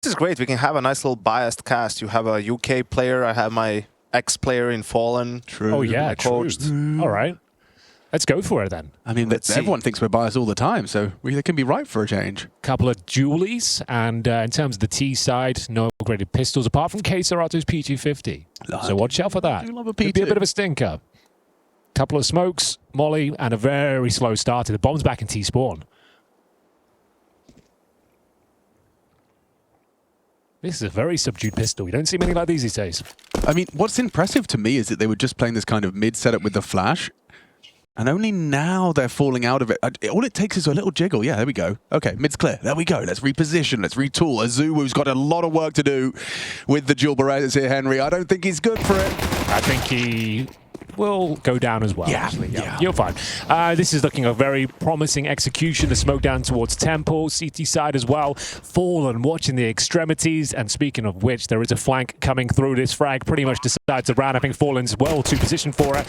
is great. We can have a nice little biased cast. You have a UK player. I have my ex-player in Fallen. True. Oh, yeah, true. All right. Let's go for it then. I mean, everyone thinks we're biased all the time, so they can be right for a change. Couple of dualies, and in terms of the T side, no upgraded pistols apart from sAw's P250. So watch out for that. I do love a Could be a bit of a stinker. Couple of smokes, molly, and a very slow start. The bomb's back in T spawn. This is a very subdued pistol. You don't see many like these days. I mean, what's impressive to me is that they were just playing this kind of mid setup with the flash. And only now they're falling out of it. All it takes is a little jiggle. Yeah, there we go. Okay, mid's clear. There we go. Let's reposition. Let's retool. Azuwu's got a lot of work to do with the dual Berettas here, Henry. I don't think he's good for it. I think he will go down as well. Yeah. You're fine. This is looking a very promising execution. The smoke down towards Temple, CT side as well. Fallen watching the extremities. And speaking of which, there is a flank coming through. This frag pretty much decides to round. I think Fallen's well to position for it.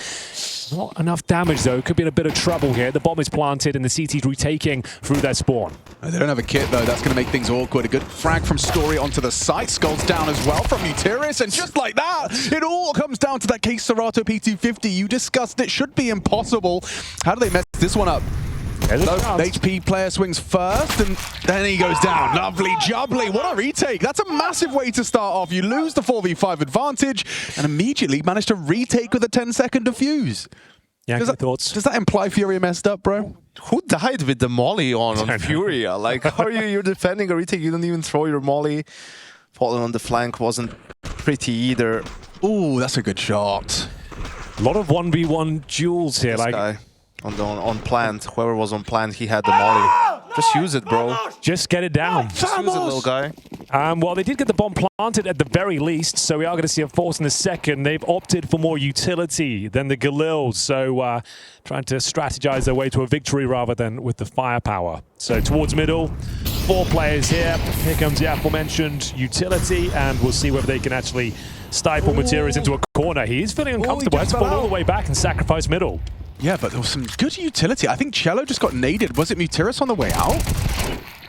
Not enough damage though. Could be in a bit of trouble here. The bomb is planted and the CT's retaking through their spawn. They don't have a kit though. That's going to make things awkward. A good frag from Story onto the site. Skulls down as well from Mutiris. And just like that, it all comes down to that sAw P250. You discussed it. Should be impossible. How do they mess this one up? The HP player swings first, and then he goes down. Lovely jubbly. What a retake. That's a massive way to start off. You lose the 4v5 advantage, and immediately manage to retake with a 10-second defuse. Yeah, thoughts? Does that imply FURIA messed up, bro? Who died with the molly on FURIA? Like, how are you're defending a retake? You don't even throw your molly. Falling on the flank wasn't pretty either. Ooh, that's a good shot. A lot of 1v1 duels here. This like guy on plant, whoever was on plant, he had the molly. Just use it, bro. Just get it down. Just use it, little guy. Well, they did get the bomb planted at the very least, so we are going to see a force in the second. They've opted for more utility than the Galil, so trying to strategize their way to a victory rather than with the firepower. So towards middle, 4 players here. Here comes the aforementioned utility, and we'll see whether they can actually stifle Mutiris into a corner. He is feeling uncomfortable. He has to fall all the way back and sacrifice middle. Yeah, but there was some good utility. I think Cello just got naded. Was it Mutiris on the way out?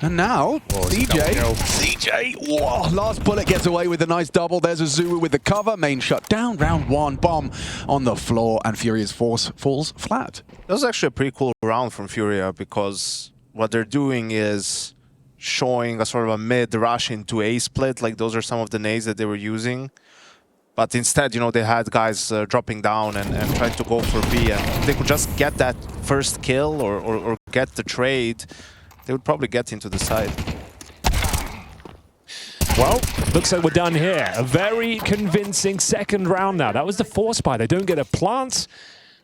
And now, CJ, whoa, last bullet gets away with a nice double. There's Azuwu with the cover. Main shut down. Round 1, bomb on the floor, and FURIA's force falls flat. That was actually a pretty cool round from FURIA, because what they're doing is showing a sort of a mid-rush into A split. Like, those are some of the nades that they were using. But instead, you know, they had guys dropping down and trying to go for B. And if they could just get that first kill or get the trade, they would probably get into the side. Well, looks like we're done here. A very convincing second round now. That was the force buy. They don't get a plant.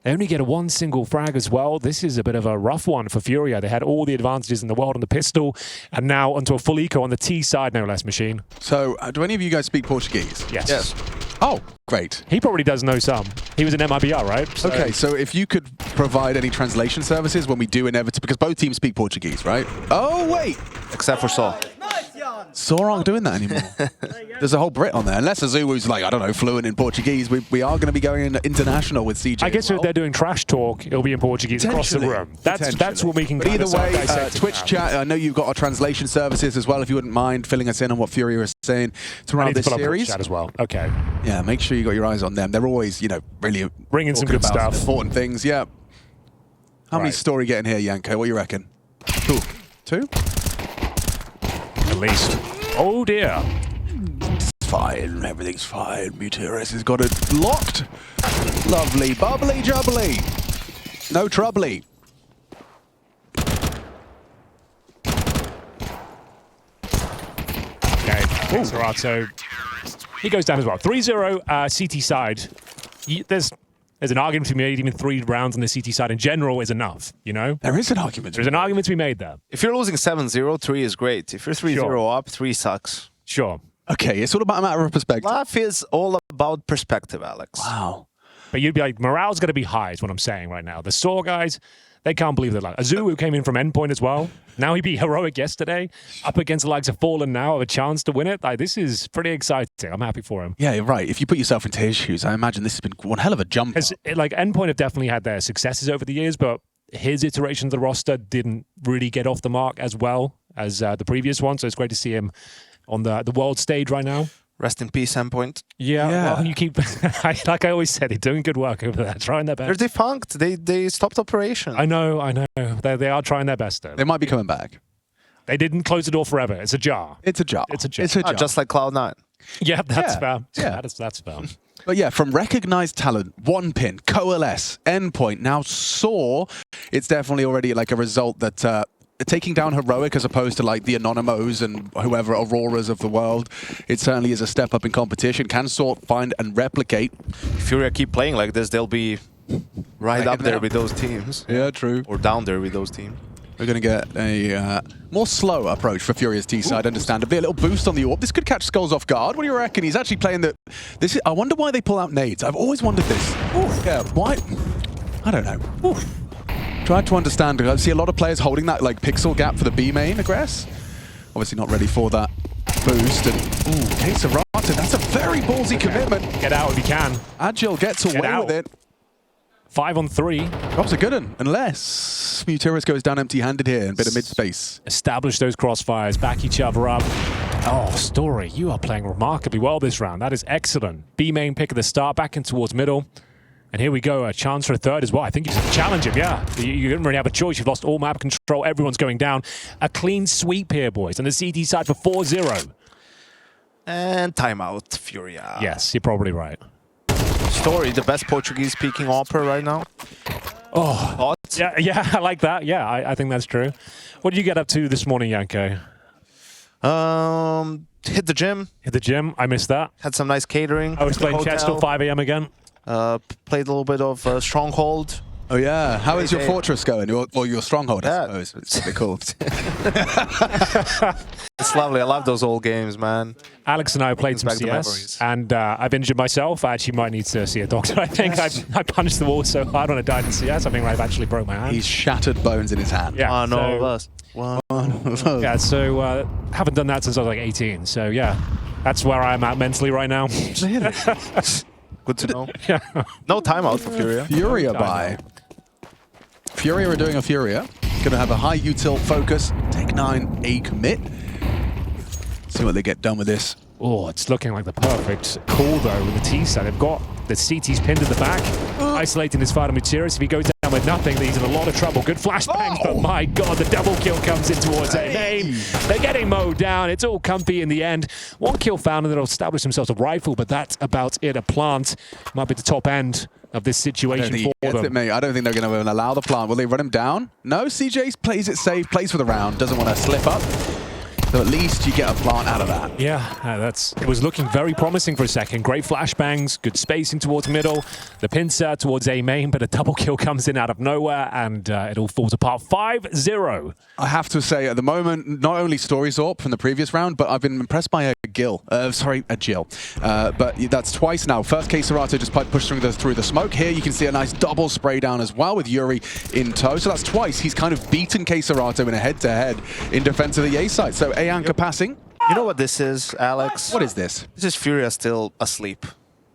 They only get a 1 single frag as well. This is a bit of a rough one for FURIA. They had all the advantages in the world on the pistol, and now onto a full eco on the T side, no less, Machine. So, do any of you guys speak Portuguese? Yes. Oh, great. He probably does know some. He was in MIBR, right? So. Okay, so if you could provide any translation services when we do inevitably, because both teams speak Portuguese, right? Oh, wait. Except for sAw. sAw aren't doing that anymore. There's a whole Brit on there. Unless Azuwu's like, I don't know, fluent in Portuguese, we are going to be going international with CJ. I guess if they're doing trash talk, it'll be in Portuguese across the room. That's what we can But either way, Twitch now. chat, I know you've got our translation services as well, if you wouldn't mind filling us in on what FURIA is saying to round this series. Chat as well. Okay. Yeah, make sure you got your eyes on them. They're always, you know, really bringing some good stuff. Important things, yeah. How many story getting here, Yanko? What do you reckon? 2? At least. Oh dear. It's fine. Everything's fine. Mutiris has got it locked. Lovely. Bubbly jubbly. No troubly. Okay. Serato. He goes down as well. 3-0 CT side. There's an argument to be made. Even 3 rounds on the CT side in general is enough, you know? There is an argument. There's an argument to be made there. If you're losing 7-0, 3 is great. If you're 3-0 up, 3 sucks. Sure. Okay, it's all about a matter of perspective. Life is all about perspective, Alex. Wow. But you'd be like, morale's going to be high is what I'm saying right now. The sAw guys, they can't believe they're like. Azuwu came in from endpoint as well. Now he beat Heroic yesterday. Up against the likes of Fallen now, have a chance to win it. Like, this is pretty exciting. I'm happy for him. Yeah, you're right. If you put yourself into his shoes, I imagine this has been one hell of a jump. Like, endpoint have definitely had their successes over the years, but his iteration of the roster didn't really get off the mark as well as the previous one. So it's great to see him on the world stage right now. Rest in peace, Endpoint. Yeah. Yeah. Well, you keep, like I always said, they're doing good work over there, trying their They're best. defunct. They stopped operation. I know. They are trying their best, though. They might be coming back. They didn't close the door forever. It's ajar. It's a jar. It's a jar. It's a jar. Just like Cloud9. Yeah, that's Yeah. fair. Yeah. That's fair. But yeah, from recognized talent, One Pin, Coalesce, Endpoint, now sAw, it's definitely already like a result that taking down Heroic as opposed to like the Anonymous and whoever Auroras of the world, it certainly is a step up in competition. Can sAw find and replicate? FURIA keep playing like this, they'll be right up there with those teams. Yeah, true. Or down there with those teams. We're going to get a more slow approach for Furia's T-side, understandably. A little boost on the AWP. This could catch Skulls off guard. What do you reckon? He's actually playing the... This is, I wonder why they pull out nades. I've always wondered this. Yeah, why? I don't know. Tried to understand. I see a lot of players holding that like pixel gap for the B main aggress. Obviously not ready for that boost. And ooh, Caserata, that's a very ballsy commitment. Get out if you can. Agile gets away with it. 5 on 3. Drops a good one, unless Mutiris goes down empty-handed here in a bit of mid-space. Establish those crossfires, back each other up. Oh, Story, you are playing remarkably well this round. That is excellent. B main pick at the start, back in towards middle. And here we go, a chance for a third as well. I think you just challenge him, yeah. You didn't really have a choice. You've lost all map control. Everyone's going down. A clean sweep here, boys. On the CT side for 4-0. And timeout, FURIA. Yes, you're probably right. Story, the best Portuguese speaking opera right now. Oh, Thoughts? yeah, I like that. Yeah, I think that's true. What did you get up to this morning, Yanko? Hit the gym. Hit the gym. I missed that. Had some nice catering. I was playing chess till 5 a.m. again. Played a little bit of Stronghold. Oh yeah, how is your fortress going? Or your stronghold, I suppose. It's a bit cool. It's lovely. I love those old games, man. Alex and I played some Brings back the CS, memories. and I've injured myself. I actually might need to see a doctor. I think I punched the wall so hard when I died in CS. I think I've actually broke my hand. He's shattered bones in his hand. Yeah, One so, of us. One. Yeah, so haven't done that since I was like 18. So yeah, that's where I'm at mentally right now. Really? Good to know. Yeah. No timeout for FURIA. Furia buy. Furia are doing a Furia. Going to have a high util focus. Take 9 a commit. See what they get done with this. Oh, it's looking like the perfect call though with the T side. They've got the CT's pinned at the back, isolating this fighter Mutiris. If he goes down with nothing, then he's in a lot of trouble. Good flashbangs, but my god, the double kill comes in towards their name. They're getting mowed down. It's all comfy in the end. 1 kill found, and they'll establish themselves a rifle, but that's about it. A plant might be the top end of this situation for them. Mate. I don't think they're going to allow the plant. Will they run him down? No, CJ plays it safe, plays for the round, doesn't want to slip up. So at least you get a plant out of that. Yeah, it was looking very promising for a second. Great flashbangs, good spacing towards middle, the pincer towards A main, but a double kill comes in out of nowhere, and it all falls apart. 5-0. I have to say, at the moment, not only Story's AWP from the previous round, but I've been impressed by a Jill. But that's twice now. First case, Caserata just pushed through the smoke. Here you can see a nice double spray down as well with Yuri in tow. So that's twice. He's kind of beaten Caserata in a head-to-head in defense of the A side. So A anchor passing. You know what this is, Alex? What is this? This is FURIA still asleep.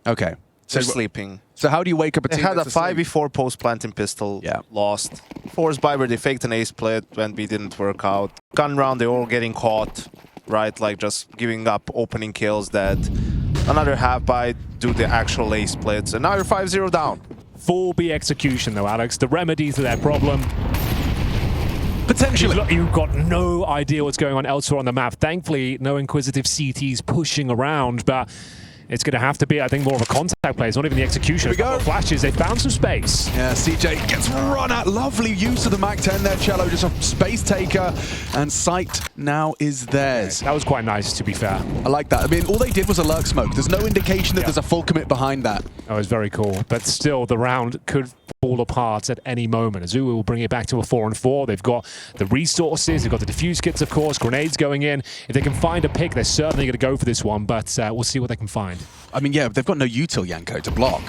Okay. They're sleeping. So how do you wake up a They team had a that's asleep? 5v4 post-planting pistol, Yeah. lost. Forced by where they faked an A split when B didn't work out. Gun round, they're all getting caught, right? Like just giving up opening kills that another half by do the actual A splits. And now you're 5-0 down. Full B execution though, Alex. The remedy to their problem. Potentially. You've got no idea what's going on elsewhere on the map. Thankfully, no inquisitive CTs pushing around, but it's going to have to be, I think, more of a contact play. It's not even the execution. Here we go. Flashes, they found some space. Yeah, CJ gets run at. Lovely use of the Mac-10 there, Cello. Just a space taker. And sight now is theirs. That was quite nice, to be fair. I like that. I mean, all they did was a lurk smoke. There's no indication that there's a full commit behind that. That was very cool. But still, the round could fall apart at any moment. Azua will bring it back to a 4-4. They've got the resources. They've got the defuse kits, of course. Grenades going in. If they can find a pick, they're certainly going to go for this one. But we'll see what they can find. I mean, yeah, they've got no util, Yanko, to block.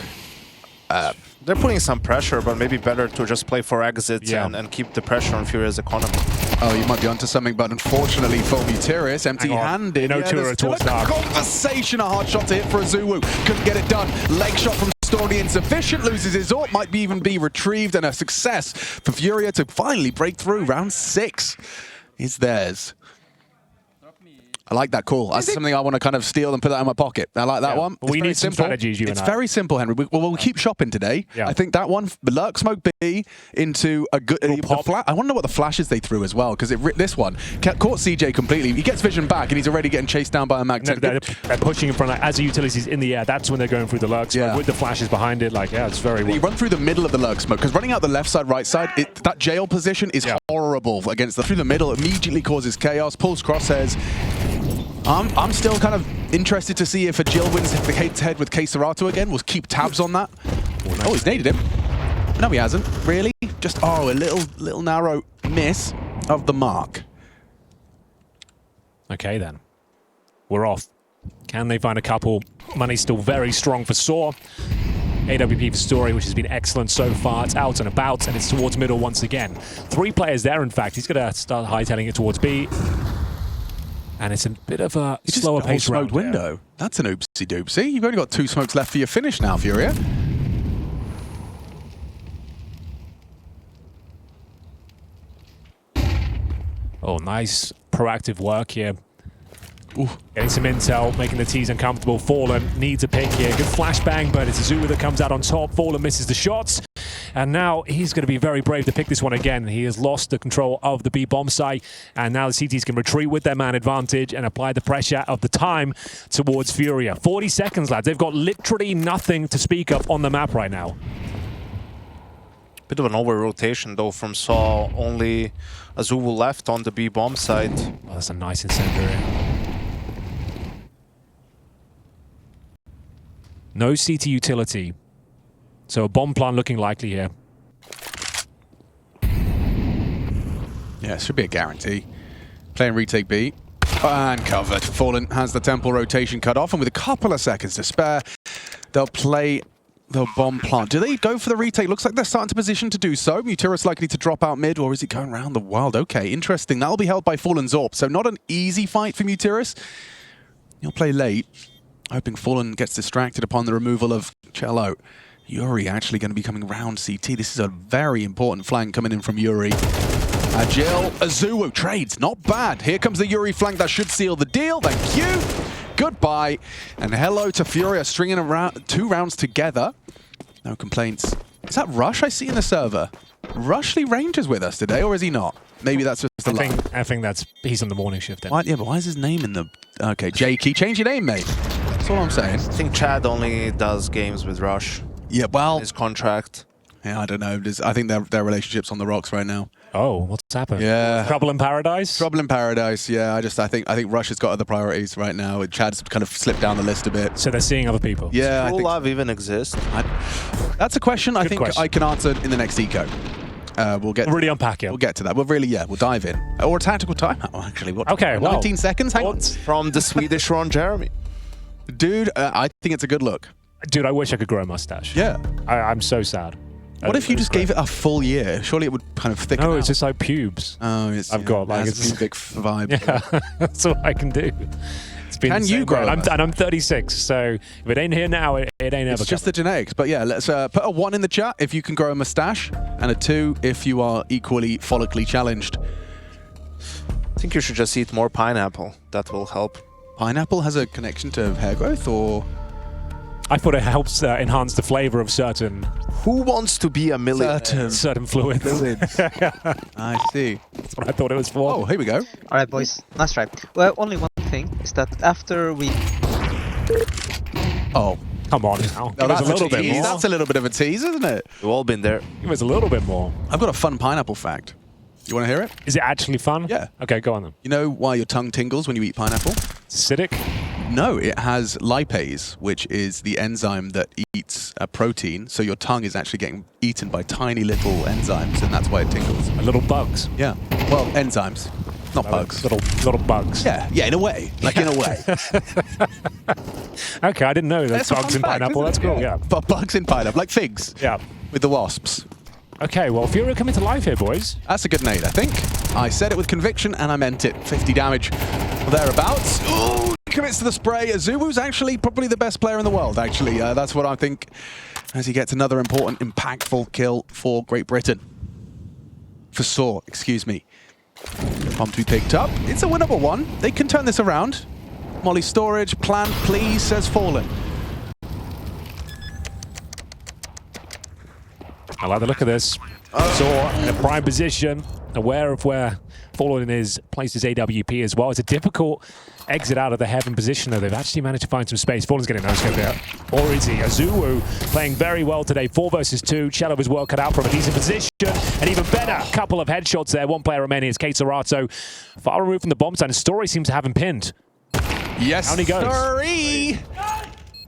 They're putting some pressure, but maybe better to just play for exits Yeah. and keep the pressure on FURIA's economy. Oh, you might be onto something, but unfortunately for Mutiris, empty-handed. No yeah, Tura there's still towards a dark. conversation, a hard shot to hit for Azuu. Couldn't get it done. Leg shot from Story insufficient, loses his AWP, might even be retrieved, and a success for FURIA to finally break through. Round 6 is theirs. I like that call. That's something I want to kind of steal and put that in my pocket. I like that one. We need some strategies, you and I. It's very simple, Henry. We'll keep shopping today. Yeah. I think that one, Lurk Smoke B into a good... I want to know what the flashes they threw as well, because this one caught CJ completely. He gets vision back, and he's already getting chased down by a Mag 10. They're pushing in front, like, as the utilities in the air, that's when they're going through the Lurk Smoke with the flashes behind it. Like, yeah, it's very well. You run through the middle of the Lurk Smoke, because running out the left side, right side, that jail position is horrible against through the middle. Immediately causes chaos, pulls crosshairs. I'm still kind of interested to see if a Jill wins the head-to-head with sAw again. We'll keep tabs on that. Oh, he's naded him. No, he hasn't. Really? Just, a little narrow miss of the mark. Okay, then. We're off. Can they find a couple? Money's still very strong for sAw. AWP for Story, which has been excellent so far. It's out and about, and it's towards middle once again. 3 players there, in fact. He's going to start hightailing it towards B. And it's a bit of a slower pace round window. That's an oopsie-doopsie. You've only got 2 smokes left for your finish now, FURIA. Oh, nice proactive work here. Ooh. Getting some intel, making the T's uncomfortable. Fallen needs a pick here. Good flashbang, but it's Azuma that comes out on top. Fallen misses the shots. And now he's going to be very brave to pick this one again. He has lost the control of the B bomb site. And now the CTs can retreat with their man advantage and apply the pressure of the time towards FURIA. 40 seconds, lads. They've got literally nothing to speak of on the map right now. Bit of an over-rotation, though, from sAw. Only Azuma left on the B bomb side. Oh, that's a nice incendiary. No CT utility. So a bomb plant looking likely here. Yeah, it should be a guarantee. Playing retake B. And covered. Fallen has the temple rotation cut off, and with a couple of seconds to spare, they'll play the bomb plant. Do they go for the retake? Looks like they're starting to position to do so. Mutiris likely to drop out mid, or is it going around the wild? Okay, interesting. That'll be held by Fallen Zorp. So not an easy fight for Mutiris. He'll play late, hoping Fallen gets distracted upon the removal of Cello. Yuri actually going to be coming round CT. This is a very important flank coming in from Yuri. Jill, Azuma trades, not bad. Here comes the Yuri flank that should seal the deal. Thank you. Goodbye. And hello to FURIA, stringing around 2 rounds together. No complaints. Is that Rush I see in the server? Rushly Rangers with us today, or is he not? Maybe that's just a lie. I think he's on the morning shift then. Why, yeah, but why is his name in the... Okay, Jakey, change your name, mate. That's all I'm saying. I think Chad only does games with Rush. Yeah, well... His contract. Yeah, I don't know. I think their relationship's on the rocks right now. Oh, what's happened? Yeah. Trouble in Paradise? Trouble in Paradise, yeah. I think Rush has got other priorities right now. Chad's kind of slipped down the list a bit. So they're seeing other people? Yeah, True love even exists? That's a question I think I can answer in the next eco. We'll get really unpack it. We'll get to that. We'll dive in. Or a tactical timeout, actually. What, okay, 19 seconds? Hang on. From the Swedish Ron Jeremy. Dude, I think it's a good look. Dude, I wish I could grow a mustache. Yeah. I'm so sad. What if you just gave it a full year? Surely it would kind of thicken out. No, it's just like pubes. Oh, it's... I've got like... It's a big vibe. Yeah, that's all I can do. It's been can you grow? And I'm 36, so if it ain't here now, it ain't ever It's just the genetics. But yeah, let's put a 1 in the chat if you can grow a mustache, and a 2 if you are equally follically challenged. I think you should just eat more pineapple. That will help. Pineapple has a connection to hair growth, or...? I thought it helps enhance the flavor of certain... Who wants to be a millionaire? Certain fluids. I see. That's what I thought it was for. Oh, here we go. All right, boys. Nice try. Well, only one thing is that after we... Oh. Come on now. No, that's a little bit more. That's a little bit of a tease, isn't it? We've all been there. It was a little bit more. I've got a fun pineapple fact. You want to hear it? Is it actually fun? Yeah. Okay, go on then. You know why your tongue tingles when you eat pineapple? Acidic? No, it has lipase, which is the enzyme that eats a protein. So your tongue is actually getting eaten by tiny little enzymes, and that's why it tingles. Little bugs. Yeah. Well, enzymes, not bugs. Little bugs. Yeah, in a way. Like in a way. Okay, I didn't know there's That's bugs in pineapple. That's cool, yeah. But bugs in pineapple, like figs. Yeah. With the wasps. Okay, well, FURIA coming to life here, boys. That's a good nade, I think. I said it with conviction, and I meant it. 50 damage thereabouts. Ooh, commits to the spray. Azumu's actually probably the best player in the world, actually. That's what I think, as he gets another important, impactful kill for Great Britain. For sAw, excuse me. Bomb to be picked up. It's a winnable one. They can turn this around. Molly storage, plant, please, says Fallen. I like the look of this. sAw in a prime position, aware of where Fallen is, places AWP as well. It's a difficult exit out of the heaven position, though. They've actually managed to find some space. Fallen's getting no scope there. Or is he? Azuwu playing very well today. 4 versus 2. Cello was well cut out from a decent position. And even better, couple of headshots there. 1 player remaining is kSoRato. Far removed from the bomb site, and Story seems to have him pinned. Yes, Down he goes. Story!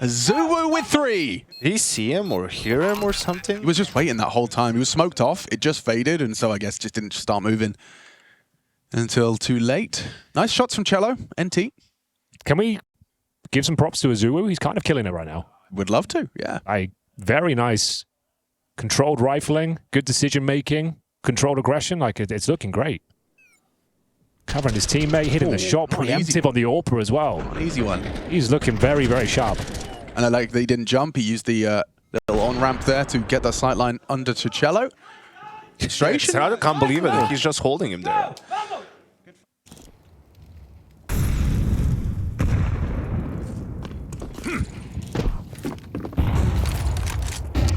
Azuwu with 3. Did he see him or hear him or something? He was just waiting that whole time. He was smoked off. It just faded, and so I guess just didn't start moving until too late. Nice shots from Cello, NT. Can we give some props to Azuwu? He's kind of killing it right now. Would love to, yeah. Very nice controlled rifling, good decision making, controlled aggression. Like it's looking great. Covering his teammate, hitting the shot, preemptive on the AWPer as well. Easy one. He's looking very, very sharp. And I like that he didn't jump. He used the little on-ramp there to get that sightline under to Cello. Frustration. I can't believe it. He's just holding him there.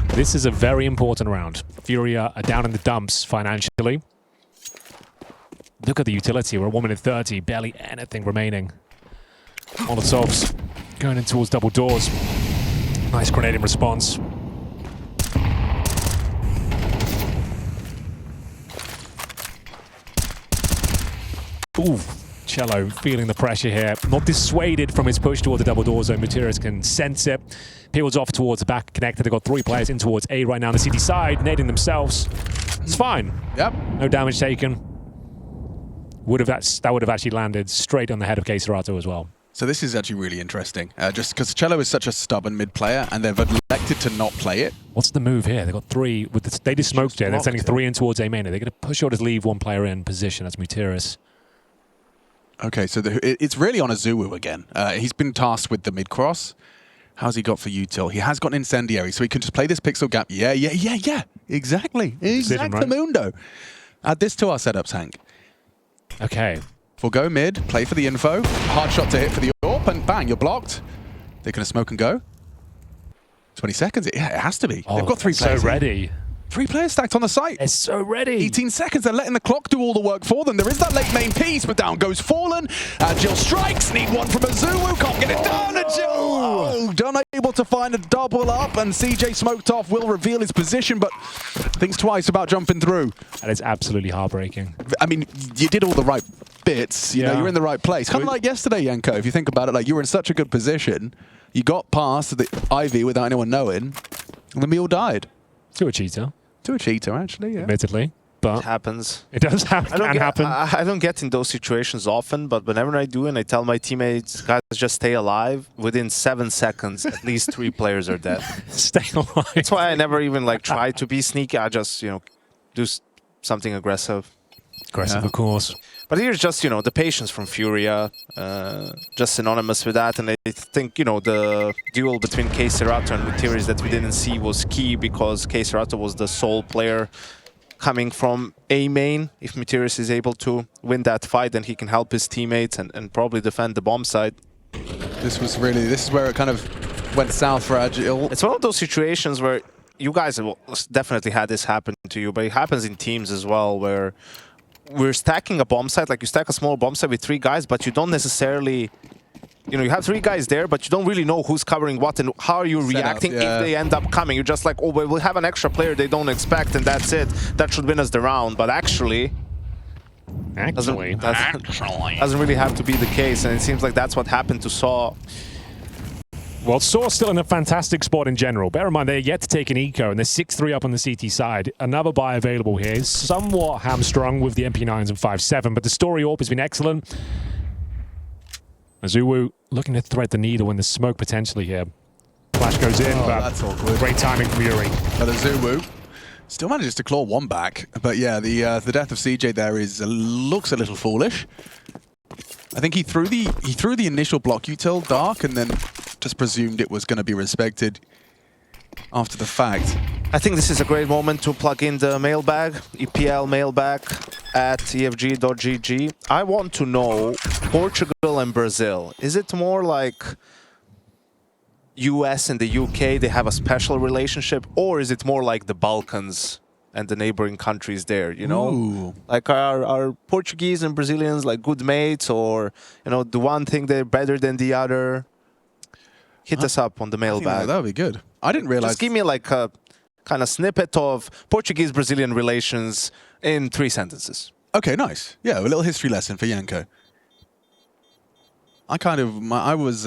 This is a very important round. FURIA are down in the dumps financially. Look at the utility. We're at 1 minute 30. Barely anything remaining. Molotovs going in towards double doors. Nice grenade in response. Ooh, Cello feeling the pressure here. Not dissuaded from his push towards the double door zone. Materis can sense it. Peels off towards the back connector. They've got 3 players in towards A right now on the CT side, nading themselves. It's fine. Yep. No damage taken. That would have actually landed straight on the head of kSoRato as well. So this is actually really interesting, just because Cello is such a stubborn mid player, and they've elected to not play it. What's the move here? They've got 3. They just smoked it. They're sending 3 in towards A main. They're going to push or just leave 1 player in position. That's Materis. Okay, so it's really on Azuwu again. He's been tasked with the mid cross. How's he got for util? He has got an incendiary, so he can just play this pixel gap. Yeah. Exactly. Exactamundo. Add this to our setups, Hank. Okay. We'll go mid, play for the info. Hard shot to hit for the AWP, and bang, you're blocked. They're going to smoke and go. 20 seconds. It has to be. Oh, they've got 3 players. So ready. 3 players stacked on the site. They're so ready. 18 seconds, they're letting the clock do all the work for them. There is that late main piece, but down goes Fallen. Jill strikes, need one from Azuwu, can't get it done. And Jill, unable to find a double up, and CJ smoked off, will reveal his position, but thinks twice about jumping through. And it's absolutely heartbreaking. I mean, you did all the right bits, you know, you're in the right place. Kind of Good. like yesterday, Yanko, if you think about it, like you were in such a good position, you got past the Ivy without anyone knowing, and then we all died. To a cheater. To a cheater, actually, yeah. Admittedly. But It happens. it does happen. I don't get in those situations often, but whenever I do and I tell my teammates, guys, just stay alive, within 7 seconds, at least 3 players are dead. Stay alive. That's why I never even try to be sneaky. I just, do something aggressive. Aggressive, of course. But here's just, the patience from FURIA, just synonymous with that. And I think, the duel between kSoRato and Materis that we didn't see was key because kSoRato was the sole player coming from A main. If Materis is able to win that fight, then he can help his teammates and probably defend the bomb site. This is where it kind of went south for Agile. It's one of those situations where you guys have definitely had this happen to you, but it happens in teams as well where we're stacking a bomb site, like you stack a small bomb site with 3 guys, but you don't necessarily, you have 3 guys there, but you don't really know who's covering what and how are you reacting if they end up coming. You're just like, oh, well, we'll have an extra player they don't expect, and that's it. That should win us the round. But actually doesn't really have to be the case, and it seems like that's what happened to sAw. Well, sAw's still in a fantastic spot in general. Bear in mind, they're yet to take an eco, and they're 6-3 up on the CT side. Another buy available here. He's somewhat hamstrung with the MP9s and 5-7, but the story AWP has been excellent. Azuwu looking to thread the needle in the smoke potentially here. Flash goes in, but that's awkward. great timing from Yuri. But Azuwu still manages to claw 1 back. But yeah, the death of CJ there looks a little foolish. I think he threw the initial block util dark and then just presumed it was going to be respected after the fact. I think this is a great moment to plug in the mailbag, EPL mailbag at efg.gg. I want to know, Portugal and Brazil, is it more like US and the UK, they have a special relationship, or is it more like the Balkans and the neighboring countries there, you know? Ooh. Like are Portuguese and Brazilians like good mates, or, you know, the one thing they're better than the other? Hit us up on the mailbag. That would be good. I didn't realize. Just give me like a kind of snippet of Portuguese-Brazilian relations in 3 sentences. Okay, nice. Yeah, a little history lesson for Yanko. I was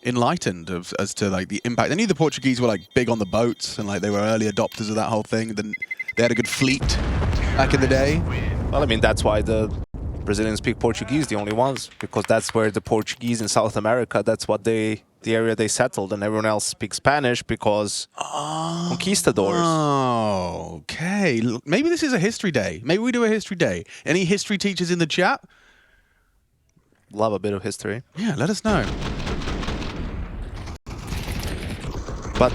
enlightened as to like the impact. I knew the Portuguese were like big on the boats and like they were early adopters of that whole thing. Then they had a good fleet back in the day. Well, I mean, that's why the Brazilians speak Portuguese, the only ones, because that's where the Portuguese in South America, that's what the area they settled, and everyone else speaks Spanish because conquistadors. Oh, okay. Look, maybe this is a history day. Maybe we do a history day. Any history teachers in the chat? Love a bit of history. Yeah, let us know. But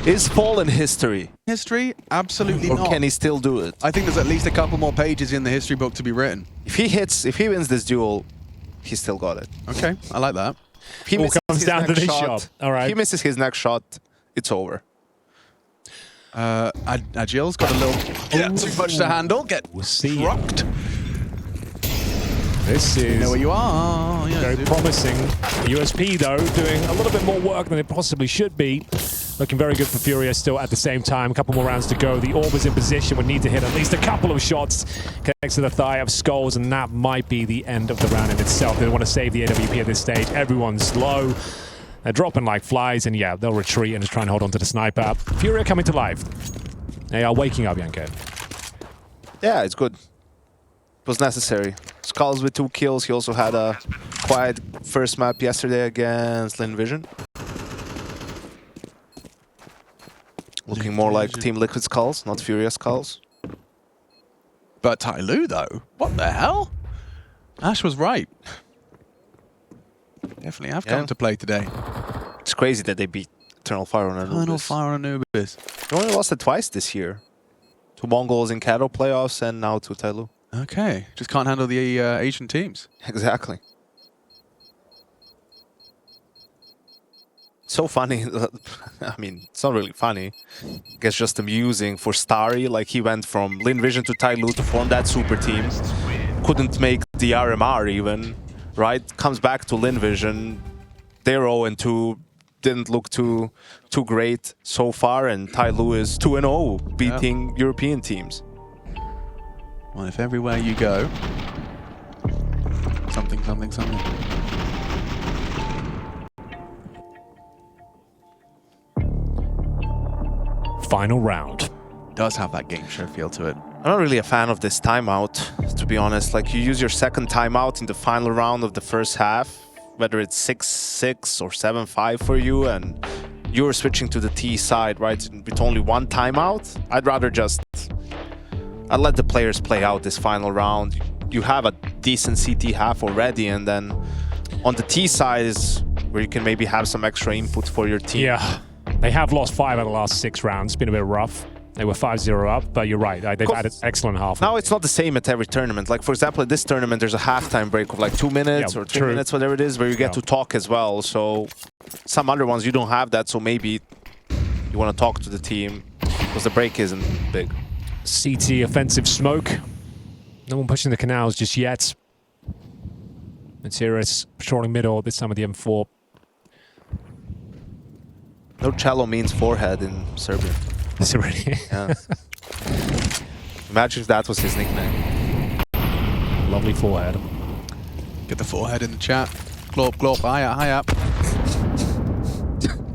is Fallen history? History? Absolutely Or not. can he still do it? I think there's at least a couple more pages in the history book to be written. If he wins this duel, he still got it. Okay, I like that. If he All misses comes his down to next this shot, shot. All right. if he misses his next shot, it's over. Agil's got a little too much to handle. We'll see. Rocked. This is You know where you are. Yeah, very dude. promising. USP, though, doing a little bit more work than it possibly should be. Looking very good for FURIA still at the same time. A couple more rounds to go. The Orb is in position. Would need to hit at least a couple of shots. Connects to the thigh of Skulls, and that might be the end of the round in itself. They want to save the AWP at this stage. Everyone's low. They're dropping like flies, and yeah, they'll retreat and just try and hold on to the sniper. FURIA coming to life. They are waking up, Yanko. Yeah, it's good. It was necessary. Skulls with 2 kills. He also had a quiet first map yesterday against Lin Vision. Looking more like Team Liquid Skulls, not FURIA Skulls. But Tyloo, though, what the hell? Ash was right. Definitely have come to play today. It's crazy that they beat Eternal Fire on Anubis. Eternal Fire on Anubis. They only lost it twice this year. 2 Mongols in Kato playoffs and now to Tyloo. Okay, just can't handle the Asian teams. Exactly. So funny. I mean, it's not really funny. I guess just amusing for Starry. Like, he went from Lin Vision to Tyloo to form that super team. Couldn't make the RMR even, right? Comes back to Lin Vision. They're 0-2. Didn't look too great so far. And Tyloo is 2-0, beating European teams. Well, if everywhere you go, something. Final round. Does have that game show feel to it. I'm not really a fan of this timeout, to be honest. Like, you use your second timeout in the final round of the first half, whether it's 6-6 or 7-5 for you, and you're switching to the T side, right, with only 1 timeout. I'd rather I'd let the players play out this final round. You have a decent CT half already, and then on the T side is where you can maybe have some extra input for your team. Yeah, they have lost 5 out of the last 6 rounds. It's been a bit rough. They were 5-0 up, but you're right. They've had an excellent half. Now it's not the same at every tournament. Like, for example, at this tournament, there's a halftime break of like 2 minutes or 3 minutes, whatever it is, where you get to talk as well. So some other ones, you don't have that. So maybe you want to talk to the team because the break isn't big. CT offensive smoke. No one pushing the canals just yet. Materius patrolling middle, this time with the M4. No cello means forehead in Serbian. Is it really? Yeah. Imagine if that was his nickname. Lovely forehead. Get the forehead in the chat. Glorp, glorp, high up.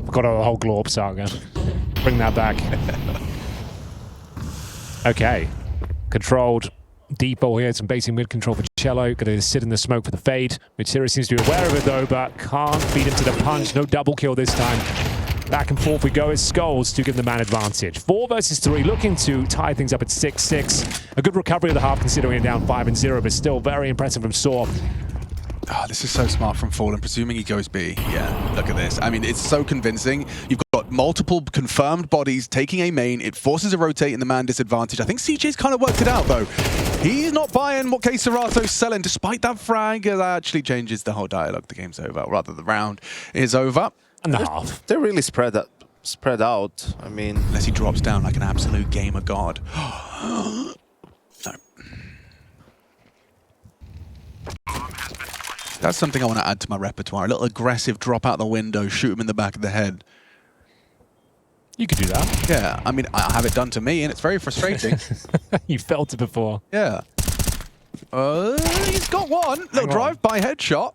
Forgot the whole glorp saga. Bring that back. Okay. Controlled deep ball here. Some basic mid control for Cello. Going to sit in the smoke for the fade. Materius seems to be aware of it though, but can't beat him to the punch. No double kill this time. Back and forth we go as Skulls to give the man advantage. 4 versus 3, looking to tie things up at 6-6. A good recovery of the half considering it down 5-0, but still very impressive from sAw. Oh, this is so smart from Fallen, presuming he goes B. Yeah, look at this. I mean, it's so convincing. You've got multiple confirmed bodies taking a main. It forces a rotate in the man disadvantage. I think CJ's kind of worked it out, though. He's not buying what sAw's selling, despite that frag. That actually changes the whole dialogue. The game's over. Rather, the round is over. And a half. They're really spread out. I mean, Unless he drops down like an absolute gamer god. No. That's something I want to add to my repertoire. A little aggressive drop out the window, shoot him in the back of the head. You could do that. Yeah, I mean, I have it done to me, and it's very frustrating. You felt it before. Yeah. He's got one. Little drive-by headshot.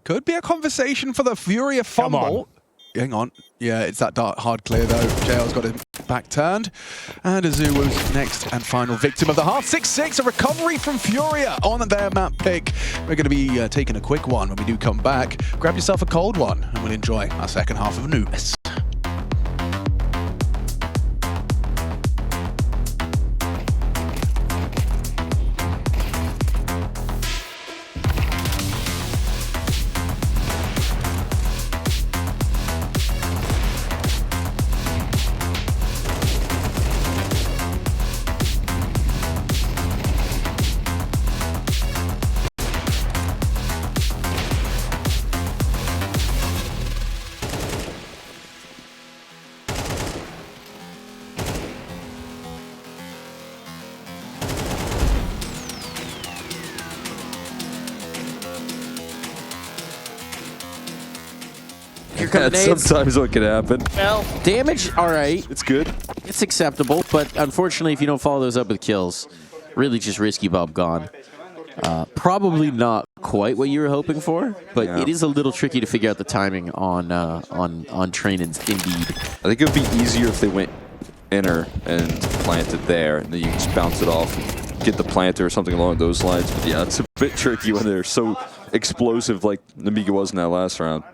Could be a conversation for the FURIA fumble. Hang on. Yeah, it's that hard clear, though. JL's got him back turned. And Azuwu's next and final victim of the half. 6-6, a recovery from FURIA on their map pick. We're going to be taking a quick one when we do come back. Grab yourself a cold one, and we'll enjoy our second half of Anubis. That's sometimes what can happen. Well, damage, all right. It's good. It's acceptable, but unfortunately, if you don't follow those up with kills, really just risky Bob gone. Probably not quite what you were hoping for, but it is a little tricky to figure out the timing on train indeed. I think it would be easier if they went inner and planted there, and then you just bounce it off and get the planter or something along those lines. But yeah, it's a bit tricky when they're so explosive like Namiga was in that last round.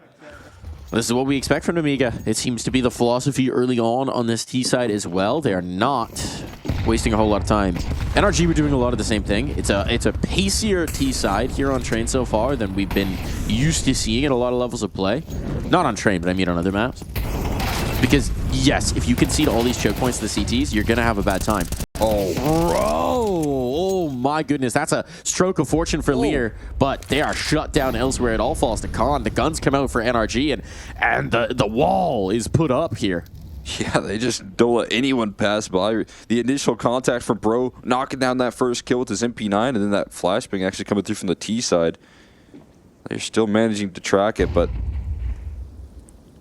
This is what we expect from Namiga. It seems to be the philosophy early on this T side as well. They are not wasting a whole lot of time. NRG were doing a lot of the same thing. It's a pacier T side here on Train so far than we've been used to seeing at a lot of levels of play. Not on Train, but I mean on other maps. Because yes, if you concede all these choke points to the CTs, you're gonna have a bad time. Oh, bro! Oh my goodness, that's a stroke of fortune for Lear, but they are shut down elsewhere. It all falls to Khan. The guns come out for NRG, and the wall is put up here. Yeah, they just don't let anyone pass by. The initial contact from Bro, knocking down that first kill with his MP9, and then that flashbang actually coming through from the T side. They're still managing to track it, but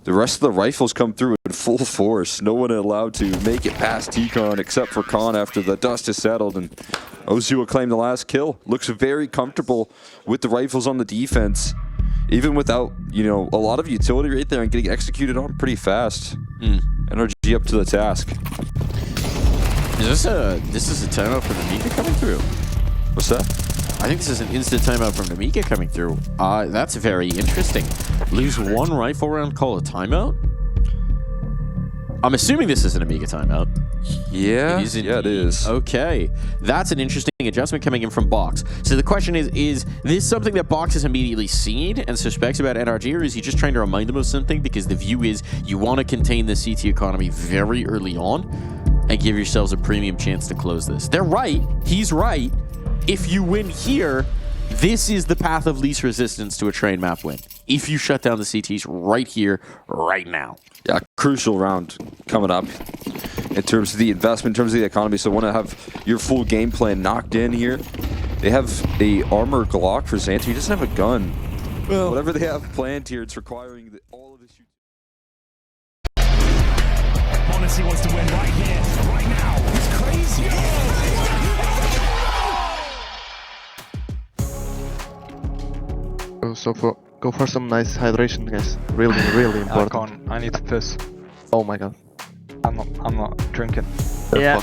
the rest of the rifles come through in full force. No one allowed to make it past T-Con except for Khan after the dust is settled, and Ozu will claim the last kill. Looks very comfortable with the rifles on the defense, even without, you know, a lot of utility right there and getting executed on pretty fast. Energy up to the task. Is this is a timeout from Namiga coming through? What's that? I think this is an instant timeout from Namiga coming through. That's very interesting. Lose one rifle round, call a timeout? I'm assuming this is an Amiga timeout. Yeah, it is. Okay. That's an interesting adjustment coming in from Box. So the question is this something that Box has immediately seen and suspects about NRG, or is he just trying to remind them of something? Because the view is you want to contain the CT economy very early on and give yourselves a premium chance to close this. They're right. He's right. If you win here, this is the path of least resistance to a Train map win. If you shut down the CTs right here, right now. Yeah, crucial round coming up in terms of the investment, in terms of the economy. So want to have your full game plan knocked in here. They have a armor Glock for Xanter. He doesn't have a gun. Well, whatever they have planned here, it's requiring that all of his shoot. Honesty wants to win right here, right now. It's crazy. So go for some nice hydration, guys. Really, really important. I need to piss. Oh my god. I'm not drinking. Yeah.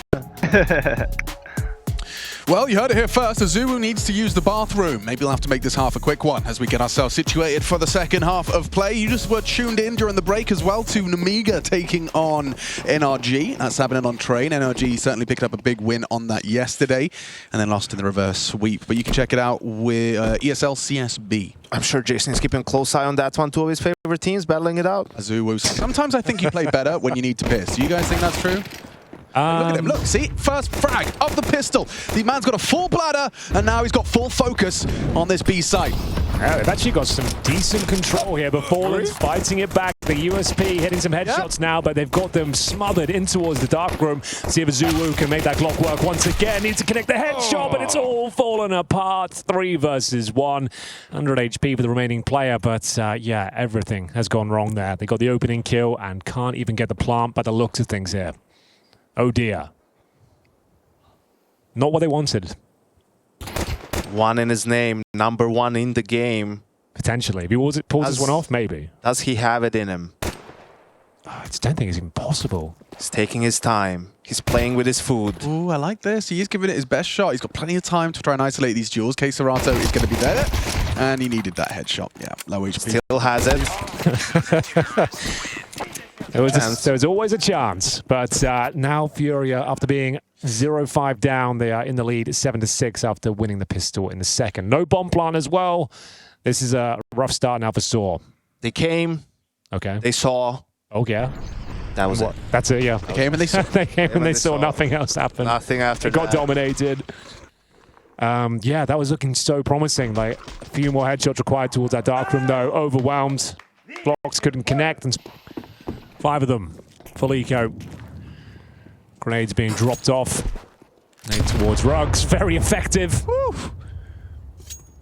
Well, you heard it here first. Azuwu needs to use the bathroom. Maybe we'll have to make this half a quick one as we get ourselves situated for the second half of play. You just were tuned in during the break as well to Namiga taking on NRG. That's happening on Train. NRG certainly picked up a big win on that yesterday and then lost in the reverse sweep. But you can check it out with ESL CSB. I'm sure Jason is keeping a close eye on that one, two of his favorite favorite teams battling it out. Azuwu. Sometimes I think you play better when you need to piss. Do you guys think that's true? Look at him, look, see? First frag of the pistol. The man's got a full bladder, and now he's got full focus on this B site. Yeah, they've actually got some decent control here, but Fallen's fighting it back. The USP hitting some headshots now, but they've got them smothered in towards the dark room. See if Azuwu can make that Glock work once again. Needs to connect the headshot, but it's all fallen apart. 3 versus 1. 100 HP for the remaining player, but yeah, everything has gone wrong there. They got the opening kill and can't even get the plant by the looks of things here. Oh dear. Not what they wanted. 1 in his name, number 1 in the game. Potentially. If he pulls this one off, maybe. Does he have it in him? I just don't think it's impossible. He's taking his time. He's playing with his food. Ooh, I like this. He is giving it his best shot. He's got plenty of time to try and isolate these duels. sAw is going to be there. And he needed that headshot. Yeah, low HP. Still has it. There was always a chance, but now FURIA, after being 0-5 down, they are in the lead 7-6 after winning the pistol in the second. No bomb plant as well. This is a rough start now for sAw. They came. Okay. They saw. Oh, yeah. That was it. That's it, yeah. They came and they saw. They came and they saw nothing else happen. Nothing after that. It got dominated. Yeah, that was looking so promising. Like, a few more headshots required towards that dark room, though. Overwhelmed. Blocks couldn't connect. And 5 of them. Full eco. Grenades being dropped off. Grenade towards rugs. Very effective. Woo.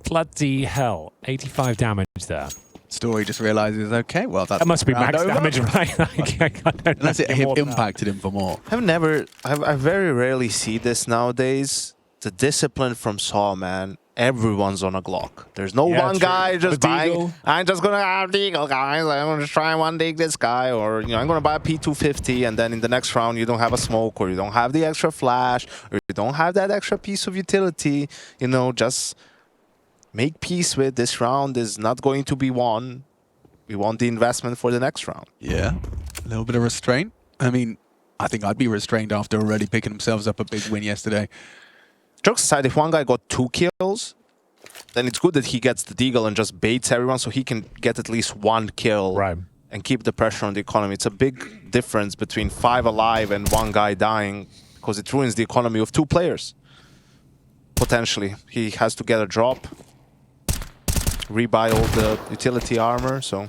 Bloody hell. 85 damage there. Story just realizes, okay, well, that must be max damage, right? Unless it impacted him for more. I very rarely see this nowadays. The discipline from sAw, man. Everyone's on a Glock. There's no one guy just buying. I'm just gonna have Deagle, guys. I'm gonna try and one dig this guy, or I'm gonna buy a P250, and then in the next round you don't have a smoke, or you don't have the extra flash, or you don't have that extra piece of utility. Just make peace with this round is not going to be won. We want the investment for the next round. Yeah, a little bit of restraint. I mean, I think I'd be restrained after already picking themselves up a big win yesterday. Jokes aside, if one guy got 2 kills, then it's good that he gets the deagle and just baits everyone so he can get at least 1 kill and keep the pressure on the economy. It's a big difference between 5 alive and 1 guy dying because it ruins the economy of 2 players. Potentially. He has to get a drop, rebuy all the utility armor, so...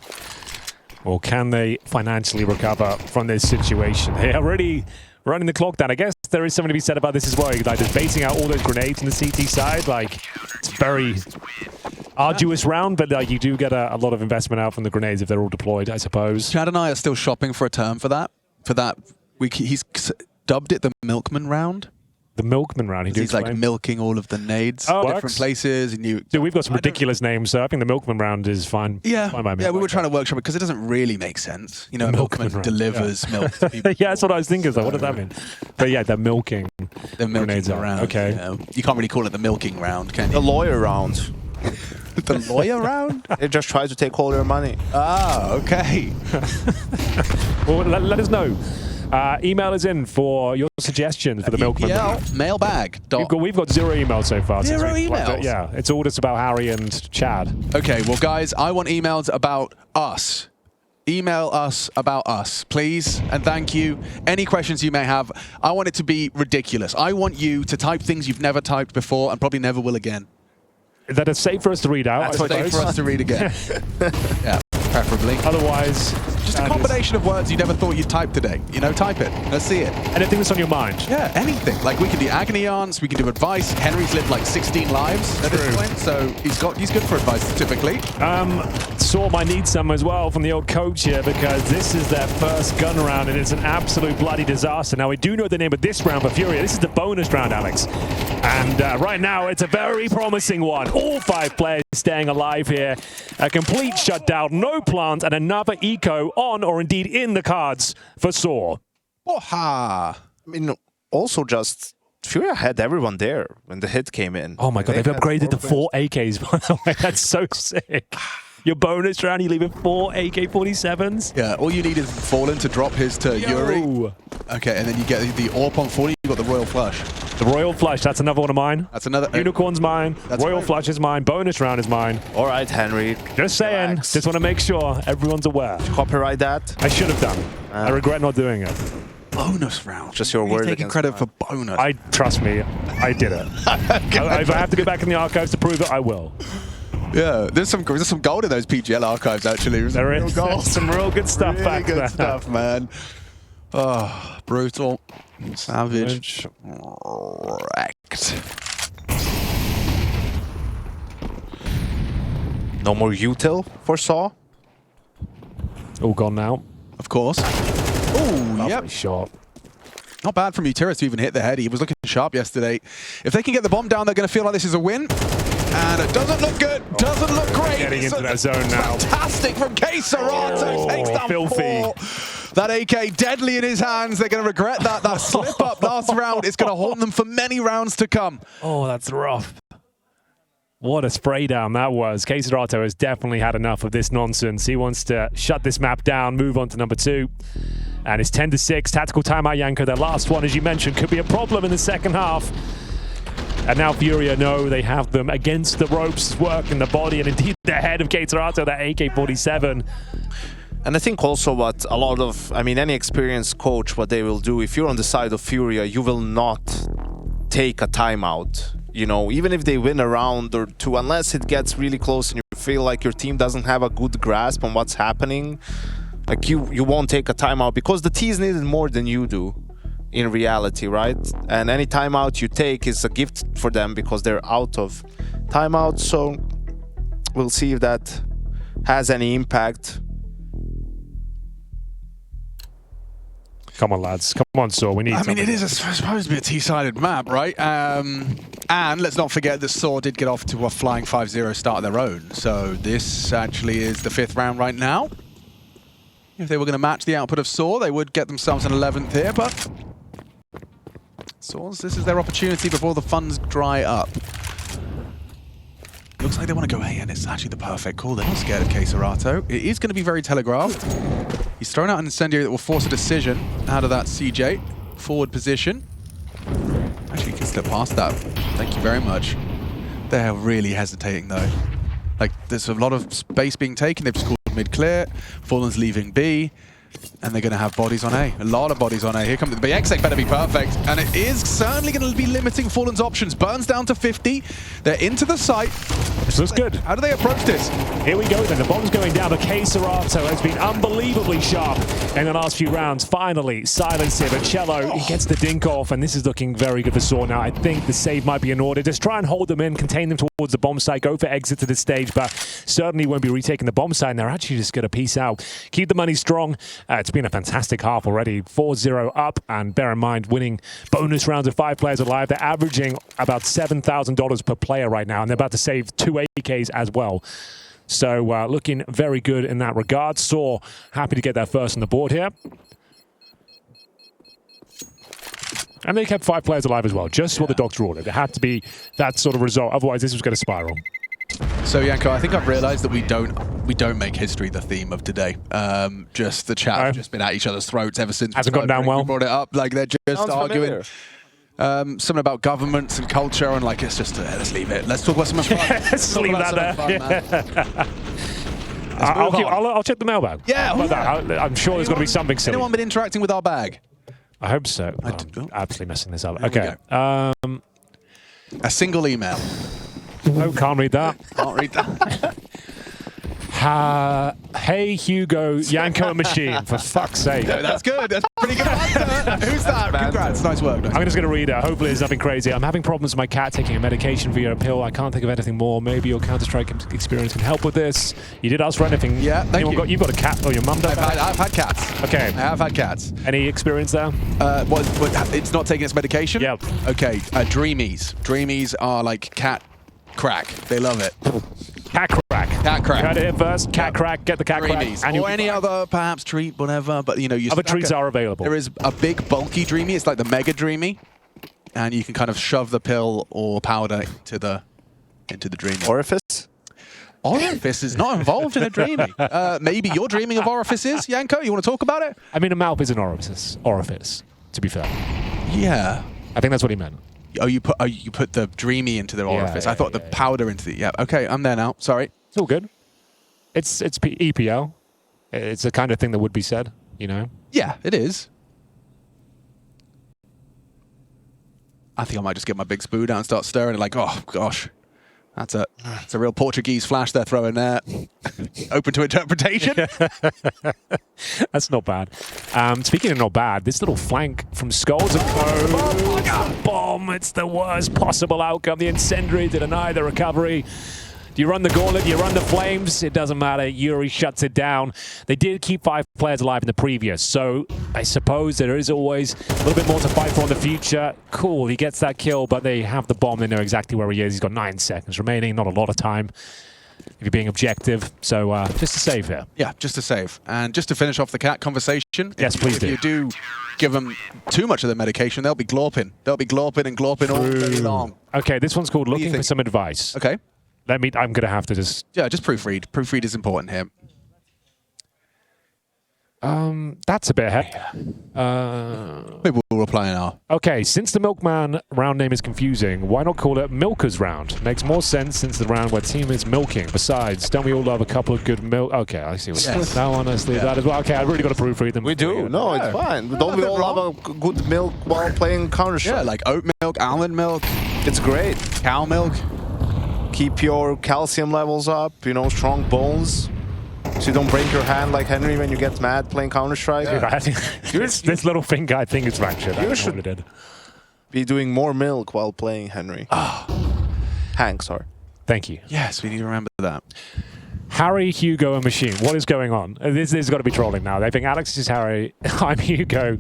Or can they financially recover from this situation? They are already running the clock down. I guess there is something to be said about this as well. Like, just baiting out all those grenades in the CT side, like, it's a very arduous round, but you do get a lot of investment out from the grenades if they're all deployed, I suppose. Chad and I are still shopping for a term for that. He's dubbed it the Milkman Round. The Milkman Round. He's like milking all of the nades, different places. And Dude, we've got some ridiculous names, so I think the Milkman Round is fine. Yeah, fine by me. yeah. We were trying to workshop it because it doesn't really make sense. A milkman delivers milk to people. Yeah, that's what I was thinking. So what does that mean? But yeah, they're milking. They're milking grenades around. Okay. You can't really call it the milking round, can you? The lawyer round. The lawyer round? They just try to take all your money. Ah, okay. Well, let us know. Email us in for your suggestions for the Milkman. Mailbag. We've got 0 emails so far. 0 emails? Yeah, it's all just about Harry and Chad. Okay, well, guys, I want emails about us. Email us about us, please, and thank you. Any questions you may have, I want it to be ridiculous. I want you to type things you've never typed before and probably never will again. That is safe for us to read out. That's safe for us to read again. Yeah, preferably. Otherwise, just a combination of words you never thought you'd type today. Type it. Let's see it. Anything that's on your mind. Yeah, anything. Like, we can do agony aunts, we can do advice. Henry's lived like 16 lives at this point, so he's good for advice typically. sAw might need some as well from the old coach here, because this is their first gun round and it's an absolute bloody disaster. Now, we do know the name of this round for FURIA. This is the bonus round, Alex. And right now, it's a very promising one. All 5 players staying alive here. A complete shutdown, no plant, and another eco on, or indeed in the cards for sAw. Oha! I mean, also just FURIA had everyone there when the hit came in. Oh my god, they've upgraded to 4 AKs, by the way. That's so sick. Your bonus round, you leave it 4 AK-47s? Yeah, all you need is Fallen to drop his to Yuri. Okay, and then you get the AWP on 40, you've got the Royal Flush. The Royal Flush, that's another one of mine. That's another. Unicorn's mine. That's Royal right. Flush is mine. Bonus round is mine. All right, Henry. Just saying. Relax. Just want to make sure everyone's aware. Copyright that. I should have done. I regret not doing it. Bonus round. Just your You're word taking against credit mine. for bonus. Trust me, I did it. If I have to go back in the archives to prove it, I will. Yeah, there's some gold in those PGL archives actually. There's There some is real gold. some real good stuff really back good there. stuff, man. Oh, brutal, savage, wrecked. No more util for sAw. All gone now. Of course. Oh, Lovely yep. shot. Not bad from Utiris to even hit the head. He was looking sharp yesterday. If they can get the bomb down, they're going to feel like this is a win. And it doesn't look good. Doesn't look great. Getting into that zone now. Fantastic from sAw. Takes down filthy. 4. That AK deadly in his hands. They're going to regret that. That slip up last round. It's going to haunt them for many rounds to come. Oh, that's rough. What a spray down that was. sAw has definitely had enough of this nonsense. He wants to shut this map down, move on to number 2. And it's 10-6. Tactical timeout, Yanko. Their last one, as you mentioned, could be a problem in the second half. And now FURIA know they have them against the ropes, work in the body, and indeed the head of sAw, that AK-47. And I think also what a lot of, I mean, any experienced coach, what they will do, if you're on the side of FURIA, you will not take a timeout. You know, even if they win a round or two, unless it gets really close and you feel like your team doesn't have a good grasp on what's happening, like you won't take a timeout because the T's need it more than you do in reality, right? And any timeout you take is a gift for them because they're out of timeout. So we'll see if that has any impact. Come on, lads. Come on, sAw. We need I mean, something. it is supposed to be a T-sided map, right? And let's not forget that sAw did get off to a flying 5-0 start of their own. So this actually is the 5th round right now. If they were going to match the output of sAw, they would get themselves an 11th here, but sAw's, this is their opportunity before the funds dry up. Looks like they want to go A, and it's actually the perfect call. They're not scared of sAw. It is going to be very telegraphed. He's thrown out an incendiary that will force a decision out of that CJ forward position. Actually, he can slip past that. Thank you very much. They're really hesitating, though. Like, there's a lot of space being taken. They've scored mid-clear. Fallen's leaving B. And they're going to have bodies on A. A lot of bodies on A. Here comes the BX. Better be perfect. And it is certainly going to be limiting Fallen's options. Burns down to 50. They're into the site. This looks good. How do they approach this? Here we go then. The bomb's going down, but sAw has been unbelievably sharp in the last few rounds. Finally, silence here, but Cello, he gets the dink off, and this is looking very good for sAw now. I think the save might be in order. Just try and hold them in, contain them towards the bomb site, go for exit to this stage, but certainly won't be retaking the bomb site, and they're actually just going to peace out. Keep the money strong. It's been a fantastic half already. 4-0 up, and bear in mind, winning bonus rounds of 5 players alive. They're averaging about $7,000 per player right now, and they're about to save 2 AKs as well. So looking very good in that regard. sAw happy to get their first on the board here. And they kept 5 players alive as well, just what the doctor ordered. It had to be that sort of result, otherwise this was going to spiral. So Yanko, I think I've realised that we don't make history the theme of today. Just the chat have just been at each other's throats ever since Hasn't gone down well. We brought it up. Like they're just Sounds arguing something about governments and culture, and like it's just let's leave it. Let's talk about something fun. Let's leave that there. I'll check the mailbag. Yeah, I'm sure there's going to be something silly. Anyone been interacting with our bag? I hope so. I I'm do- absolutely messing this up. There we Okay. A single email. Oh, can't read that. Can't read that. Hey, Hugo, Yanko and Machine, for fuck's sake. No, that's good. That's a pretty good answer. Who's that? Congrats. Nice work. Nice I'm just going to read it. Hopefully there's nothing crazy. I'm having problems with my cat taking a medication via a pill. I can't think of anything more. Maybe your Counter-Strike experience can help with this. You did ask for anything. Yeah, thank you. You've got a cat, or your mum does that? I've had cats. Okay. I have had cats. Any experience there? It's not taking its medication? Yep. Okay, Dreamies. Dreamies are like cat crack. They love it. Cat crack. Cat crack. You heard it here first. Cat crack. Get the cat Dreamies. crack. And Or any other, perhaps, treat, whatever. But, you know, other treats are available. There is a big, bulky Dreamy. It's like the Mega Dreamy. And you can kind of shove the pill or powder into the Dreamy. Orifice? Orifice is not involved in a Dreamy. Maybe you're dreaming of orifices, Yanko? You want to talk about it? I mean, a mouth is an orifice, to be fair. Yeah. I think that's what he meant. Oh, you put the dreamy into the orifice. I thought the powder into the. Yeah. Okay, I'm there now. Sorry. It's all good. It's EPL. It's the kind of thing that would be said, you know. Yeah, it is. I think I might just get my big spoon out and start stirring it. Like, oh gosh, that's a real Portuguese flash they're throwing there. Open to interpretation. That's not bad. Speaking of not bad, this little flank from Skulls and Co. Bomb. It's the worst possible outcome. The incendiary to deny the recovery. Do you run the gauntlet? Do you run the flames? It doesn't matter. Yuri shuts it down. They did keep 5 players alive in the previous, so I suppose there is always a little bit more to fight for in the future. Cool, he gets that kill, but they have the bomb. They know exactly where he is. He's got 9 seconds remaining. Not a lot of time if you're being objective. So just a save here. Yeah, just a save. And just to finish off the cat conversation. Yes, please do. If you do give them too much of the medication, they'll be glorping. They'll be glorping and glorping all day long. Okay, this one's called Looking for Some Advice. Okay. I'm going to have to just... Yeah, just proofread. Proofread is important here. That's a bit heavy. Maybe we'll reply now. Okay, since the Milkman round name is confusing, why not call it Milker's Round? Makes more sense since the round where team is milking. Besides, don't we all love a couple of good milk? Okay, I see what's yes. That one, let's leave that as well. Okay, I've really got to proofread them. We do. No, it's fine. Don't we all love a good milk while playing Counter-Strike? Yeah, like oat milk, almond milk. It's great. Cow milk. Keep your calcium levels up, you know, strong bones. So you don't break your hand like Henry when you get mad playing Counter-Strike. Yeah. This little finger, I think it's fractured. You should be doing more milk while playing Henry. Hank, sorry. Thank you. Yes, we need to remember that. Harry, Hugo, and Machine. What is going on? This has got to be trolling now. They think Alex is Harry, I'm Hugo.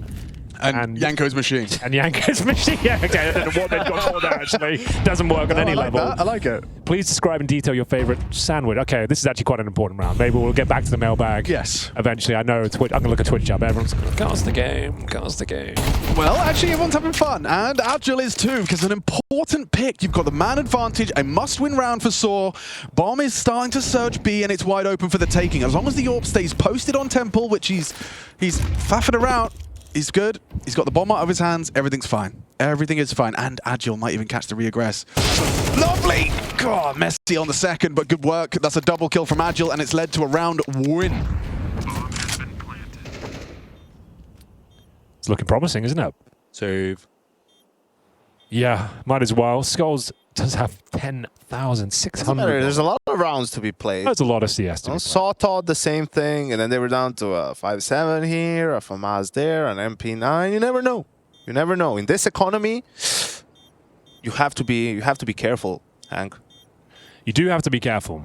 And Yanko's Machine. And Yanko's Machine. Yeah, okay. I don't know what they've got for there, actually. Doesn't work on any level. I like it. Please describe in detail your favorite sandwich. Okay, this is actually quite an important round. Maybe we'll get back to the mailbag. Yes. Eventually. I know I'm going to look at Twitch up. Everyone's going to cast the game. Cast the game. Well, actually, everyone's having fun. And Agile is too, because an important pick. You've got the man advantage. A must-win round for sAw. Bomb is starting to search B, and it's wide open for the taking. As long as the AWP stays posted on Temple, which he's faffing around. He's good. He's got the bomb out of his hands. Everything's fine. Everything is fine. And Agile might even catch the reaggress. Lovely! God, messy on the second, but good work. That's a double kill from Agile, and it's led to a round win. It's looking promising, isn't it? Save. Yeah, might as well. Skulls does have 10,600. There's a lot of rounds to be played. There's a lot of CS to be played. sAw taught the same thing, and then they were down to a 5-7 here, a FAMAS there, an MP9. You never know. You never know. In this economy, you have to be careful, Hank. You do have to be careful.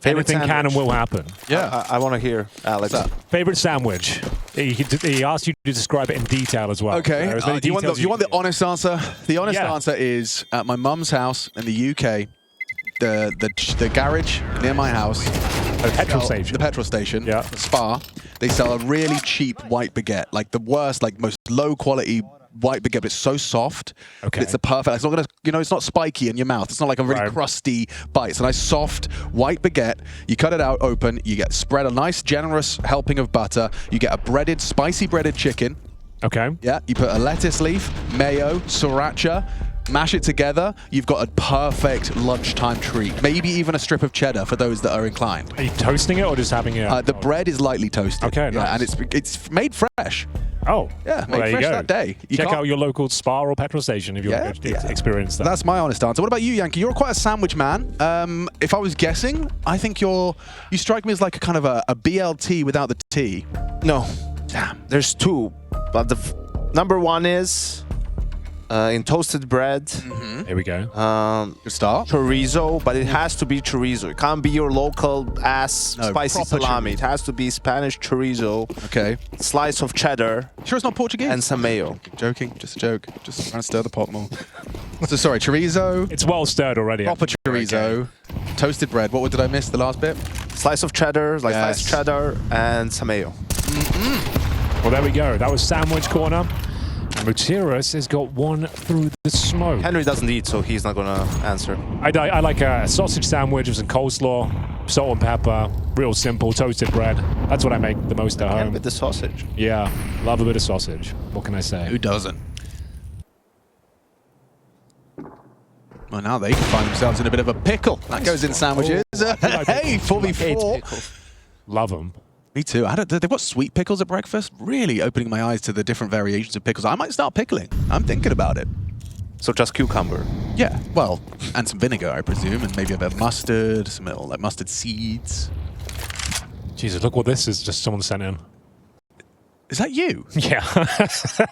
Favorite Anything sandwich? can and will happen. Yeah, I want to hear Alex. Favorite sandwich? He asked you to describe it in detail as well. Okay. Do you want the honest answer? The honest answer is at my mum's house in the UK. The garage near my house. The petrol station. The petrol station. Yeah. The Spa. They sell a really cheap white baguette, like the worst, like most low quality white baguette. But it's so soft. Okay. But it's the perfect. It's not gonna, it's not spiky in your mouth. It's not like a really crusty bite. It's a nice soft white baguette. You cut it out open. You get spread a nice generous helping of butter. You get a spicy breaded chicken. Okay. Yeah. You put a lettuce leaf, mayo, sriracha. Mash it together, you've got a perfect lunchtime treat. Maybe even a strip of cheddar for those that are inclined. Are you toasting it or just having it? The bread is lightly toasted. Okay, nice. And it's made fresh. Oh. Yeah, well, made fresh that day. Check out your local Spa or petrol station if you want to experience that. That's my honest answer. What about you, Yankee? You're quite a sandwich man. If I was guessing, I think you strike me as like a kind of a BLT without the T. No. Damn. There's two. But the number one is... in toasted bread. Here we go. Good start. Chorizo, but it has to be chorizo. It can't be your local spicy salami. It has to be Spanish chorizo. Okay. Slice of cheddar. Sure it's not Portuguese? And some mayo. Joking. Just a joke. Just trying to stir the pot more. So sorry, chorizo. It's well stirred already. Proper chorizo. Okay. Toasted bread. What did I miss? The last bit? Slice of cheddar, sliced cheddar, and some mayo. Well, there we go. That was Sandwich Corner. Mutiras has got one through the smoke. Henry doesn't eat, so he's not going to answer. I like a sausage sandwich with some coleslaw, salt and pepper, real simple, toasted bread. That's what I make the most at home. And with the sausage. Yeah, love a bit of sausage. What can I say? Who doesn't? Well, now they can find themselves in a bit of a pickle. That goes in sandwiches. Hey, 4v4. Love them. Me too. They've got sweet pickles at breakfast. Really opening my eyes to the different variations of pickles. I might start pickling. I'm thinking about it. So just cucumber. Yeah, well, and some vinegar, I presume, and maybe a bit of mustard, some little, like mustard seeds. Jesus, look what this is. Just someone sent in. Is that you? Yeah.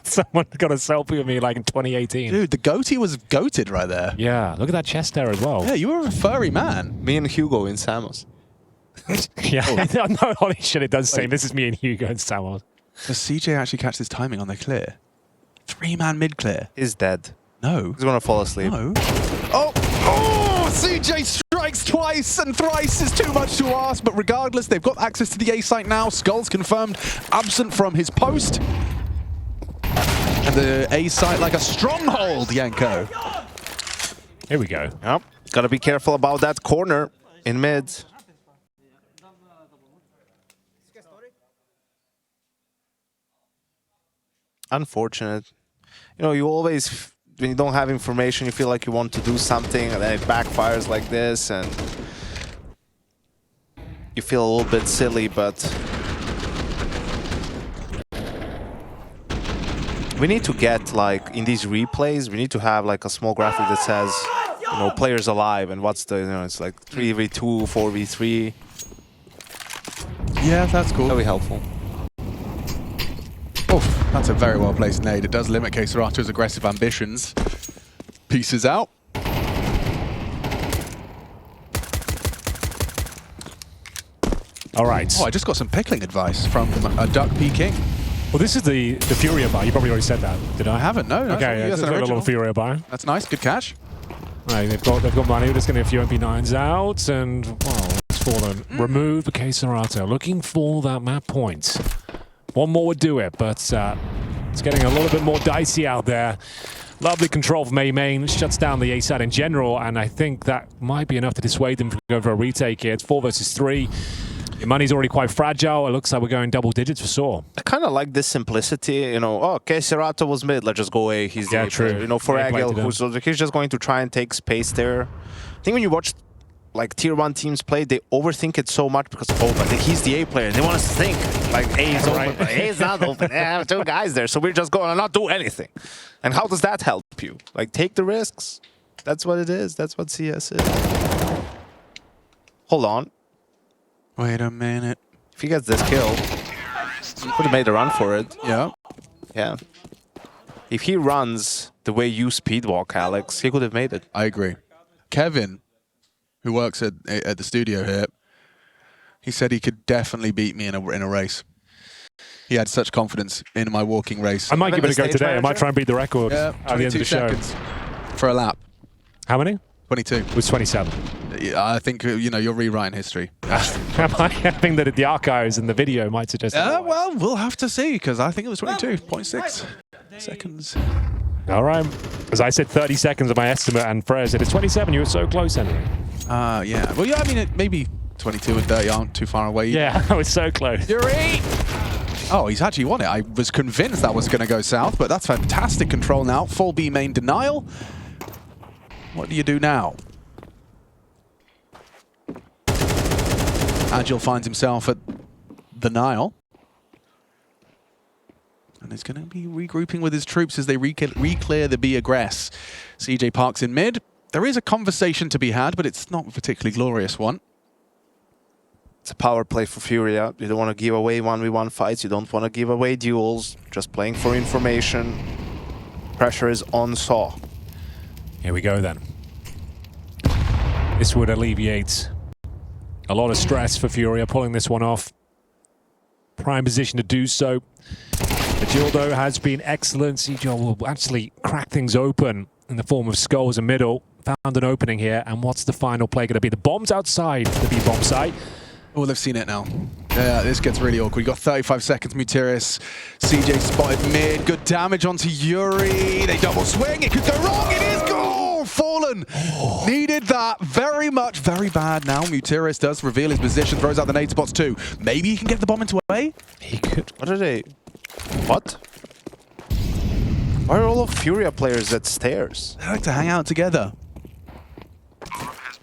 Someone got a selfie with me like in 2018. Dude, the goatee was goated right there. Yeah, look at that chest there as well. Yeah, you were a furry man. Me and Hugo in Samos. Yeah, no, holy shit, it does say this is me and Hugo and Samuel. Does CJ actually catch this timing on the clear? 3-man mid clear. He's dead. No. He's gonna fall asleep. No. Oh! Oh! CJ strikes twice and thrice is too much to ask, but regardless, they've got access to the A site now. Skull's confirmed absent from his post. And the A site like a stronghold, Yanko. Here we go. Yep. Gotta be careful about that corner in mid. Unfortunate. You know, you always, when you don't have information, you feel like you want to do something, and then it backfires like this, and you feel a little bit silly, but we need to get, like, in these replays, we need to have, like, a small graphic that says, you know, players alive, and what's the, you know, it's like 3v2, 4v3. Yeah, that's cool. That'll be helpful. Oh, that's a very well placed nade. It does limit kSoRato's aggressive ambitions. Pieces out. All right. Oh, I just got some pickling advice from a Duck P King. Well, this is the FURIA bar. You probably already said that, did I? I haven't, no. Okay, yeah, that's it's an a little original. FURIA bar. That's nice, good catch. Right, they've got money. We're just getting a few MP9s out, and well, it's fallen. Remove the kSoRato. Looking for that map point. One more would do it, but it's getting a little bit more dicey out there. Lovely control from A-Main. Shuts down the A side in general, and I think that might be enough to dissuade them from going for a retake here. It's 4 versus 3. Your money's already quite fragile. It looks like we're going double digits for sAw. I kind of like this simplicity, you know, oh, kSoRato was mid, let's just go A, he's the A true. player. You know, for Yeah, Agil, he's just going to try and take space there. I think when you watch, like, tier 1 teams play, they overthink it so much because, oh, but he's the A player. They want us to think, like, A is open, but A is not open. They have 2 guys there, so we're just going to not do anything. And how does that help you? Like, take the risks. That's what it is. That's what CS is. Hold on. Wait a minute. If he gets this kill, he could have made a run for it. Yeah. Yeah. If he runs the way you speedwalk, Alex, he could have made it. I agree. Kevin, who works at the studio here, he said he could definitely beat me in a race. He had such confidence in my walking race. I might give it a go stage today. I manager? might try and beat the record Yeah, at the end of the show. seconds for a lap. How many? 22. It was 27. Yeah, I think, you know, you're rewriting history. I think that the archives and the video might suggest that. Well, we'll have to see, because I think it was 22.6 seconds. All right. As I said, 30 seconds of my estimate, and Freya said it's 27. You were so close, Henry. Yeah. Well, yeah, I mean, maybe 22 and 30 aren't too far away. Yeah, I was so close. Yuri! Oh, he's actually won it. I was convinced that was going to go south, but that's fantastic control now. Full B main denial. What do you do now? Agil finds himself at the Nile. And he's going to be regrouping with his troops as they re-clear the B aggress. CJ parks in mid. There is a conversation to be had, but it's not a particularly glorious one. It's a power play for FURIA. You don't want to give away 1v1 fights. You don't want to give away duels. Just playing for information. Pressure is on sAw. Here we go then. This would alleviate a lot of stress for FURIA, pulling this one off. Prime position to do so. Agildo has been excellent. CJ will actually crack things open in the form of skulls in middle. Found an opening here, and what's the final play going to be? The bomb's outside the B-bomb site. Oh, they've seen it now. Yeah, this gets really awkward. You got 35 seconds, Mutiris. CJ spotted mid. Good damage onto Yuri. They double swing. It could go wrong. It is goal! Fallen. Oh. Needed that very much. Very bad now. Mutiris does reveal his position. Throws out the nade spots too. Maybe he can get the bomb into A? He could. What are they? What? Why are all of FURIA players at stairs? They like to hang out together.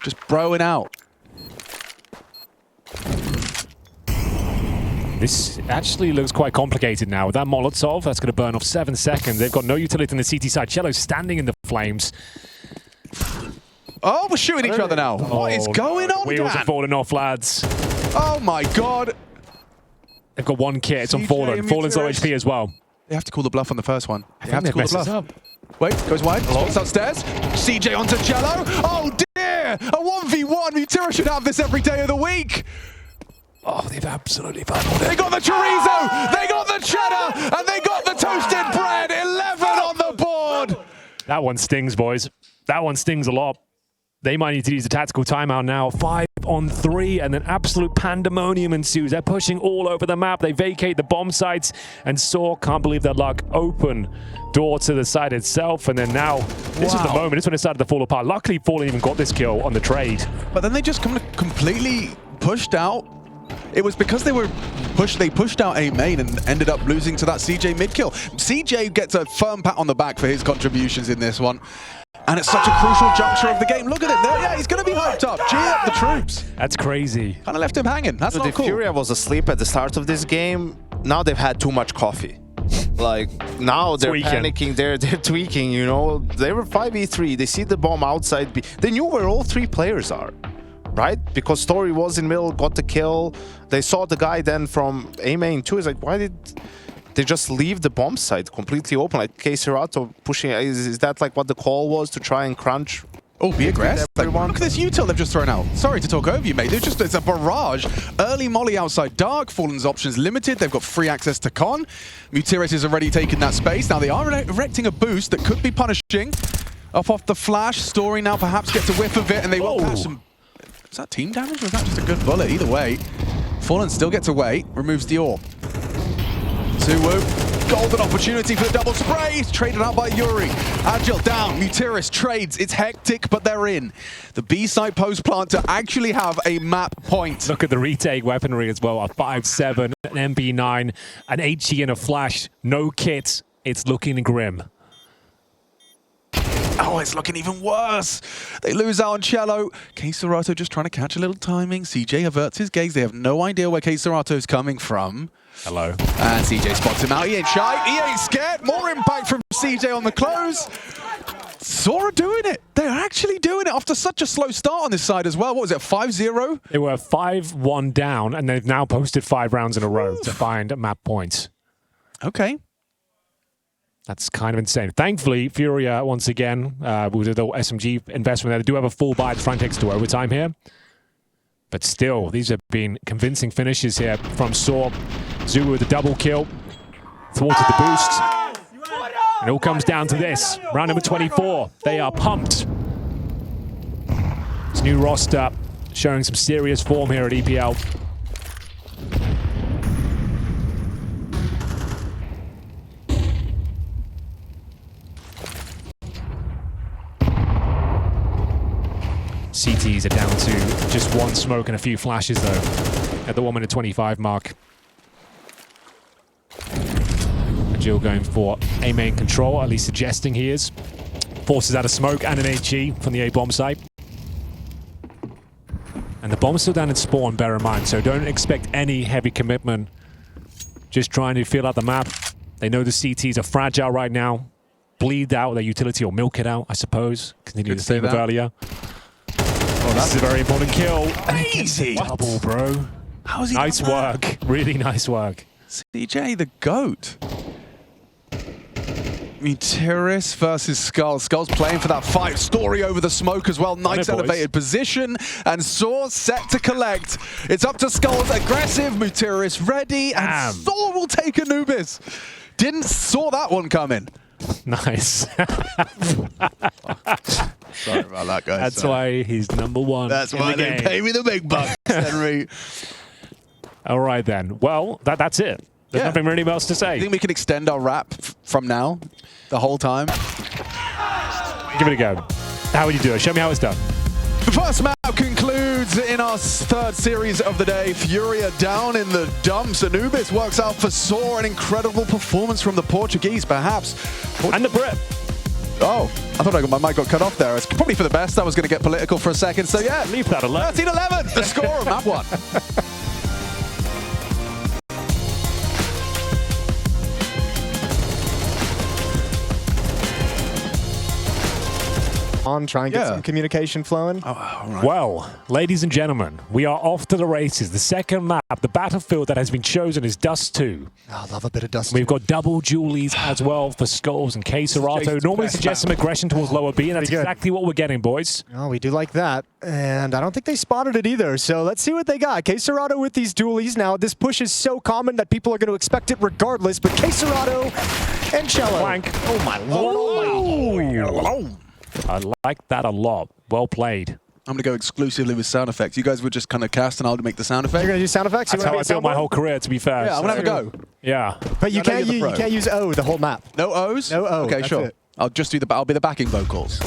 just broing out. This actually looks quite complicated now. With that Molotov, that's going to burn off 7 seconds. They've got no utility in the CT side. Cello standing in the flames. Oh, we're shooting each other now. What is going on, Wheels Dan? are falling off, lads. Oh my god. They've got one kit. It's on CJ Fallen. and Fallen's low Mutiris. HP as well. They have to call the bluff on the first one. They have to They've call the messed bluff. this up. Wait, goes wide. Spots upstairs. CJ onto Cello. Oh dear! A 1v1. Mutiris should have this every day of the week. Oh, they've absolutely fumbled it. They got the chorizo, they got the cheddar, and they got the toasted bread. 11 on the board. That one stings, boys. That one stings a lot. They might need to use a tactical timeout now. 5 on 3, and then absolute pandemonium ensues. They're pushing all over the map. They vacate the bomb sites, and sAw can't believe their luck. Open door to the site itself, and then now, this is the moment. This is when it started to fall apart. Luckily, Fallen even got this kill on the trade. But then they just completely pushed out. It was because they pushed out A main and ended up losing to that CJ mid kill. CJ gets a firm pat on the back for his contributions in this one. And it's such a crucial juncture of the game. Look at it there. Yeah, he's going to be hyped up. Cheer up the troops. That's crazy. Kind of left him hanging. That's So not the cool. FURIA was asleep at the start of this game. Now they've had too much coffee. Like, now they're Tweaking. panicking, they're tweaking, you know. They were 5v3, they see the bomb outside B. They knew where all 3 players are, right? Because Story was in middle, got the kill. They saw the guy then from A main too. It's like, why did they just leave the bomb site completely open? Like sAw pushing, is that like what the call was, to try and crunch? Oh, be aggressive. Like, Everyone. look at this util they've just thrown out. Sorry to talk over you, mate. It's a barrage. Early molly outside dark. Fallen's options limited. They've got free access to con. Mutiris has already taken that space. Now they are erecting a boost that could be punishing. Off the flash. Story now perhaps gets a whiff of it, and they will catch some. Is that team damage or is that just a good bullet? Either way, Fallen still gets away. Removes the ore. Suwu. Golden opportunity for the double spray. Traded out by Yuri. Agile down. Mutiris trades. It's hectic, but they're in. The B site post plant to actually have a map point. Look at the retake weaponry as well. A 5.7, an MB9, an HE and a flash. No kit. It's looking grim. Oh, it's looking even worse. They lose out on Cello. sAw just trying to catch a little timing. CJ averts his gaze. They have no idea where sAw's coming from. Hello. And CJ spots him out. He ain't shy. He ain't scared. More impact from CJ on the close. sAw are doing it. They're actually doing it after such a slow start on this side as well. What was it, 5-0? They were 5-1 down, and they've now posted 5 rounds in a row to find map points. Okay. That's kind of insane. Thankfully, FURIA, once again, with the SMG investment there, they do have a full buy to try and take us to overtime here. But still, these have been convincing finishes here from sAw. Zuu with the double kill. Thwarted the boost. And it all comes down to this. Round number 24. They are pumped. This new roster showing some serious form here at EPL. CTs are down to just 1 smoke and a few flashes though at the 1 minute 25 mark. Agile going for A main control, at least suggesting he is. Forces out a smoke and an HE from the A bomb site. And the bomb's still down in spawn, bear in mind, so don't expect any heavy commitment. Just trying to feel out the map. They know the CTs are fragile right now. Bleed out their utility or milk it out, I suppose. Continue the theme of earlier. Oh, this is a very important kill. Crazy. Double, bro. How is he Nice done that? work. Really nice work. CJ, the GOAT. Mutiris versus Skull. Skull's playing for that fight. Story over the smoke as well. Nice elevated position. And sAw set to collect. It's up to Skull's aggressive. Mutiris ready. And sAw will take Anubis. Didn't saw that one coming. Nice. Sorry about that, guys. That's why he's number 1. That's why they pay me the big bucks, Henry. All right, then. Well, that's it. There's nothing really else to say. I think we can extend our rap from now, the whole time. Give it a go. How would you do it? Show me how it's done. The first map concludes in our 3rd series of the day. FURIA down in the dumps. Anubis works out for sAw. An incredible performance from the Portuguese, perhaps. And the Brit. Oh, I thought my mic got cut off there. It's probably for the best. I was going to get political for a second. So yeah, Leave that alone. 13-11, the score on map 1. On, try and get some communication flowing. Oh, all right. Well, ladies and gentlemen, we are off to the races. The second map, the battlefield that has been chosen is Dust2. I love a bit of Dust. We've got double Julies as well for Skulls and Serato. Jason's Normally best suggests map. some aggression towards lower B, and that's Pretty good. exactly what we're getting, boys. Oh, we do like that. And I don't think they spotted it either. So let's see what they got. Serato with these dualies. Now, this push is so common that people are going to expect it regardless. But Serato and Cello. Flank. Oh, my Lord. Oh, my Lord. I like that a lot. Well played. I'm going to go exclusively with sound effects. You guys would just kind of cast and I'll make the sound effect. You're going to do sound effects? That's how I built my whole career, to be fair. Yeah, I'm going to have a go. Yeah. But you I know can't, you're the you pro. can't use O the whole map. No O's? No O, Okay, that's sure. it. I'll just do I'll be the backing vocals.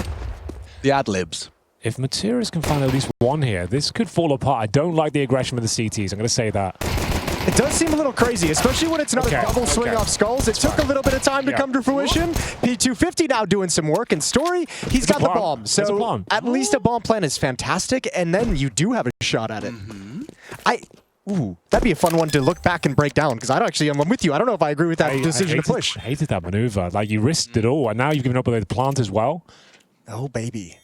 The ad-libs. If Materis can find at least one here, this could fall apart. I don't like the aggression with the CTs. I'm going to say that. It does seem a little crazy, especially when it's not a double swing off Skulls. It took a little bit of time to come to fruition. P250 now doing some work. And Story, he's got the bomb. So at least a bomb plan is fantastic, and then you do have a shot at it. Ooh, that'd be a fun one to look back and break down, because I'm with you. I don't know if I agree with that decision to push. I hated that maneuver. Like, you risked it all, and now you've given up with the plant as well. Oh, baby.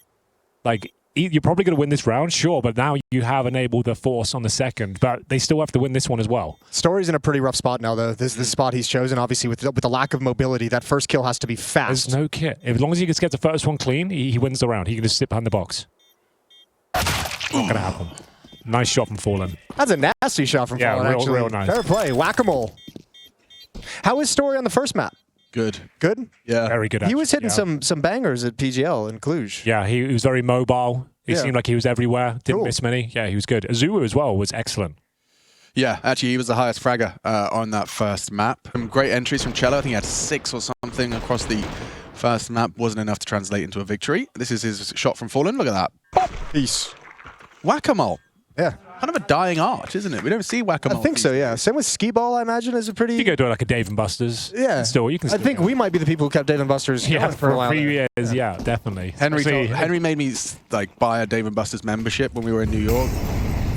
Like, you're probably going to win this round, sure, but now you have enabled the force on the second, but they still have to win this one as well. Story's in a pretty rough spot now, though. This spot he's chosen, obviously, with the lack of mobility. That first kill has to be fast. There's no kit. As long as he gets the first one clean, he wins the round. He can just sit behind the box. Not going to happen. Nice shot from Fallen. That's a nasty shot from Fallen, actually. Real nice. Fair play. Whack-a-mole. How is Story on the first map? Good. Good? Yeah. Very good, He was hitting yeah. some bangers at PGL in Cluj. Yeah, he was very mobile. He seemed like he was everywhere. Didn't miss many. Yeah, he was good. Azua as well was excellent. Yeah, actually, he was the highest fragger on that first map. Some great entries from Cello. I think he had 6 or something across the first map. Wasn't enough to translate into a victory. This is his shot from Fallen. Look at that. Pop. Peace. Whack-a-mole. Yeah. Kind of a dying art, isn't it? We don't see whack-a-mole. I think so, yeah. Same with Skee Ball, I imagine, is a pretty... You go do like a Dave and Buster's. Yeah. You can I think we might be the people who kept Dave and Buster's going for a while. a few years. Yeah, definitely. Henry made me like buy a Dave & Buster's membership when we were in New York.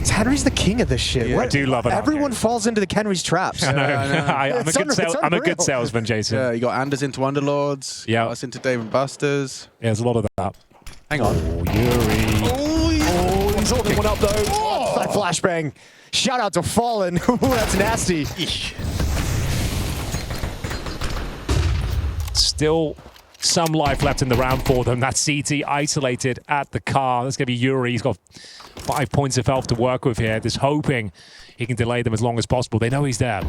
Henry's the king of this shit. Yeah. I do love it. Everyone falls into the Henry's traps. I know. It's I'm a good unreal. salesman, Jason. Yeah, you got Anders into Underlords. Yeah. Us into Dave & Buster's. Yeah, there's a lot of that. Hang on. Oh, Yuri. Oh, he's hooking one up, though. Oh, that flashbang. Shout out to Fallen. Ooh, that's nasty. Still some life left in the round for them. That CT isolated at the car. That's going to be Yuri. He's got 5 points of health to work with here. Just hoping he can delay them as long as possible. They know he's there.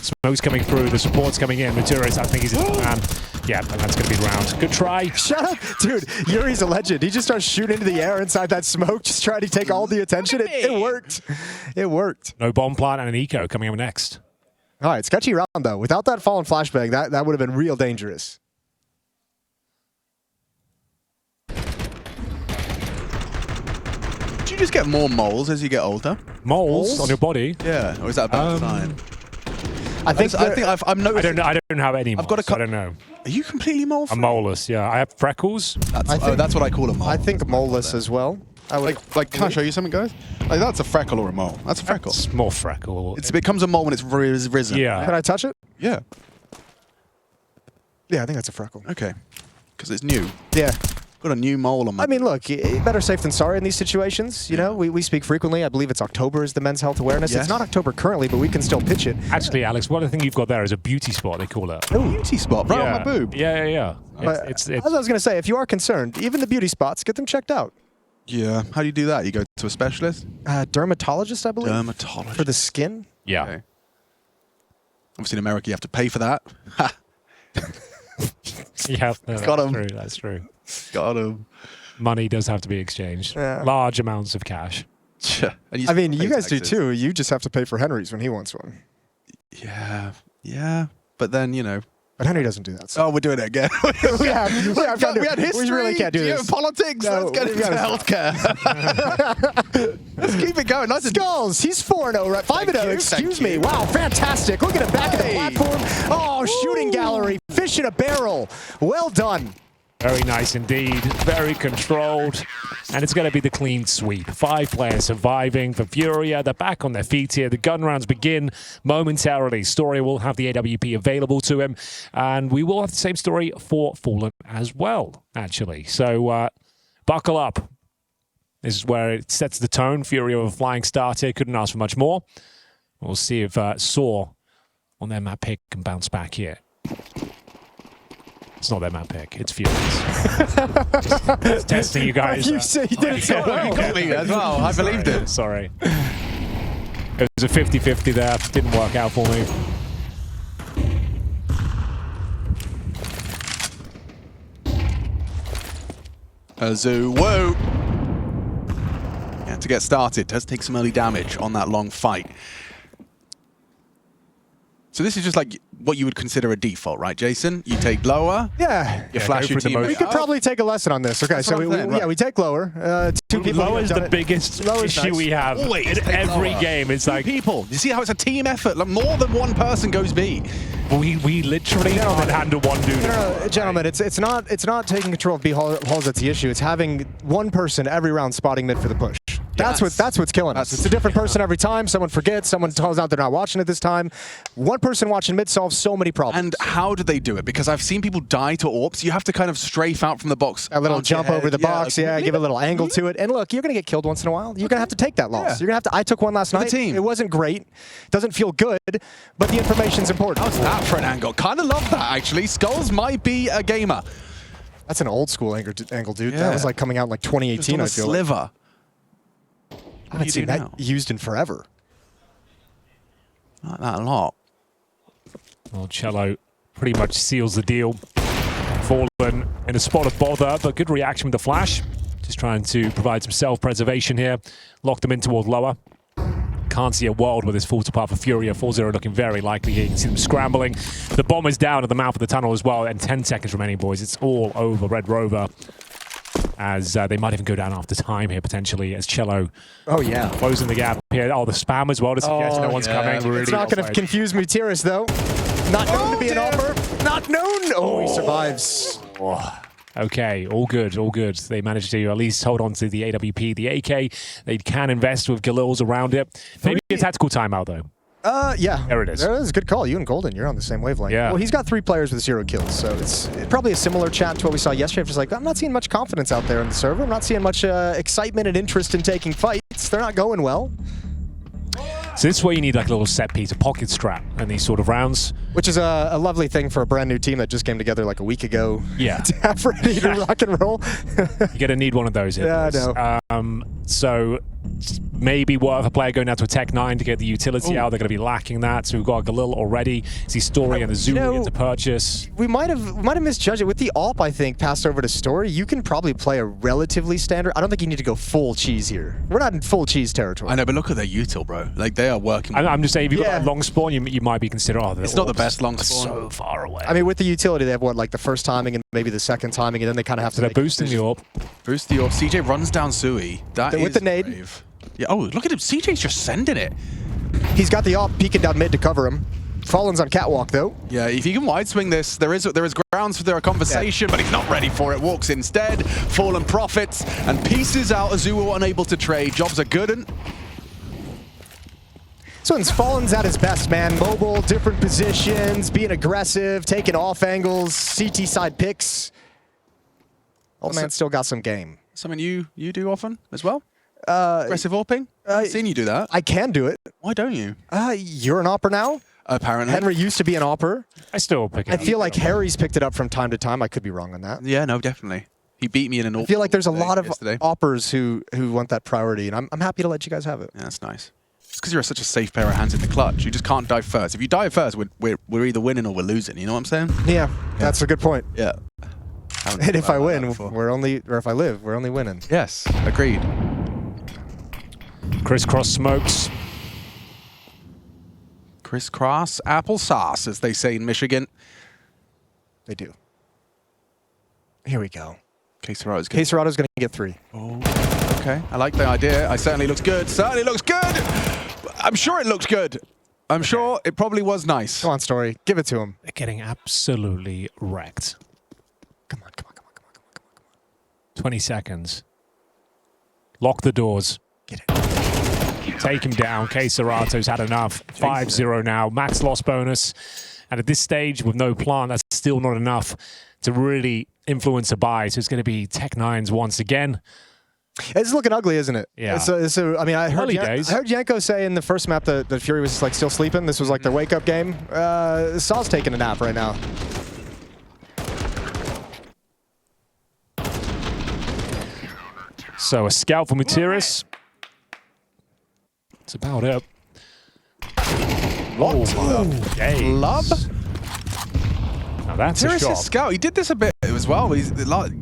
Smoke's coming through. The support's coming in. Materis, I think he's in the man. Yeah, and that's going to be the round. Good try. Shut up. Dude, Yuri's a legend. He just starts shooting into the air inside that smoke, just trying to take all the attention. It worked. It worked. No bomb plant and an eco coming up next. All right, sketchy round, though. Without that Fallen flashbang, that would have been real dangerous. Do you just get more moles as you get older? Moles on your body? Yeah, or is that a bad sign? I think I've noticed. I don't have any moles. got a I don't know. Are you completely mole free? I'm moleless, yeah. I have freckles. That's what I call a mole. I think moleless as well. Like, can I show you something, guys? Like, that's a freckle or a mole. That's a freckle. It's more freckle. It becomes a mole when it's risen. Yeah. Can I touch it? Yeah. Yeah, I think that's a freckle. Okay. Because it's new. Yeah. Got a new mole on my... I mean, look, better safe than sorry in these situations. You know, we speak frequently. I believe it's October is the Men's Health Awareness. Yes. It's not October currently, but we can still pitch it. Actually, Alex, one thing you've got there is a beauty spot, they call it. Oh, beauty spot, right on my boob. Yeah. But It's as I was going to say, if you are concerned, even the beauty spots, get them checked out. Yeah. How do you do that? You go to a specialist? Dermatologist, I believe. Dermatologist. For the skin. yeah. Okay. Obviously, in America, you have to pay for that. Ha! Yeah, no, Got him. That's true. Got him. Money does have to be exchanged. Yeah. Large amounts of cash. I mean, you guys do too. You just have to pay for Henry's when he wants one. Yeah. But then, you know. But Henry doesn't do that. So. Oh, we're doing it again. we had history. We really can't do this. Politics. No, Let's get into healthcare. Let's keep it going. Nice Skulls. He's 4-0, right? 5-0. Excuse me. Wow, fantastic. Look at the back of the platform. Oh, shooting gallery. Fish in a barrel. Well done. Very nice indeed. Very controlled. And it's going to be the clean sweep. 5 players surviving for FURIA. They're back on their feet here. The gun rounds begin momentarily. Story will have the AWP available to him. And we will have the same story for Fallen as well, actually. So buckle up. This is where it sets the tone. FURIA with a flying start here. Couldn't ask for much more. We'll see if sAw on their map pick can bounce back here. It's not their map pick. It's FURIA's. Just testing you guys. You said you did it so well. You got me as well. I believed it. Sorry. It was a 50-50 there. Didn't work out for me. Whoa. Yeah, to get started, does take some early damage on that long fight. So this is just like what you would consider a default, right, Jason? You take lower. Yeah. You flash your team. We could probably take a lesson on this. Okay, so we take lower. 2 people. Lower is the biggest issue we have. Always in every game. It's like people. You see how it's a team effort? Like more than one person goes B. We literally can't handle one dude. No, gentlemen, it's not taking control of B halls that's the issue. It's having one person every round spotting mid for the push. That's what's killing us. It's a different person every time. Someone forgets. Someone tells out they're not watching it this time. One person watching mid solves so many problems. And how do they do it? Because I've seen people die to AWPs. You have to kind of strafe out from the box. A little jump over the box, give a little angle to it. And look, you're going to get killed once in a while. You're going to have to take that loss. You're going to have to. I took one last night. It wasn't great. Doesn't feel good, but the information's important. How's that for an angle? Kind of love that, actually. Skulls might be a gamer. That's an old school angle, dude. That was like coming out in like 2018, I feel sliver. Like. I haven't seen that used in forever. Not that a lot. Well, Cello pretty much seals the deal. Fallen in a spot of bother, but good reaction with the flash. Just trying to provide some self-preservation here. Lock them in toward lower. Can't see a world where this falls apart for FURIA. 4-0 looking very likely here. You can see them scrambling. The bomb is down at the mouth of the tunnel as well, and 10 seconds remaining, boys. It's all over Red Rover. As they might even go down after time here, potentially, as Cello closing the gap here. Oh, the spam as well to suggest no one's coming. It's not going to confuse Mutiris, though. Not known to be an AWPer. Not known. Oh, he survives. Okay, all good, all good. They managed to at least hold on to the AWP, the AK. They can invest with Galils around it. Maybe a tactical timeout, though. Yeah. There it is. That is a good call. You and Golden, you're on the same wavelength. Yeah. Well, he's got 3 players with 0 kills, so it's probably a similar chat to what we saw yesterday. Just like, I'm not seeing much confidence out there in the server. I'm not seeing much excitement and interest in taking fights. They're not going well. So this is where you need like a little set piece, a pocket strap in these sort of rounds. Which is a lovely thing for a brand new team that just came together like a week ago. Yeah. To have ready to rock and roll. You're going to need one of those. Yeah, I know. So maybe worth a player going down to a Tech 9 to get the utility out. They're going to be lacking that. So we've got Galil already. See Story and the Zoo into purchase. We might have misjudged it. With the AWP, I think, passed over to Story, you can probably play a relatively standard. I don't think you need to go full cheese here. We're not in full cheese territory. I know, but look at their util, bro. Like, they are working. I'm just saying, if you've got a long spawn, you might be considering, it's not the best long spawn. So far away. I mean, with the utility, they have what, like the first timing and maybe the second timing, and then they kind of have to. They're boosting the AWP. Boost the AWP. CJ runs down Sui. That is with the nade. Brave. Yeah. Oh, look at him. CJ's just sending it. He's got the AWP peeking down mid to cover him. Fallen's on catwalk though. Yeah, if he can wide swing this, there is grounds for their conversation, but he's not ready for it. Walks instead. Fallen profits and pieces out. Azuo unable to trade. Jobs are good and. So when Fallen's at his best, man. Mobile, different positions, being aggressive, taking off angles, CT side picks. Old man still got some game. Something you do often as well? Aggressive AWPing? I've seen you do that. I can do it. Why don't you? You're an AWPer now? Apparently. Henry used to be an AWPer. I still pick it up. I feel like Harry's picked it up from time to time. I could be wrong on that. Yeah, no, definitely. He beat me in an AWP. I feel like there's a lot of AWPers who want that priority, and I'm happy to let you guys have it. Yeah, that's nice. It's because you're such a safe pair of hands in the clutch. You just can't dive first. If you dive first, we're either winning or we're losing. You know what I'm saying? Yeah, that's a good point. Yeah. And if I win, if I live, we're only winning. Yes, agreed. Crisscross smokes. Crisscross applesauce, as they say in Michigan. They do. Here we go. Queserado's going to get 3. Oh, okay. I like the idea. It certainly looks good. Certainly looks good. I'm sure it looks good. I'm sure it probably was nice. Come on, Story. Give it to him. They're getting absolutely wrecked. Come on. 20 seconds. Lock the doors. Get it. Take him down. sAw's had enough. 5-0 now. Max loss bonus. And at this stage, with no plant, that's still not enough to really influence a buy. So it's going to be Tech9's once again. It's looking ugly, isn't it? Yeah. I mean, I heard Yanko say in the first map that Fury was like still sleeping. This was like their wake-up game. sAw's taking a nap right now. So a scout for Mutiris. That's about it. What? Love? Now that's a shot. Scout. He did this a bit as well. He's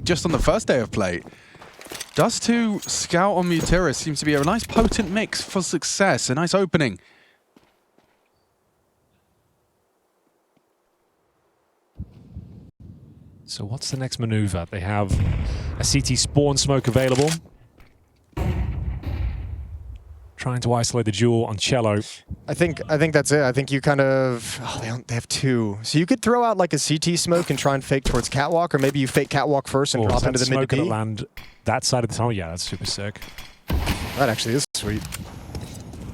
just on the first day of play. Dust2 Scout on Mutiris seems to be a nice potent mix for success. A nice opening. So what's the next maneuver? They have a CT spawn smoke available. Trying to isolate the duel on Cello. I think that's it. I think you kind of... Oh, they have two. So you could throw out like a CT smoke and try and fake towards Catwalk, or maybe you fake Catwalk first and drop into the mid to B. Land that side of the tunnel. Yeah, that's super sick. That actually is sweet.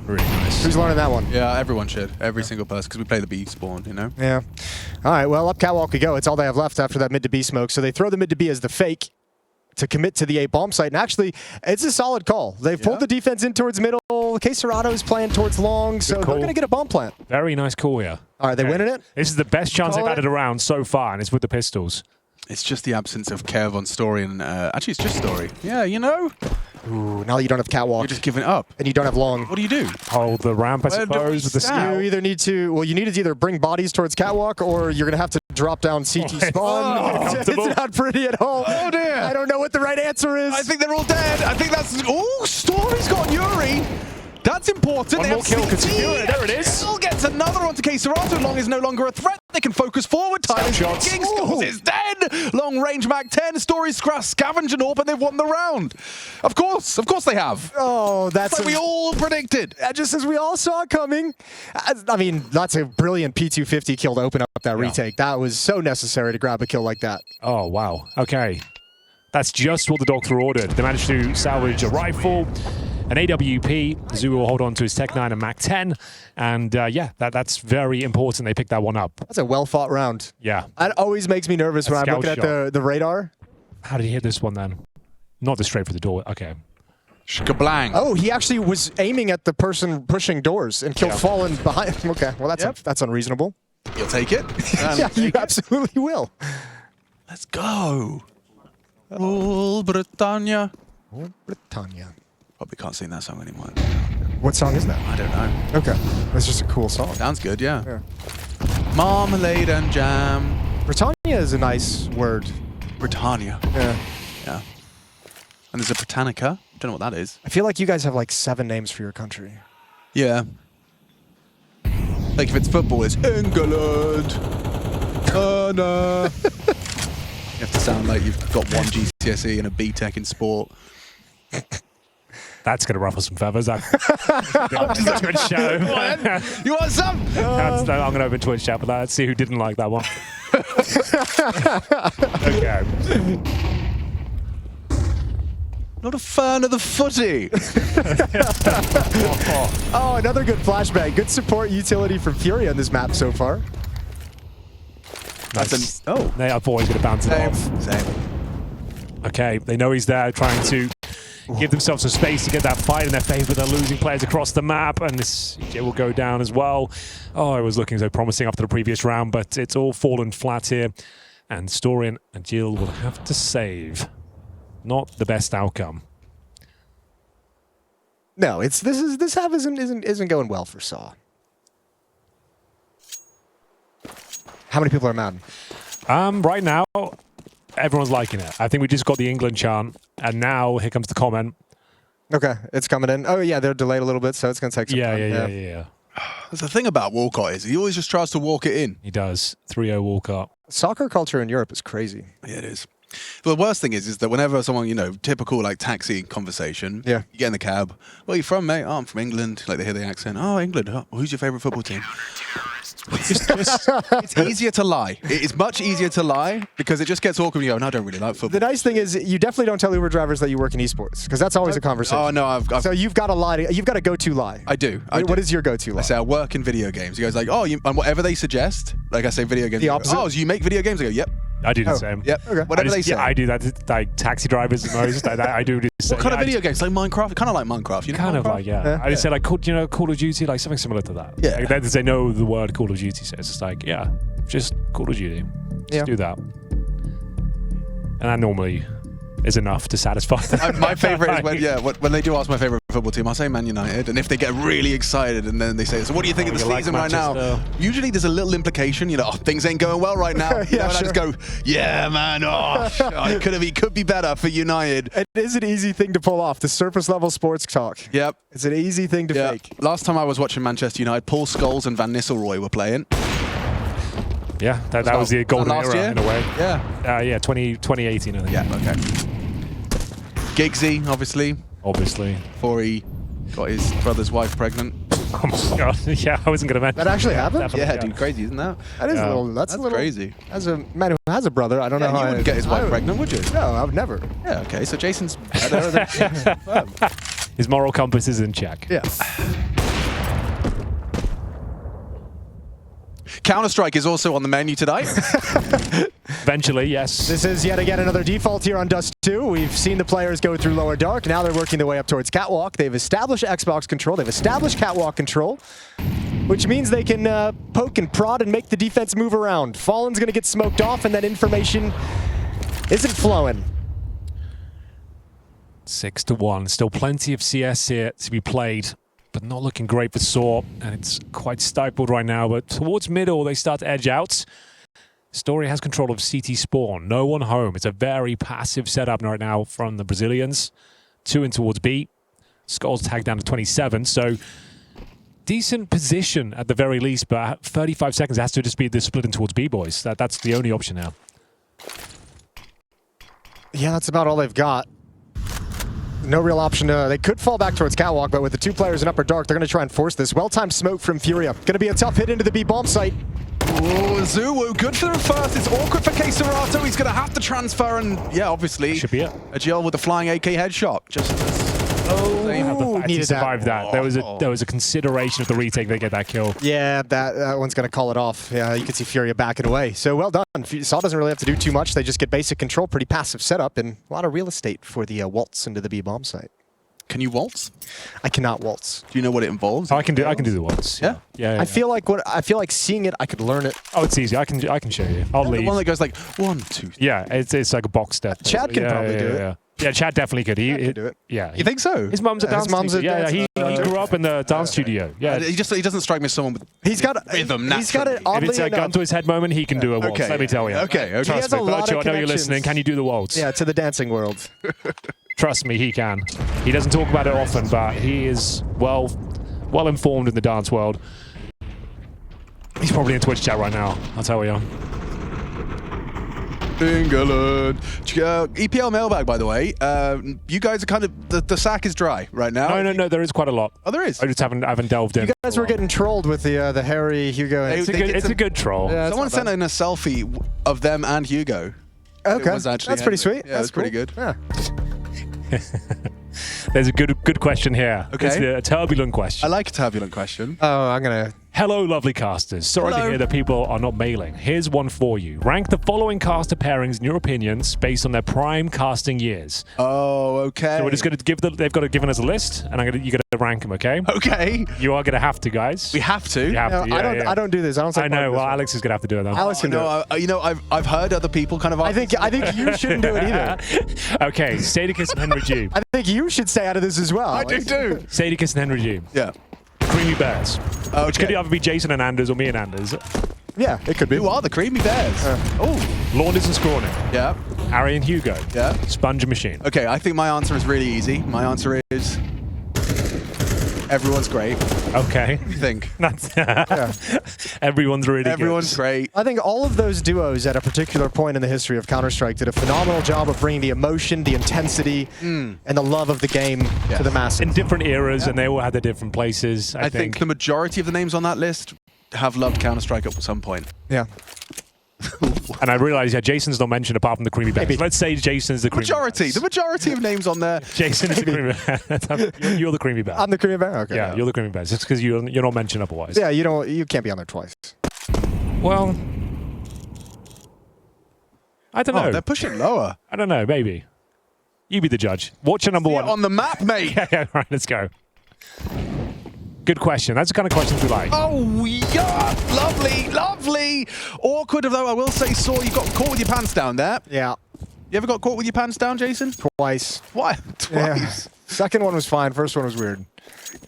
Really nice. Who's learning that one? Yeah, everyone should. Every single person, because we play the B spawn, you know? Yeah. All right, well, up Catwalk we go. It's all they have left after that mid to B smoke. So they throw the mid to B as the fake to commit to the A bomb site. And actually, it's a solid call. They've pulled the defense in towards middle. sAw's playing towards long, so they're going to get a bomb plant. Very nice call here. All right, they winning it? This is the best chance they've had a round so far, and it's with the pistols. It's just the absence of Kev on Story, and actually it's just Story. Yeah, you know? Ooh, now you don't have Catwalk. You're just giving it up. And you don't have long. What do you do? Hold the ramp, I suppose, with the scout. You either need to, well, you need to either bring bodies towards Catwalk, or you're going to have to drop down CT spawn. It's not pretty at all. Oh, dear. I don't know what the right answer is. I think they're all dead. I think that's... Oh, Story's got Yuri. That's important. One more kill could secure it. There it is. Still gets another onto sAw. Long is no longer a threat. They can focus forward. Time is ticking. Skulls is dead. Long range Mac 10. Story's scavenging up, and they've won the round. Of course they have. Oh, that's what we all predicted. Just as we all saw coming. I mean, that's a brilliant P250 kill to open up that retake. That was so necessary to grab a kill like that. Oh, wow. Okay. That's just what the Doctor ordered. They managed to salvage a rifle, an AWP. Zoo will hold on to his Tech9 and Mac 10. And yeah, that's very important. They picked that one up. That's a well-fought round. Yeah. That always makes me nervous when I'm looking at the radar. How did he hit this one then? Not the straight for the door. Okay. Shkablang. Oh, he actually was aiming at the person pushing doors and killed Fallen behind. Okay, well, that's unreasonable. You'll take it? Yeah, you absolutely will. Let's go. Rule Britannia. Rule Britannia. Probably can't sing that song anymore. What song is that? I don't know. Okay. That's just a cool song. Sounds good, yeah. Marmalade and jam. Britannia is a nice word. Britannia. Yeah. Yeah. And there's a Britannica. Don't know what that is. I feel like you guys have like 7 names for your country. Yeah. Like if it's football, it's England. No. You have to sound like you've got 1 GCSE and a BTEC in sport. That's going to ruffle some feathers. That's a good show. You want some? I'm going to open Twitch chat for that. Let's see who didn't like that one. Okay. Not a fan of the footy. Oh, another good flashbang. Good support utility from FURIA on this map so far. That's they are always going to bounce it off. Same. Okay, they know he's there, trying to give themselves some space to get that fight in their favor. They're losing players across the map, and this will go down as well. Oh, it was looking so promising after the previous round, but it's all fallen flat here. And Storian and Jill will have to save. Not the best outcome. No, this half isn't going well for sAw. How many people are mad? Right now, everyone's liking it. I think we just got the England chant, and now here comes the comment. Okay, it's coming in. Oh yeah, they're delayed a little bit, so it's going to take some time. Yeah. That's the thing about Walcott is he always just tries to walk it in. He does. 3-0 Walcott. Soccer culture in Europe is crazy. Yeah, it is. But the worst thing is that whenever someone, typical like taxi conversation, you get in the cab. Where are you from, mate? Oh, I'm from England. Like they hear the accent. Oh, England. Oh, who's your favourite football team? It's easier to lie. It is much easier to lie because it just gets awkward when you go, no, I don't really like football. The nice thing is you definitely don't tell Uber drivers that you work in esports because that's always a conversation. Oh, no, So you've got a lie. You've got a go-to lie. I do. What is your go-to lie? I say I work in video games. You guys like, oh, and whatever they suggest, like I say video games. The opposite? Oh, so you make video games? I go, yep. I do the same. Yep. Okay. Whatever they say. Yeah, I do that. Like taxi drivers the most. I do the same. What kind of video games? Like Minecraft? Kind of like Minecraft. You know Kind Minecraft? of like, yeah. I just say like, Call of Duty, like something similar to that. Yeah. Like, they know the word Call of Duty, so it's just like, yeah, just Call of Duty. Just do that. And that normally is enough to satisfy them. My favorite is when they do ask my favorite football team, I'll say Man United, and if they get really excited and then they say, so what do you think of the season right now? Usually there's a little implication, you know, things ain't going well right now. You know, and I just go, yeah, man, it could be better for United. It is an easy thing to pull off, the surface level sports talk. Yep. It's an easy thing to fake. Last time I was watching Manchester United, Paul Scholes and Van Nistelrooy were playing. Yeah, that was the golden last era year? in a way. Yeah. 2018, I think. Yeah, okay. Giggsy, obviously. Before he got his brother's wife pregnant. Oh my god! Yeah, I wasn't gonna mention that. Actually happened. Definitely, yeah, dude, crazy, isn't that? That is a little. That's a little crazy. As a man who has a brother, I don't know how you wouldn't get his wife pregnant, would you? No, I would never. Yeah, okay. So Jason's better than his moral compass is in check. Yeah. Counter-Strike is also on the menu tonight. Eventually, yes. This is yet again another default here on Dust2. We've seen the players go through Lower Dark. Now they're working their way up towards Catwalk. They've established Xbox control. They've established Catwalk control, which means they can poke and prod and make the defense move around. Fallen's going to get smoked off, and that information isn't flowing. 6-1. Still plenty of CS here to be played, but not looking great for sAw, and it's quite stifled right now. But towards middle, they start to edge out. Story has control of CT spawn. No one home. It's a very passive setup right now from the Brazilians. 2 in towards B. Skull's tagged down to 27, so decent position at the very least, but 35 seconds has to just be the split in towards B, boys. That's the only option now. Yeah, that's about all they've got. No real option. They could fall back towards Catwalk, but with the 2 players in Upper Dark, they're going to try and force this. Well-timed smoke from FURIA. Going to be a tough hit into the B bomb site. Oh, Zuwu, good for the first. It's awkward for Serato. He's going to have to transfer, and yeah, obviously, should be it. Agile with the flying AK headshot. Just needed to survive that. There was a consideration of the retake. They get that kill. Yeah, that one's going to call it off. Yeah, you can see FURIA backing away. So well done. sAw doesn't really have to do too much. They just get basic control, pretty passive setup, and a lot of real estate for the waltz into the B bomb site. Can you waltz? I cannot waltz. Do you know what it involves? Oh, I can do the waltz. Yeah. Yeah. I feel like seeing it, I could learn it. Oh, it's easy. I can show you. I'll leave. The one that goes like 1, 2, 3. Yeah, it's like a box step. Chad can probably do it. Yeah, Chad definitely could. He could do it. Yeah. You think so? His mum's a dance teacher. Yeah, he grew up in the dance studio. Yeah. He doesn't strike me as someone with rhythm. He's got it. If it's a gun to his head moment, he can do a waltz. Okay. Let me tell you. Okay. He has a lot of I know you're listening. Can you do the waltz? Yeah, to the dancing world. Trust me, he can. He doesn't talk about it often, but he is well informed in the dance world. He's probably in Twitch chat right now, I'll tell you. England. EPL mailbag, by the way. You guys are kind of the sack is dry right now. No. There is quite a lot. Oh, there is. I just haven't delved in. You guys were getting trolled with the Harry Hugo. It's a good troll. Yeah, someone sent in a selfie of them and Hugo. Okay, that's pretty sweet. Yeah, that's pretty good. Yeah. There's a good question here. Okay. It's a turbulent question. I like a turbulent question. Oh, I'm gonna. Hello, lovely casters. Sorry to hear that people are not mailing. Here's one for you. Rank the following caster pairings in your opinions based on their prime casting years. Oh, okay. So we're just going to give they've got to give us a list, and you're going to rank them, okay? Okay. You are going to have to, guys. We have to. You have to. Yeah, I don't do this. I know. Well, Alex is going to have to do it. Though. Alex can do it. You know, I've heard other people kind of. I think you shouldn't do it either. Okay, Sadicus and Henry G. I think you should stay out of this as well. I do too. Sadicus and Henry G. Yeah. Creamy Bears. Okay. Which could either be Jason and Anders or me and Anders. Yeah, it could be. Who are the Creamy Bears? Launders and Scrawny. Yeah. Ari and Hugo. Yeah. Sponge and Machine. Okay, I think my answer is really easy. My answer is everyone's great. Okay. What do you think? Everyone's really Everyone's good. great. I think all of those duos at a particular point in the history of Counter-Strike did a phenomenal job of bringing the emotion, the intensity, and the love of the game to the masses. In different eras, and they all had their different places, I think the majority of the names on that list have loved Counter-Strike at some point. Yeah. And I realize, yeah, Jason's not mentioned apart from the creamy bears. Let's say Jason's the creamy bears. The majority of names on there. Jason's the creamy bear. You're the creamy bear. I'm the creamy bear? Okay. Yeah, you're the creamy bear. Just because you're not mentioned otherwise. Yeah, you can't be on there twice. Well, I don't know. They're pushing lower. I don't know, maybe. You be the judge. Watch your number one. On the map, mate. Yeah, right, let's go. Good question. That's the kind of questions we like. Oh, yeah. Lovely, lovely. Awkward, though, I will say, sAw, you got caught with your pants down there. Yeah. You ever got caught with your pants down, Jason? Twice. Why? Twice. Yeah. Second one was fine. First one was weird.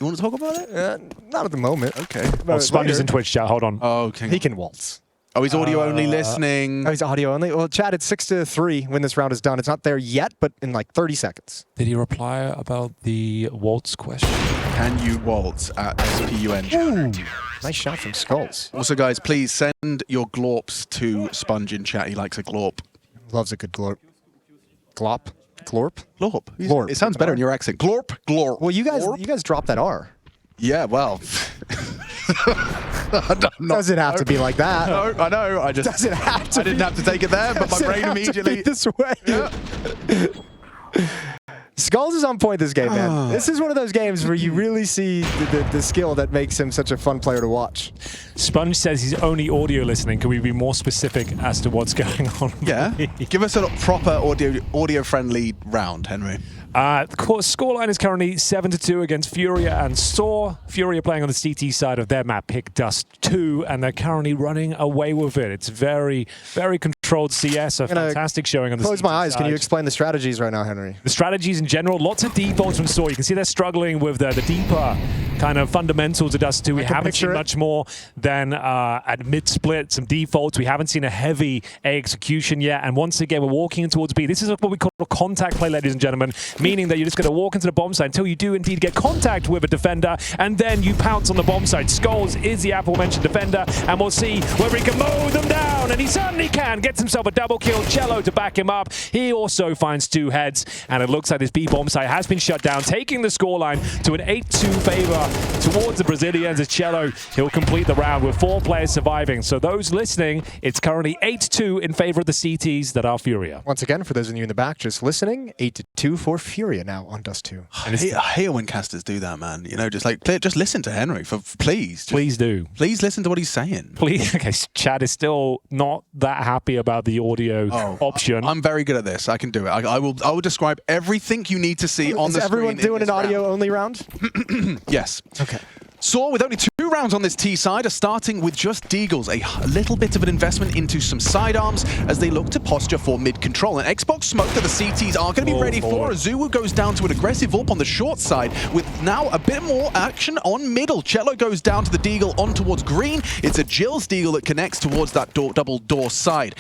You want to talk about it? Not at the moment. Okay. Well, Sponge is in Twitch chat. Hold on. Oh, okay. He can waltz. Oh, he's audio only listening. Oh, he's audio only? Well, chat, it's 6-3 when this round is done. It's not there yet, but in like 30 seconds. Did he reply about the waltz question? Can you waltz at SPUN? Nice shot from Skulls. Also, guys, please send your glorps to Sponge in chat. He likes a glorp. Loves a good glorp. Glop? Glorp? Glorp. Glorp. It sounds better in your accent. Glorp. Glorp. Well, you glorp. guys dropped that R. Yeah, well. Doesn't have to be like that. No, I know. I just doesn't have to. I didn't have to take it there, but my brain immediately this way. Yeah. Skulls is on point this game, man. This is one of those games where you really see the skill that makes him such a fun player to watch. Sponge says he's only audio listening. Can we be more specific as to what's going on? Yeah. Give us a proper audio-friendly round, Henry. The scoreline is currently 7-2 against FURIA and sAw. FURIA playing on the CT side of their map pick Dust2, and they're currently running away with it. It's very, very controlled CS. A fantastic showing on the Close CT my eyes. side. Can you explain the strategies right now, Henry? The strategies in general, lots of defaults from sAw. You can see they're struggling with the deeper kind of fundamentals of Dust2. We haven't seen much more than at mid-split, some defaults. We haven't seen a heavy A execution yet. And once again, we're walking towards B. This is what we call a contact play, ladies and gentlemen, meaning that you're just going to walk into the bomb site until you do indeed get contact with a defender, and then you pounce on the bomb site. Skulls is the aforementioned defender, and we'll see whether he can mow them down, and he certainly can. Gets himself a double kill. Cello to back him up. He also finds 2 heads, and it looks like this B bomb site has been shut down, taking the scoreline to an 8-2 favor towards the Brazilians. As Cello, he'll complete the round with 4 players surviving. So those listening, it's currently 8-2 in favor of the CTs that are FURIA. Once again, for those of you in the back just listening, 8-2 for FURIA now on Dust2. I hate it when casters do that, man. You know, just listen to Henry, please. Please do. Please listen to what he's saying. Please. Okay, Chad is still not that happy about the audio option. I'm very good at this. I can do it. I will describe everything you need to see on the screen. Is everyone doing an audio-only round? Yes. Okay. sAw, with only 2 rounds on this T side, are starting with just Deagles, a little bit of an investment into some sidearms as they look to posture for mid-control. And Xbox smoke that the CTs are going to be ready for. Azuwu goes down to an aggressive AWP on the short side with now a bit more action on middle. Cello goes down to the Deagle on towards green. It's a Jill's Deagle that connects towards that double door side.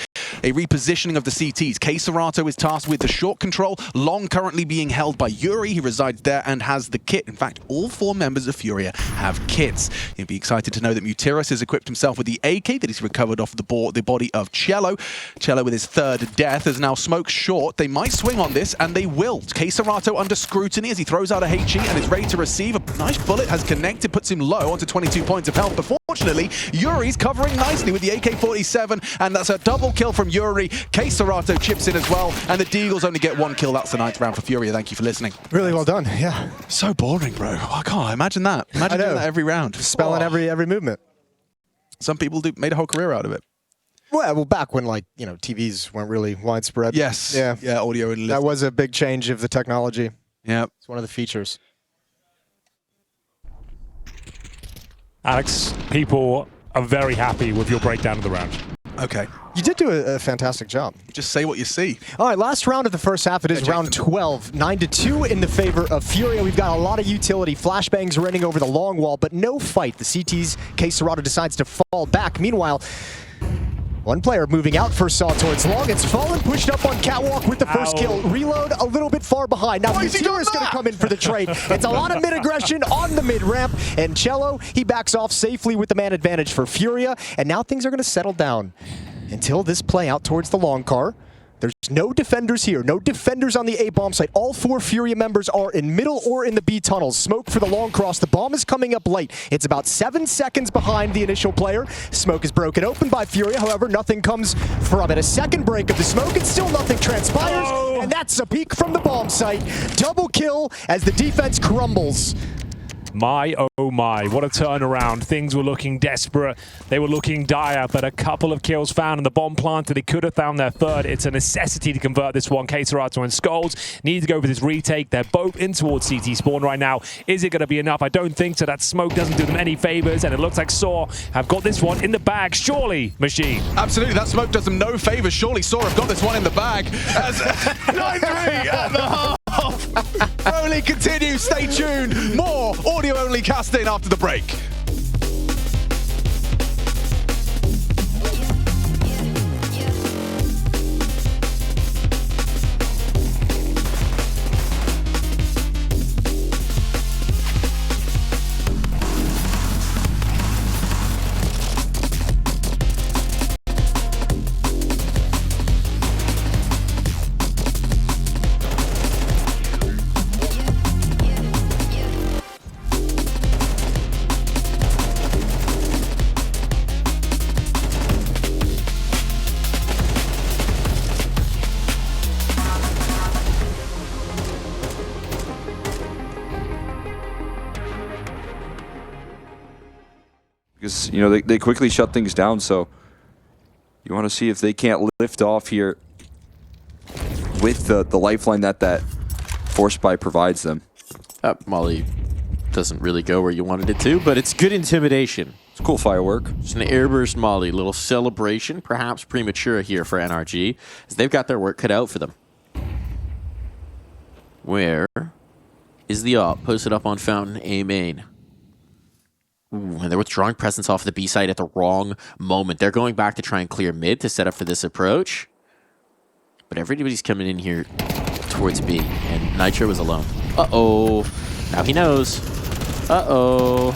A repositioning of the CTs. sAw is tasked with the short control. Long currently being held by Yuri. He resides there and has the kit. In fact, all 4 members of FURIA have kits. You'll be excited to know that Mutiris has equipped himself with the AK that he's recovered off the body of Cello. Cello with his 3rd death has now smoked short. They might swing on this, and they will. sAw under scrutiny as he throws out a HE and is ready to receive. A nice bullet has connected, puts him low onto 22 points of health. But fortunately, Yuri's covering nicely with the AK-47, and that's a double kill from Yuri. sAw chips in as well, and the Deagles only get 1 kill. That's the 9th round for FURIA. Thank you for listening. Really well done, yeah. So boring, bro. I can't imagine that. Imagine doing that every round. Spelling every movement. Some people made a whole career out of it. Well, back when, like, you know, TVs weren't really widespread. Yes. Yeah. Yeah, audio and that was a big change of the technology. Yeah. It's one of the features. Alex, people are very happy with your breakdown of the round. Okay. You did do a fantastic job. Just say what you see. All right, last round of the first half. It is round 12. 9-2 in the favor of FURIA. We've got a lot of utility. Flashbangs running over the long wall, but no fight. The CT's sAw decides to fall back. Meanwhile, one player moving out for sAw towards long. It's Fallen pushed up on Catwalk with the first kill. Reload a little bit far behind. Now Mutiris is going to come in for the trade. It's a lot of mid-aggression on the mid-ramp. And Cello, he backs off safely with the man advantage for FURIA. And now things are going to settle down until this play out towards the long car. There's no defenders here, no defenders on the A bomb site. All 4 FURIA members are in middle or in the B tunnels. Smoke for the long cross. The bomb is coming up late. It's about 7 seconds behind the initial player. Smoke is broken open by FURIA. However, nothing comes from it. A second break of the smoke and still nothing transpires. Oh. And that's a peek from the bomb site. Double kill as the defense crumbles. My, oh my, what a turnaround. Things were looking desperate. They were looking dire, but a couple of kills found and the bomb planted. They could have found their third. It's a necessity to convert this one. kScRato and Skulls need to go for this retake. They're both in towards CT spawn right now. Is it going to be enough? I don't think so. That smoke doesn't do them any favors, and it looks like sAw have got this one in the bag. Surely, Machine. Absolutely, that smoke does them no favors. Surely sAw have got this one in the bag. 9-3 at the half. Pro League continues. Stay tuned. More audio-only casting after the break. Because, you know, they quickly shut things down, so you want to see if they can't lift off here with the lifeline that Force Spy provides them. Molly doesn't really go where you wanted it to, but it's good intimidation. It's cool firework. It's an airburst Molly, little celebration, perhaps premature here for NRG, as they've got their work cut out for them. Where is the op posted up on Fountain A main? Ooh, and they're withdrawing presence off the B side at the wrong moment. They're going back to try and clear mid to set up for this approach. But everybody's coming in here towards B, and Nitro was alone. Uh-oh. Now he knows. Uh-oh.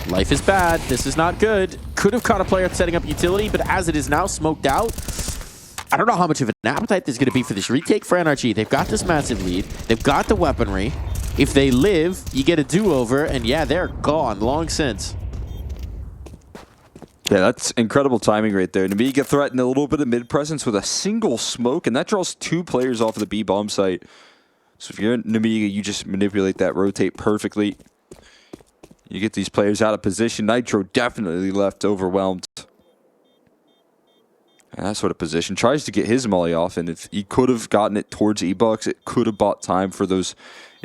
Life is bad. This is not good. Could have caught a player setting up utility, but as it is now smoked out, I don't know how much of an appetite there's going to be for this retake for NRG. They've got this massive lead. They've got the weaponry. If they live, you get a do-over, and yeah, they're gone long since. Yeah, that's incredible timing right there. Nemiga threatened a little bit of mid-presence with a single smoke, and that draws 2 players off of the B-bomb site. So if you're Nemiga, you just manipulate that rotate perfectly. You get these players out of position. Nitro definitely left overwhelmed. And that sort of position. Tries to get his molly off, and if he could have gotten it towards E-Bucks, it could have bought time for those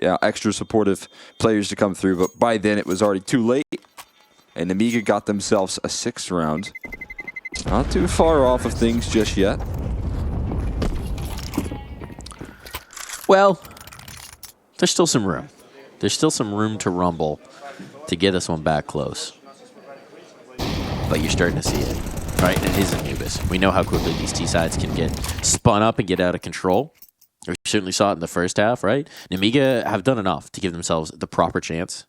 extra supportive players to come through. But by then, it was already too late. And Nemiga got themselves a 6th round. Not too far off of things just yet. Well, there's still some room. There's still some room to rumble to get this one back close. But you're starting to see it, right? And it is Anubis. We know how quickly these T-sides can get spun up and get out of control. We certainly saw it in the first half, right? Nemiga have done enough to give themselves the proper chance.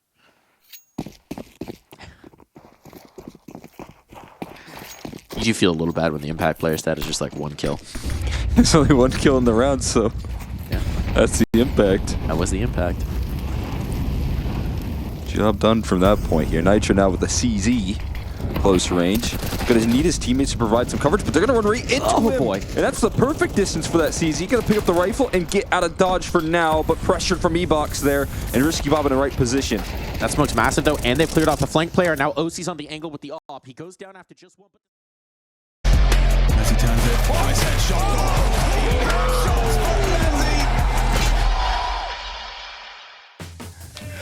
You do feel a little bad when the impact player stat is just like 1 kill. There's only 1 kill in the round, so yeah, that's the impact. That was the impact. Job done from that point here. Nitro now with the CZ. Close range. Going to need his teammates to provide some coverage, but they're going to run right into him. Boy. And that's the perfect distance for that CZ. Going to pick up the rifle and get out of dodge for now, but pressured from E-Box there, and Risky Bob in the right position. That smoke's massive, though, and they've cleared off the flank player. Now OC's on the angle with the op. He goes down after just 1. As he turns it. Nice headshot.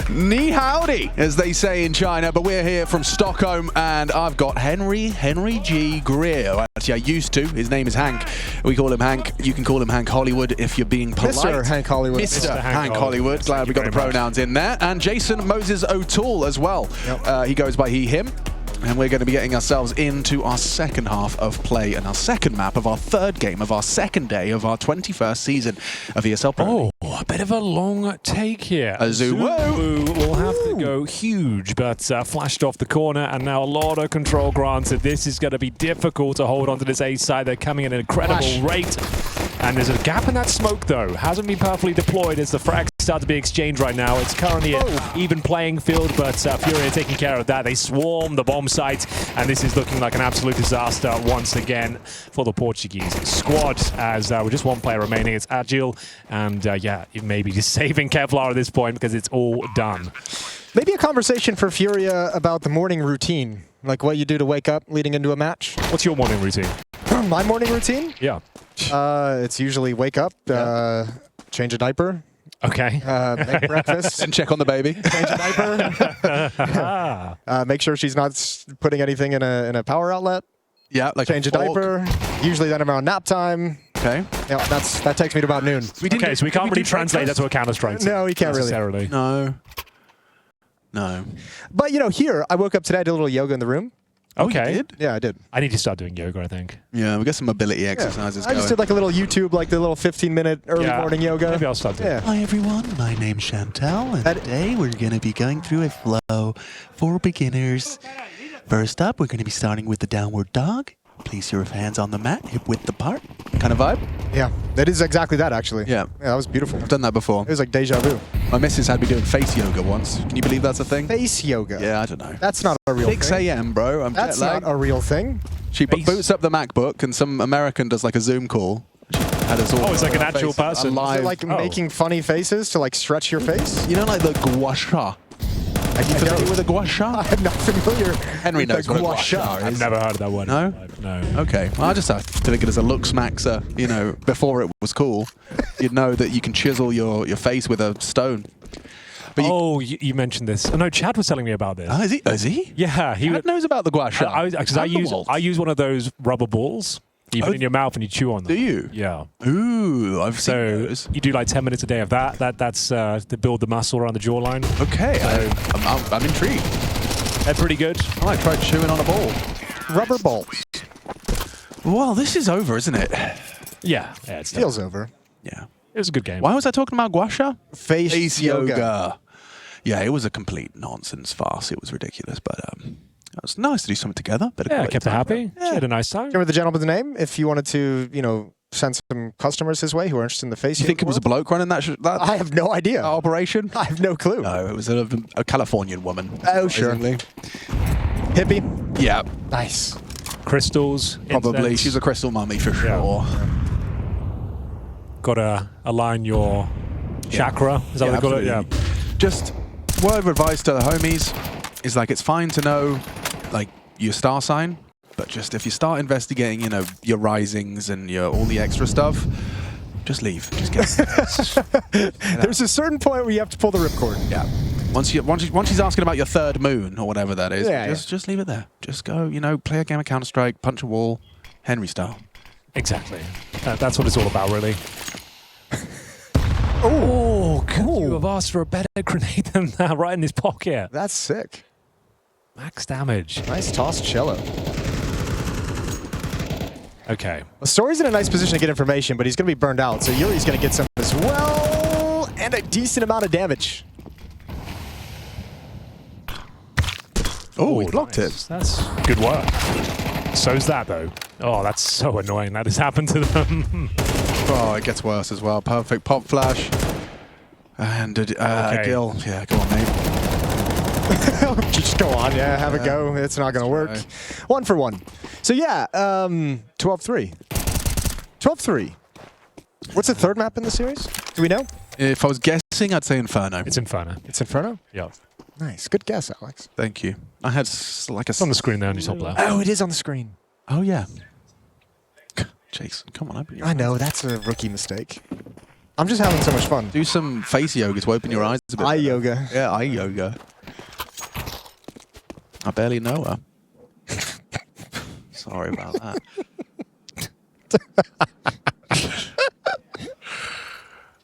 Ni howdy, as they say in China, but we're here from Stockholm, and I've got Henry G. Greer. Actually, I used to. His name is Hank. We call him Hank. You can call him Hank Hollywood if you're being polite. Mr. Hank Hollywood. Mr. Hank Hollywood. Glad we got the pronouns in there. And Jason Moses O'Toole as well. Yep. He goes by he, him. And we're going to be getting ourselves into our second half of play and our second map of our third game of our second day of our 21st season of ESL Pro League. Oh, a bit of a long take here. Azuwu will have to go huge, but flashed off the corner, and now a lot of control granted. This is going to be difficult to hold on to this A side. They're coming at an incredible rate. And there's a gap in that smoke, though. Hasn't been perfectly deployed as the frags start to be exchanged right now. It's currently an even playing field, but FURIA taking care of that. They swarm the bomb site, and this is looking like an absolute disaster once again for the Portuguese squad, as with just one player remaining. It's Agile, and yeah, it may be just saving Kevlar at this point because it's all done. Maybe a conversation for FURIA about the morning routine, like what you do to wake up leading into a match. What's your morning routine? My morning routine? Yeah. It's usually wake up, change a diaper. Okay. Make breakfast. And check on the baby. Change a diaper. Make sure she's not putting anything in a power outlet. Yeah, like change a diaper. Usually then around nap time. Okay. Yeah, that takes me to about noon. Okay, so we can't really translate that to a Counter-Strike. No, we can't really. No. No. But you know, here I woke up today. I did a little yoga in the room. Okay. You did? Yeah, I did. I need to start doing yoga, I think. Yeah, we got some mobility exercises I just did like a little YouTube, like the little 15-minute early morning yoga. Maybe I'll start doing Hi everyone, my name's Chantal, and today we're going to be going through a flow for beginners. First up, we're going to be starting with the downward dog. Place your hands on the mat, hip width apart. kind of vibe. Yeah, that is exactly that, actually. Yeah. Yeah, that was beautiful. I've done that before. It was like deja vu. My missus had me doing face yoga once. Can you believe that's a thing? Face yoga? Yeah, I don't know. That's not a real 6 thing. a.m., bro. I'm That's jet lagged. not a real thing. She boots up the MacBook and some American does like a Zoom call. Had us all it's like an actual person. Is alive. it like making funny faces to like stretch your face? You know, like the gua sha. Are you familiar with a gua sha? I'm not familiar. Henry with knows the what a gua gua sha is. I've never heard of that word. No? No. Okay. Well, I just have to think it as a looks maxer. You know, before it was cool, you'd know that you can chisel your face with a stone. But you mentioned this. Oh, no, Chad was telling me about this. Oh, is he? Is he? Yeah, Chad knows about the gua sha. I use one of those rubber balls. You put in your mouth and you chew on them. Do you? Yeah. Ooh, I've seen those. You do like 10 minutes a day of that. That's to build the muscle around the jawline. Okay, I'm intrigued. They're pretty good. I might try chewing on a ball. Rubber balls. Well, this is over, isn't it? Yeah, it feels over. Yeah. It was a good game. Why was I talking about gua sha? Face yoga. Yeah, it was a complete nonsense farce. It was ridiculous, but it was nice to do something together. Yeah, kept her happy. She had a nice time. Remember the gentleman's name? If you wanted to, you know, send some customers his way who are interested in the face. You think it was a bloke running that I have no idea. Operation? I have no clue. No, it was a Californian woman. Oh, sure. Hippie? Yeah. Nice. Crystals. Probably. incense. She's a crystal mummy for sure. Got to align your chakra. Is that what they call it? Yeah. Just word of advice to the homies is like it's fine to know like your star sign, but just if you start investigating, you know, your risings and your all the extra stuff, just leave. Just get There's a certain point where you have to pull the ripcord. Yeah. Once he's asking about your third moon or whatever that is, just leave it there. Just go, you know, play a game of Counter-Strike, punch a wall, Henry style. Exactly. That's what it's all about, really. Could you have asked for a better grenade than that right in his pocket? That's sick. Max damage. Nice toss, cello. Okay. Well, Story's in a nice position to get information, but he's going to be burned out, so Yuri's going to get some as well, and a decent amount of damage. Oh, he blocked it. That's good work. So's that, though. Oh, that's so annoying that has happened to them. Oh, it gets worse as well. Perfect pop flash. And Gil. Yeah, go on, mate. Just go on, have a go. It's not going to work. 1 for 1. So yeah, 12-3. 12-3. What's the third map in the series? Do we know? If I was guessing, I'd say Inferno. It's Inferno. It's Inferno? Yeah. Nice. Good guess, Alex. Thank you. I had like a... It's on the screen there on your top left. Oh, it is on the screen. Oh, yeah. Jason, come on, open your I know, that's a rookie mistake. I'm just having so much fun. Do some face yoga to open your eyes a bit. Eye yoga. Yeah, eye yoga. I barely know her. Sorry about that.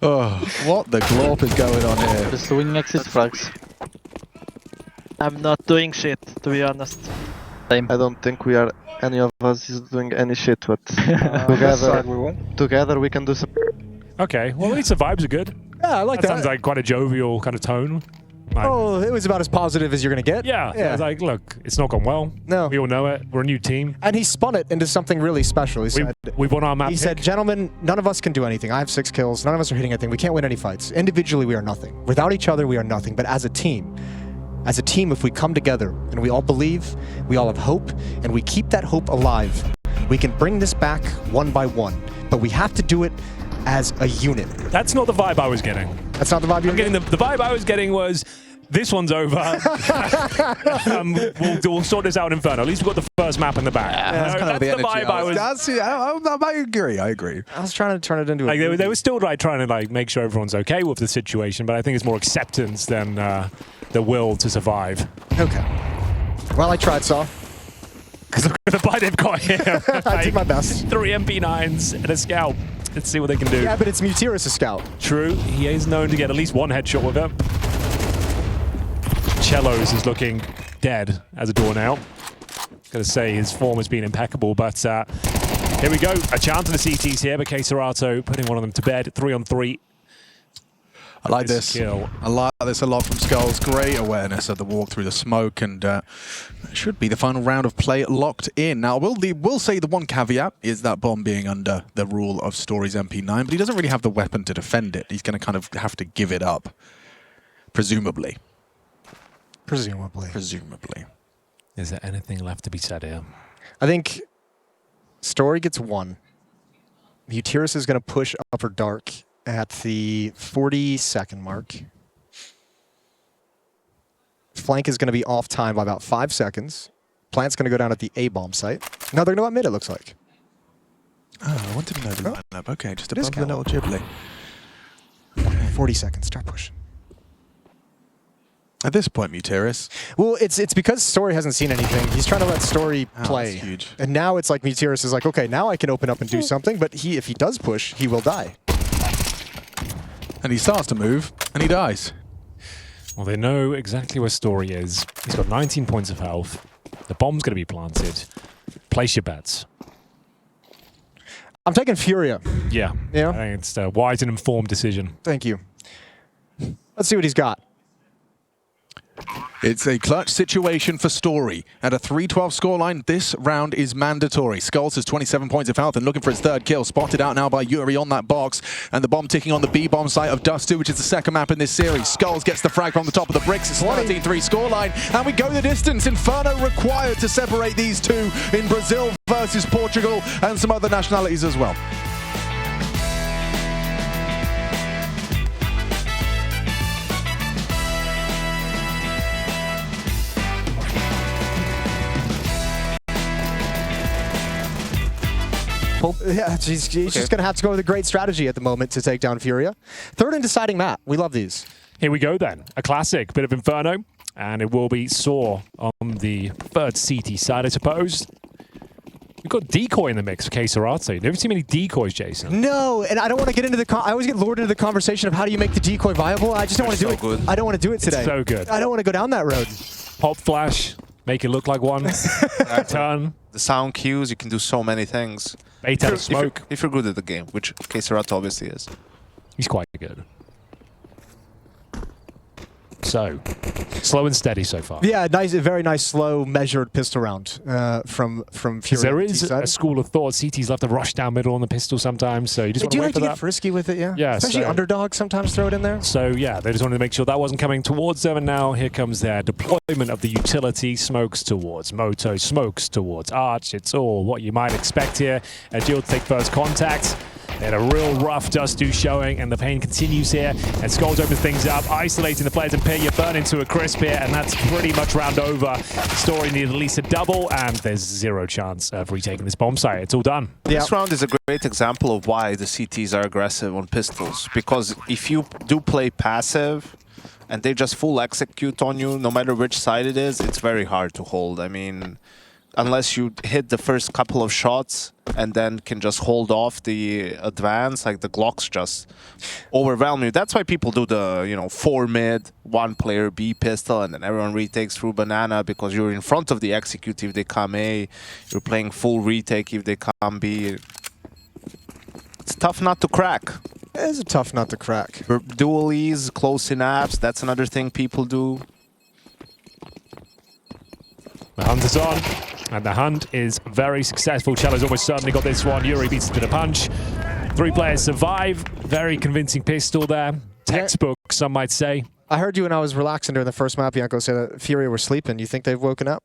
Oh, what the glorp is going on here? The swing axis frags. I'm not doing shit, to be honest. I don't think any of us is doing any shit, but together we can do some. Okay, well, at least the vibes are good. Yeah, I like that. Sounds like quite a jovial kind of tone. Like, oh, it was about as positive as you're going to get. yeah. I was like, look, it's not gone well. No. We all know it. We're a new team. And he spun it into something really special. He said, we won our map he pick. said, gentlemen, none of us can do anything. I have 6 kills. None of us are hitting anything. We can't win any fights. Individually, we are nothing. Without each other, we are nothing. But as a team, if we come together and we all believe, we all have hope, and we keep that hope alive, we can bring this back one by one. But we have to do it as a unit. That's not the vibe I was getting. That's not the vibe you're getting. The vibe I was getting was, this one's over. We'll sort this out in Inferno. At least we've got the first map in the back. That's kind of the energy vibe I was. I agree. I agree. I was trying to turn it into like they were still like trying to like make sure everyone's okay with the situation, but I think it's more acceptance than the will to survive. Okay. Well, I tried, sAw. Because look at the buy they've got here. I did my best. 3 MP9s and a scout. Let's see what they can do. Yeah, but it's Mutiris' scout. True. He is known to get at least one headshot with it. Cellos is looking dead as a door now. Gotta say, his form has been impeccable, but here we go. A chance of the CTs here, but Serato putting one of them to bed. 3 on 3. I like this. Kill. I like this a lot from Skulls. Great awareness of the walk through the smoke, and it should be the final round of play locked in. Now, we'll say the one caveat is that bomb being under the rule of Story's MP9, but he doesn't really have the weapon to defend it. He's going to kind of have to give it up, presumably. Presumably. Is there anything left to be said here? I think Story gets 1. Mutiris is going to push upper dark at the 40-second mark. Flank is going to be off time by about 5 seconds. Plant's going to go down at the A-bomb site. Now they're going to go at mid, it looks like. Oh, I wanted to know the lineup. Okay, just above the little Ghibli. 40 seconds, start pushing. At this point, Mutiris. Well, it's because Story hasn't seen anything. He's trying to let Story play. That's huge. And now it's like Mutiris is like, okay, now I can open up and do something, but if he does push, he will die. And he starts to move, and he dies. Well, they know exactly where Story is. He's got 19 points of health. The bomb's going to be planted. Place your bets. I'm taking FURIA. Yeah. I think it's a wise and informed decision. Thank you. Let's see what he's got. It's a clutch situation for Story. At a 3-12 scoreline, this round is mandatory. Skulls has 27 points of health and looking for his 3rd kill. Spotted out now by Yuri on that box. And the bomb ticking on the B-bomb site of Dust2, which is the 2nd map in this series. Skulls gets the frag from the top of the bricks. It's 13-3 scoreline. And we go the distance. Inferno required to separate these two in Brazil versus Portugal and some other nationalities as well. Yeah, he's just going to have to go with a great strategy at the moment to take down FURIA. 3rd and deciding map. We love these. Here we go then. A classic bit of Inferno. And it will be sAw on the 3rd CT side, I suppose. We've got decoy in the mix for Serato. Never seen many decoys, Jason. No, and I don't want to get into the... I always get lured into the conversation of how do you make the decoy viable. I just don't want to do it. Good. I don't want to do it today. It's so good. I don't want to go down that road. Pop flash. Make it look like one. Turn. The sound cues, you can do so many things. Bait out of smoke. If you're good at the game, which Serato obviously is. He's quite good. So, slow and steady so far. Yeah, nice, a very nice, slow, measured pistol round from FURIA. There is a school of thought. CT's love to rush down middle on the pistol sometimes, so you just want to wait for that. They do like to get frisky with it, yeah? Yeah, especially underdogs sometimes throw it in there. So yeah, they just wanted to make sure that wasn't coming towards them, and now here comes their deployment of the utility. Smokes towards Moto, smokes towards Arch. It's all what you might expect here. Agile to take first contact. They had a real rough Dust2 showing, and the pain continues here. And Skulls opens things up, isolating the players in pit. You burn into a crisp here, and that's pretty much round over. Story needed at least a double, and there's 0 chance of retaking this bomb site. It's all done. This round is a great example of why the CTs are aggressive on pistols. Because if you do play passive, and they just full execute on you, no matter which side it is, it's very hard to hold. I mean, unless you hit the first couple of shots and then can just hold off the advance, like the Glocks just overwhelm you. That's why people do the, 4 mid, 1 player B pistol, and then everyone retakes through banana, because you're in front of the execute if they come A, you're playing full retake if they come B. It's tough not to crack. It is a tough nut to crack. Dualies, close synapse, that's another thing people do. The hunt is on, and the hunt is very successful. Cello's almost certainly got this one. Yuri beats it to the punch. 3 players survive. Very convincing pistol there. Textbook, some might say. I heard you when I was relaxing during the first map, Yanko, say that FURIA were sleeping. You think they've woken up?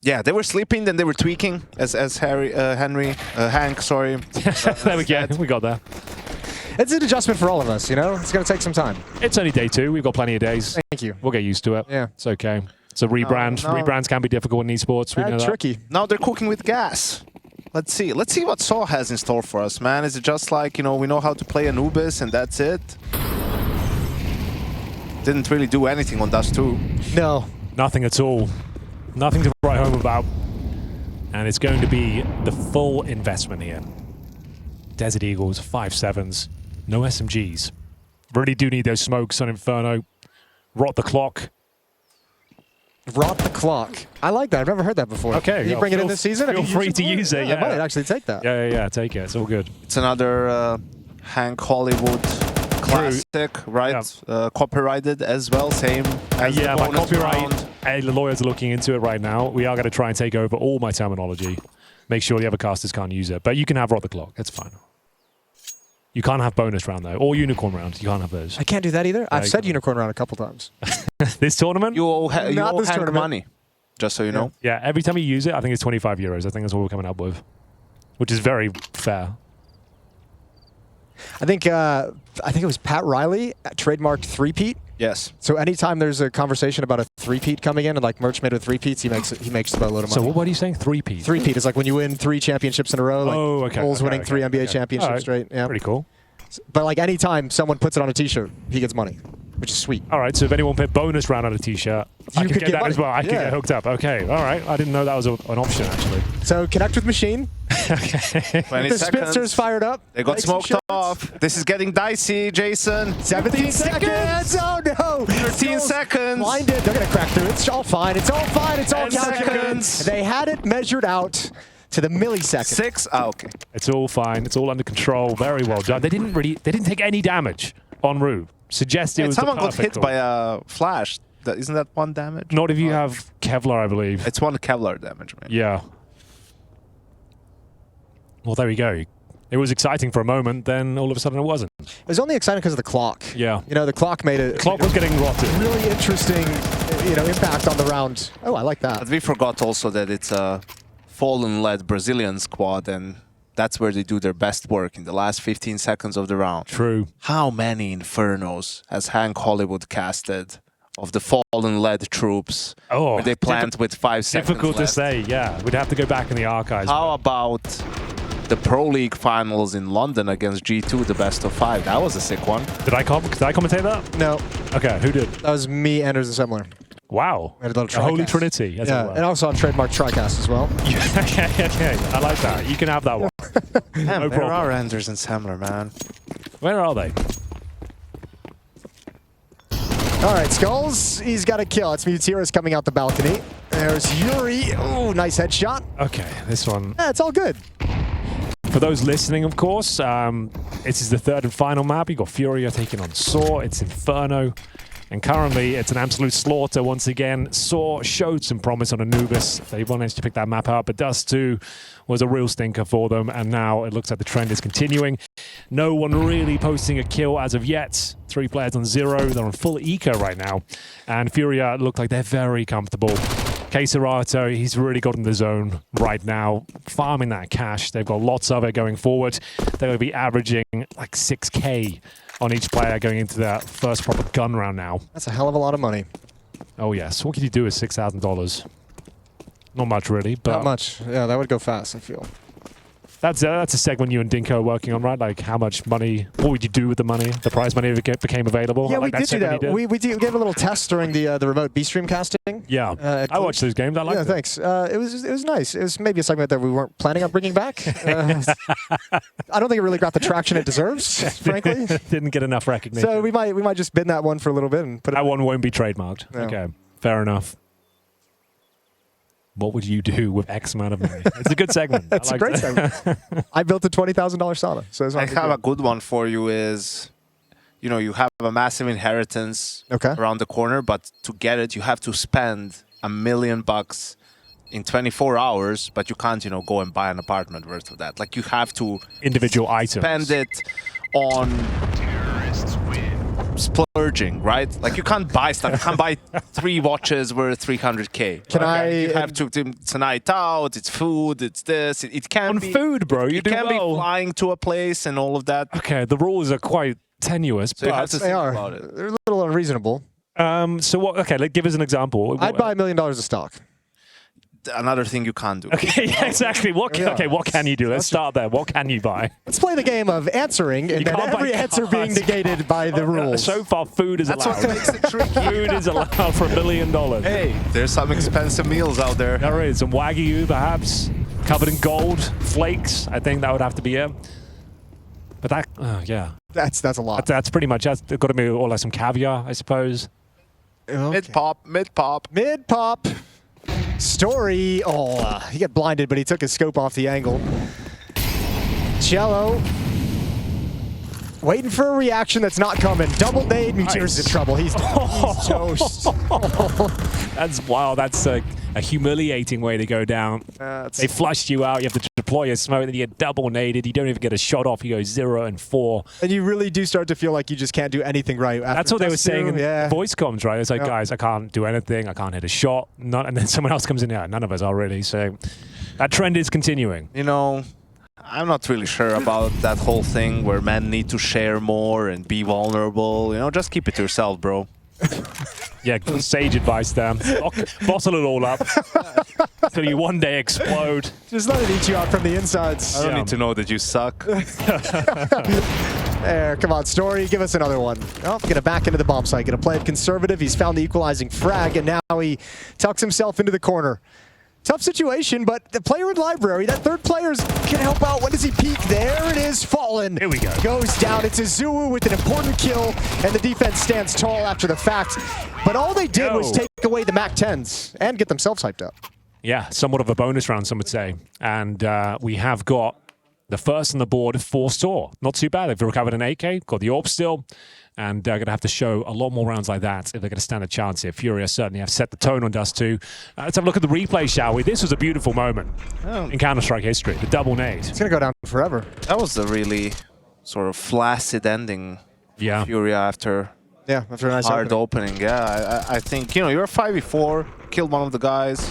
Yeah, they were sleeping, then they were tweaking, as Hank, sorry. There we go. We got there. It's an adjustment for all of us, you know? It's going to take some time. It's only day 2. We've got plenty of days. Thank you. We'll get used to it. Yeah. It's okay. It's a rebrand. No. Rebrands can be difficult in esports. We know that. Tricky. Now they're cooking with gas. Let's see. Let's see what sAw has in store for us, man. Is it just like, you know, we know how to play Anubis and that's it? Didn't really do anything on Dust2. No. Nothing at all. Nothing to write home about. And it's going to be the full investment here. Desert Eagles, 5.7s, no SMGs. Really do need those smokes on Inferno. Rot the clock. Rot the clock. I like that. I've never heard that before. Okay. Can you bring it in this season? Feel free to use it, yeah. I might actually take that. Yeah, take it. It's all good. It's another Hank Hollywood classic, right? Yeah. Copyrighted as well, same as the my bonus copyright. round. The lawyers are looking into it right now. We are going to try and take over all my terminology. Make sure the other casters can't use it. But you can have Rot the Clock. It's fine. You can't have bonus round, though. Or unicorn round. You can't have those. I can't do that either. I've said unicorn round a couple times. This tournament? You owe Hank tournament. money, just so you know. Yeah, every time you use it, I think it's 25 euros. I think that's what we're coming up with. Which is very fair. I think it was Pat Riley trademarked three-peat. Yes. So anytime there's a conversation about a three-peat coming in and like merch made with three-peats, he makes about a load of money. So what are you saying? Three-peat? Three-peat is like when you win 3 championships in a row. Like okay. Bulls winning 3 NBA championships right. straight. Yeah. Pretty cool. But like anytime someone puts it on a t-shirt, he gets money, which is sweet. All right, so if anyone put bonus round on a t-shirt, I could get that money. as well. I could get hooked up. Okay, all right. I didn't know that was an option, actually. So connect with Machine. Okay. 20 the seconds. Spitster's fired up. They got smoked off. This is getting dicey, Jason. 17 seconds. Oh no. 13 seconds. Blinded. They're going to crack through. It's all fine. It's all fine. It's all 10 calculated. seconds. They had it measured out to the millisecond. 6. Okay. It's all fine. It's all under control. Very well done. They didn't take any damage en route. Suggest it was someone the got hit perfect by a flash. Isn't that 1 damage? Not if you have Kevlar, I believe. It's 1 Kevlar damage, man. Yeah. Well, there we go. It was exciting for a moment, then all of a sudden it wasn't. It was only exciting because of the clock. Yeah. You know, the clock made it. The clock was getting rotted. Really interesting, impact on the round. Oh, I like that. But we forgot also that it's a Fallen-led Brazilian squad, and that's where they do their best work in the last 15 seconds of the round. True. How many Infernos has Hank Hollywood casted of the Fallen-led troops where they plant with 5 seconds Difficult left? to say, yeah. We'd have to go back in the archives. How about the Pro League finals in London against G2, the best of 5? That was a sick one. Did I commentate that? No. Okay, who did? That was me, Anders, and Semler. Wow. We had a little Holy TriCast. Trinity, as it Yeah, were. and also on trademark TriCast as well. Okay, I like that. You can have that one. Man, No where problem. are Anders and Semler, man? Where are they? All right, Skulls, he's got a kill. It's Mutiras coming out the balcony. There's Yuri. Oh, nice headshot. Okay, this one. Yeah, it's all good. For those listening, of course, this is the 3rd and final map. You've got FURIA taking on sAw. It's Inferno. And currently, it's an absolute slaughter once again. sAw showed some promise on Anubis. They managed to pick that map up, but Dust2 was a real stinker for them, and now it looks like the trend is continuing. No one really posting a kill as of yet. 3 players on 0. They're on full eco right now. And FURIA look like they're very comfortable. Serato, he's really got in the zone right now, farming that cash. They've got lots of it going forward. They're going to be averaging like 6K on each player going into their first proper gun round now. That's a hell of a lot of money. Oh yes, what could you do with $6,000? Not much really, but not much. Yeah, that would go fast, I feel. That's a segment you and Dinko are working on, right? Like how much money, what would you do with the money? The prize money if it became available? Yeah, like we did do that. We gave a little test during the remote B-stream casting. Yeah, I watched those games. I liked it. Yeah, thanks. It was nice. It was maybe a segment that we weren't planning on bringing back. I don't think it really got the traction it deserves, frankly. Didn't get enough recognition. So we might just bin that one for a little bit and put it. That one won't be trademarked. No. Okay, fair enough. What would you do with X amount of money? It's a good segment. That's a great segment. I built a $20,000 sauna. So I have a good one for you is, you know, you have a massive inheritance around the corner, but to get it, you have to spend $1 million in 24 hours, but you can't, you know, go and buy an apartment worth of that. Like, you have to individual items. Spend it on splurging, right? Like, you can't buy stuff. You can't buy 3 watches worth 300K. You have to, it's a night out, it's food, it's this. It can be food, bro. You can be flying to a place and all of that. Okay, the rules are quite tenuous, so but they are. They're a little unreasonable. So what? Okay, give us an example. I'd buy $1 million of stock. Another thing you can't do. Okay, yeah, exactly. What can you do? Let's start there. What can you buy? Let's play the game of answering and then every answer being negated by the rules. So far, food is allowed. That's what makes it tricky. Food is allowed for $1 million. Hey, there's some expensive meals out there. There is some Wagyu, perhaps, covered in gold, flakes. I think that would have to be it. But that, yeah. That's a lot. That's pretty much, that's got to be all like some caviar, I suppose. Okay. Mid-pop. Story. Oh, he got blinded, but he took his scope off the angle. Cello. Waiting for a reaction that's not coming. Double nade, Mutir's in trouble. He's toast. That's wow. That's a humiliating way to go down. They flushed you out. You have to deploy your smoke, then you get double naded. You don't even get a shot off. You go 0 and 4. And you really do start to feel like you just can't do anything right. That's what they were saying in voice comms, right? It's like, guys, I can't do anything. I can't hit a shot. And then someone else comes in. Yeah, none of us are really. So that trend is continuing. You know, I'm not really sure about that whole thing where men need to share more and be vulnerable. You know, just keep it to yourself, bro. Yeah, sage advice, Dan. Bottle it all up until you one day explode. Just let it eat you out from the insides. I don't need to know that you suck. There, come on, Story, give us another one. Oh, gonna back into the bomb site, gonna play it conservative. He's found the equalizing frag, and now he tucks himself into the corner. Tough situation, but the player in library, that third player can help out. When does he peek? There it is, Fallen. Here we go. Goes down. It's Azuu with an important kill, and the defense stands tall after the fact. But all they did was take away the MAC-10s and get themselves hyped up. Yeah, somewhat of a bonus round, some would say. And we have got the first on the board for sAw. Not too bad. They've recovered an AK, got the AWP still. And they're going to have to show a lot more rounds like that if they're going to stand a chance here. FURIA certainly have set the tone on Dust2. Let's have a look at the replay, shall we? This was a beautiful moment in Counter-Strike history, the double nade. It's going to go down forever. That was a really sort of flaccid ending for FURIA after a nice hard opening. Yeah, I think, you know, you're a 5v4, killed one of the guys,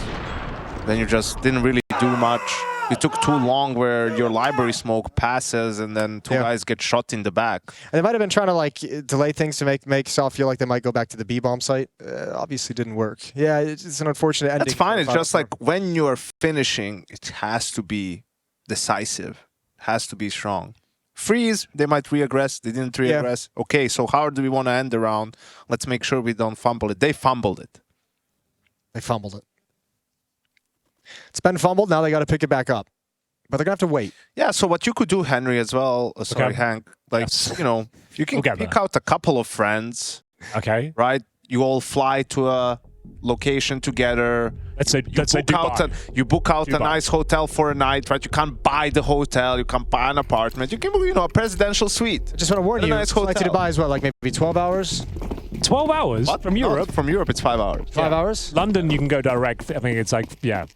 then you just didn't really do much. You took too long where your library smoke passes and then two guys get shot in the back. And they might have been trying to like delay things to make sAw feel like they might go back to the B-bomb site. Obviously didn't work. Yeah, it's an unfortunate ending. That's fine. It's just like when you're finishing, it has to be decisive. It has to be strong. Freeze, they might re-aggress. They didn't re-aggress. Okay, so how do we want to end the round? Let's make sure we don't fumble it. They fumbled it. They fumbled it. It's been fumbled, now they got to pick it back up. But they're going to have to wait. Yeah, so what you could do, Henry, as well, sorry, Hank, like, you know, you can pick out a couple of friends. Okay. Right? You all fly to a location together. Let's say Dubai. You book out a nice hotel for a night, right? You can't buy the hotel, you can't buy an apartment. You can, you know, a presidential suite. I just want to warn you, nice flight to Dubai is what, like maybe 12 hours? 12 hours? What? From Europe? From Europe, it's 5 hours. 5 hours? London, you can go direct. I think it's like,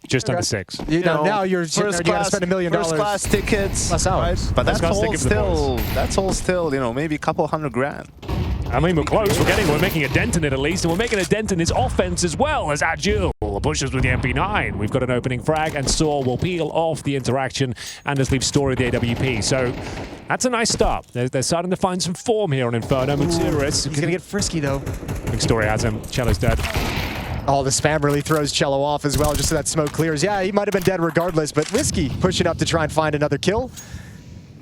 just under 6. You know, now you're going to spend $1 million. First class tickets. Less hours. Right? But that's all still, you know, maybe a couple $100,000. I mean, we're close. We're making a dent in it at least, and we're making a dent in his offense as well as Agil pushes with the MP9. We've got an opening frag, and sAw will peel off the interaction and just leave Story the AWP. So that's a nice start. They're starting to find some form here on Inferno. He's going to get frisky, though. I think Story has him. Cello's dead. Oh, the spam really throws Cello off as well, just so that smoke clears. Yeah, he might have been dead regardless, but risky pushing up to try and find another kill.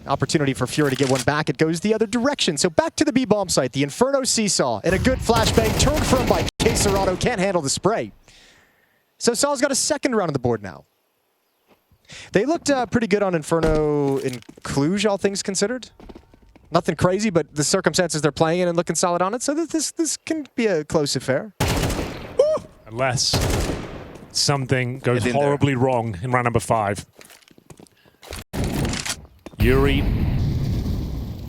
Opportunity for FURIA to get one back. It goes the other direction. So back to the B-bomb site. The Inferno sAw and a good flashbang turned from by sAw. Can't handle the spray. So sAw's got a second round on the board now. They looked pretty good on Inferno in Cluj, all things considered. Nothing crazy, but the circumstances they're playing in and looking solid on it. So this can be a close affair. Unless something goes horribly wrong in round number 5. Yuri,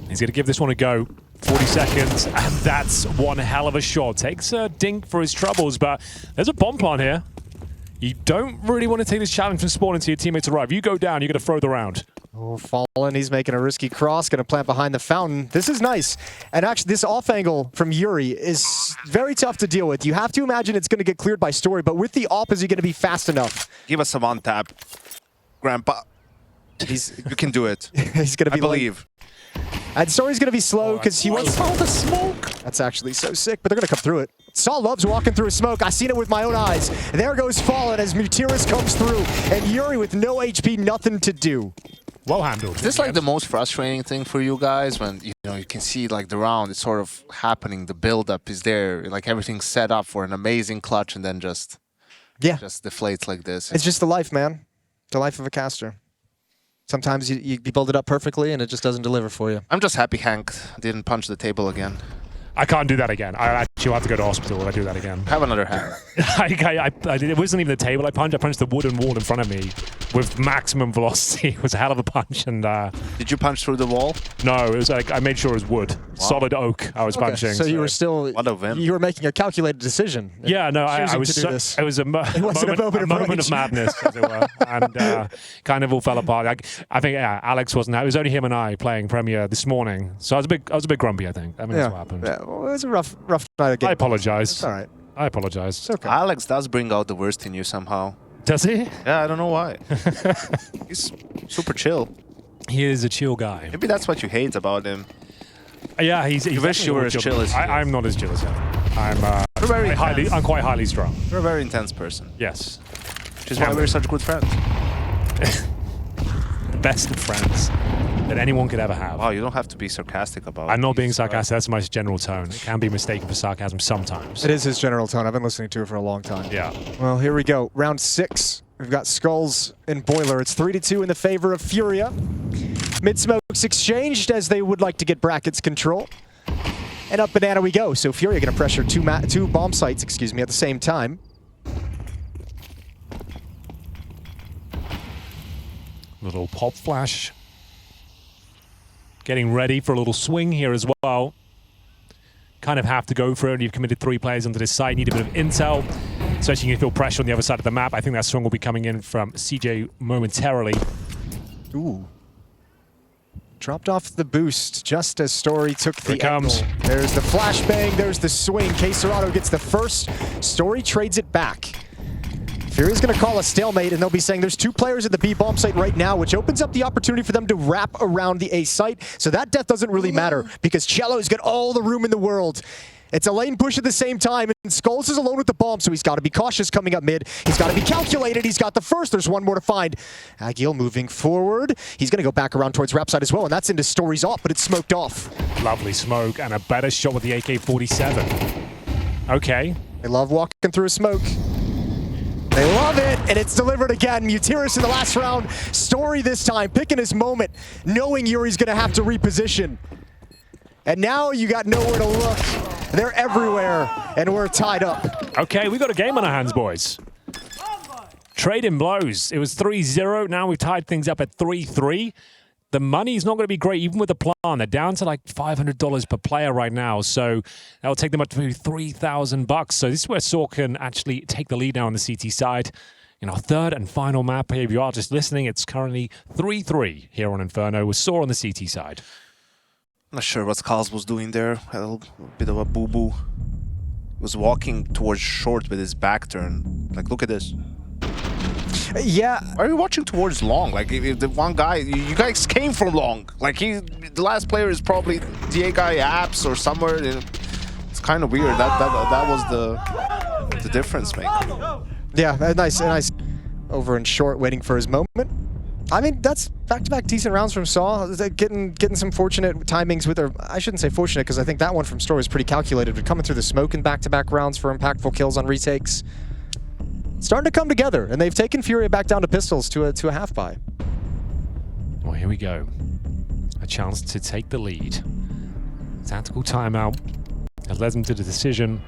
he's going to give this one a go. 40 seconds, and that's one hell of a shot. Takes a dink for his troubles, but there's a bomb plant here. You don't really want to take this challenge from spawn until your teammates arrive. You go down, you're going to throw the round. Oh, Fallen, he's making a risky cross, going to plant behind the fountain. This is nice. And actually, this off angle from Yuri is very tough to deal with. You have to imagine it's going to get cleared by Story, but with the op, is he going to be fast enough? Give us a one tap, Grandpa. You can do it. He's going to be I believe. And Story's going to be slow because he wants all the smoke. That's actually so sick, but they're going to come through it. sAw loves walking through smoke. I've seen it with my own eyes. There goes Fallen as Mutiris comes through, and Yuri with no HP, nothing to do. Well handled. Is this like the most frustrating thing for you guys when you can see like the round is sort of happening, the build up is there, like everything's set up for an amazing clutch and then just deflates like this? It's just the life, man. The life of a caster. Sometimes you build it up perfectly and it just doesn't deliver for you. I'm just happy Hank didn't punch the table again. I can't do that again. I actually have to go to hospital if I do that again. Have another hand. It wasn't even the table I punched. I punched the wooden wall in front of me with maximum velocity. It was a hell of a punch. And did you punch through the wall? No, it was like I made sure it was wood, solid oak. I was punching. So you were still you were making a calculated decision. Yeah, no, I was. It was a moment of madness, as it were, and kind of all fell apart. I think Alex wasn't. It was only him and I playing Premier this morning, so I was a bit grumpy. I think. I mean, that's what happened. Yeah. Well, it was a rough night again. I apologize. It's all right. I apologize. It's okay. Alex does bring out the worst in you somehow. Does he? Yeah, I don't know why. He's super chill. He is a chill guy. Maybe that's what you hate about him. Yeah, he's you wish you were as chill as he is. I'm not as chill as him. I'm quite highly strung. You're a very intense person. Yes. Which is why we're such good friends. The best of friends that anyone could ever have. Wow, you don't have to be sarcastic about it. I'm not being sarcastic. That's my general tone. It can be mistaken for sarcasm sometimes. It is his general tone. I've been listening to it for a long time. Yeah. Well, here we go. Round 6. We've got Skulls and Boiler. It's 3-2 in the favor of FURIA. Mid-smokes exchanged as they would like to get brackets control. And up banana we go. So FURIA going to pressure two bomb sites, at the same time. Little pop flash. Getting ready for a little swing here as well. Kind of have to go for it. You've committed 3 players onto this side. Need a bit of intel, especially if you feel pressure on the other side of the map. I think that swing will be coming in from CJ momentarily. Ooh. Dropped off the boost just as Story took the angle. There's the flashbang. There's the swing. sAw gets the first. Story trades it back. FURIA's going to call a stalemate, and they'll be saying there's 2 players at the B bomb site right now, which opens up the opportunity for them to wrap around the A site. So that death doesn't really matter because Cello's got all the room in the world. It's a lane push at the same time, and Skulls is alone with the bomb, so he's got to be cautious coming up mid. He's got to be calculated. He's got the first. There's one more to find. Agil moving forward. He's going to go back around towards Rap side as well, and that's into Story's off, but it's smoked off. Lovely smoke, and a better shot with the AK-47. Okay. They love walking through a smoke. They love it, and it's delivered again. Mutiris in the last round. Story this time, picking his moment, knowing Yuri's going to have to reposition. And now you got nowhere to look. They're everywhere, and we're tied up. Okay, we got a game on our hands, boys. Trading blows. It was 3-0. Now we've tied things up at 3-3. The money's not going to be great, even with the plan. They're down to like $500 per player right now, so that'll take them up to maybe $3,000. So this is where sAw can actually take the lead now on the CT side. In our third and final map here, if you are just listening, it's currently 3-3 here on Inferno with sAw on the CT side. Not sure what Skulls was doing there. Had a little bit of a boo-boo. Was walking towards short with his back turn. Like, look at this. Yeah. Why are you watching towards long? Like, if the one guy, you guys came from long. Like, the last player is probably DA guy apps or somewhere. It's kind of weird. That was the difference maker. Yeah, nice over and short, waiting for his moment. I mean, that's back-to-back decent rounds from sAw. Getting some fortunate timings with her. I shouldn't say fortunate because I think that one from Story was pretty calculated. But coming through the smoke in back-to-back rounds for impactful kills on retakes. Starting to come together, and they've taken FURIA back down to pistols to a half buy. Well, here we go. A chance to take the lead. Tactical timeout has led them to the decision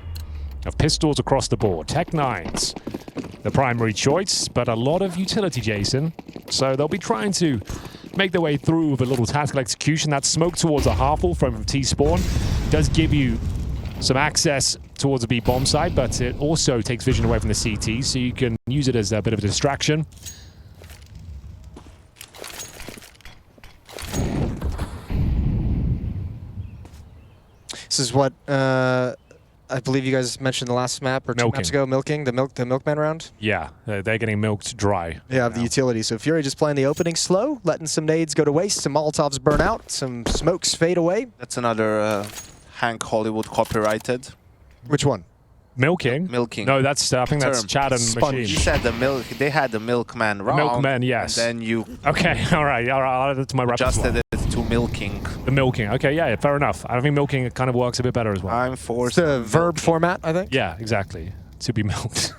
of pistols across the board. Tech 9s the primary choice, but a lot of utility, Jason. So they'll be trying to make their way through with a little tactical execution. That smoke towards a half-wall from T-spawn does give you some access towards the B bomb side, but it also takes vision away from the CT, so you can use it as a bit of a distraction. This is what I believe you guys mentioned the last map or 2 maps ago, milking, the Milkman round. Yeah, they're getting milked dry. Yeah, the utility. So FURIA just playing the opening slow, letting some nades go to waste, some Molotovs burn out, some smokes fade away. That's another Hank Hollywood copyrighted. Which one? Milking? Milking. No, that's I think that's Chad and Machine. He said the milk. They had the Milkman round. Milkman, yes. And then you. Okay, all right. I'll add it to my repertoire. Adjusted it to milking. The milking. Okay, yeah, fair enough. I think milking kind of works a bit better as well. I'm forced. It's a verb format, I think. Yeah, exactly. To be milked.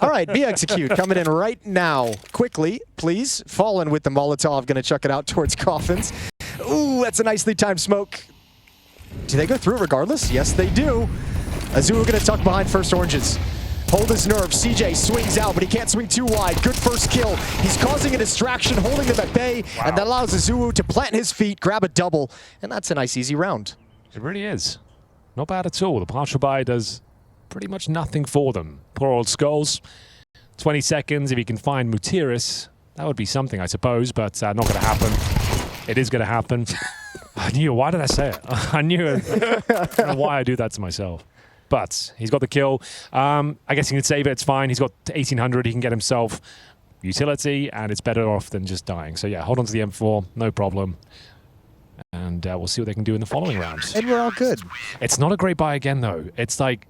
All right, B execute coming in right now. Quickly, please. Fallen with the Molotov, gonna chuck it out towards coffins. Ooh, that's a nicely timed smoke. Do they go through regardless? Yes, they do. Azul gonna tuck behind first oranges. Hold his nerve. CJ swings out, but he can't swing too wide. Good first kill. He's causing a distraction, holding them at bay, and that allows Azul to plant his feet, grab a double, and that's a nice, easy round. It really is. Not bad at all. The partial buy does pretty much nothing for them. Poor old Skulls. 20 seconds. If he can find Mutiris, that would be something, I suppose, but not going to happen. It is going to happen. I knew. Why did I say it? I knew it. I don't know why I do that to myself. But he's got the kill. I guess he can save it. It's fine. He's got 1800. He can get himself utility, and it's better off than just dying. So yeah, hold on to the M4. No problem. And we'll see what they can do in the following rounds. And we're all good. It's not a great buy again, though. It's like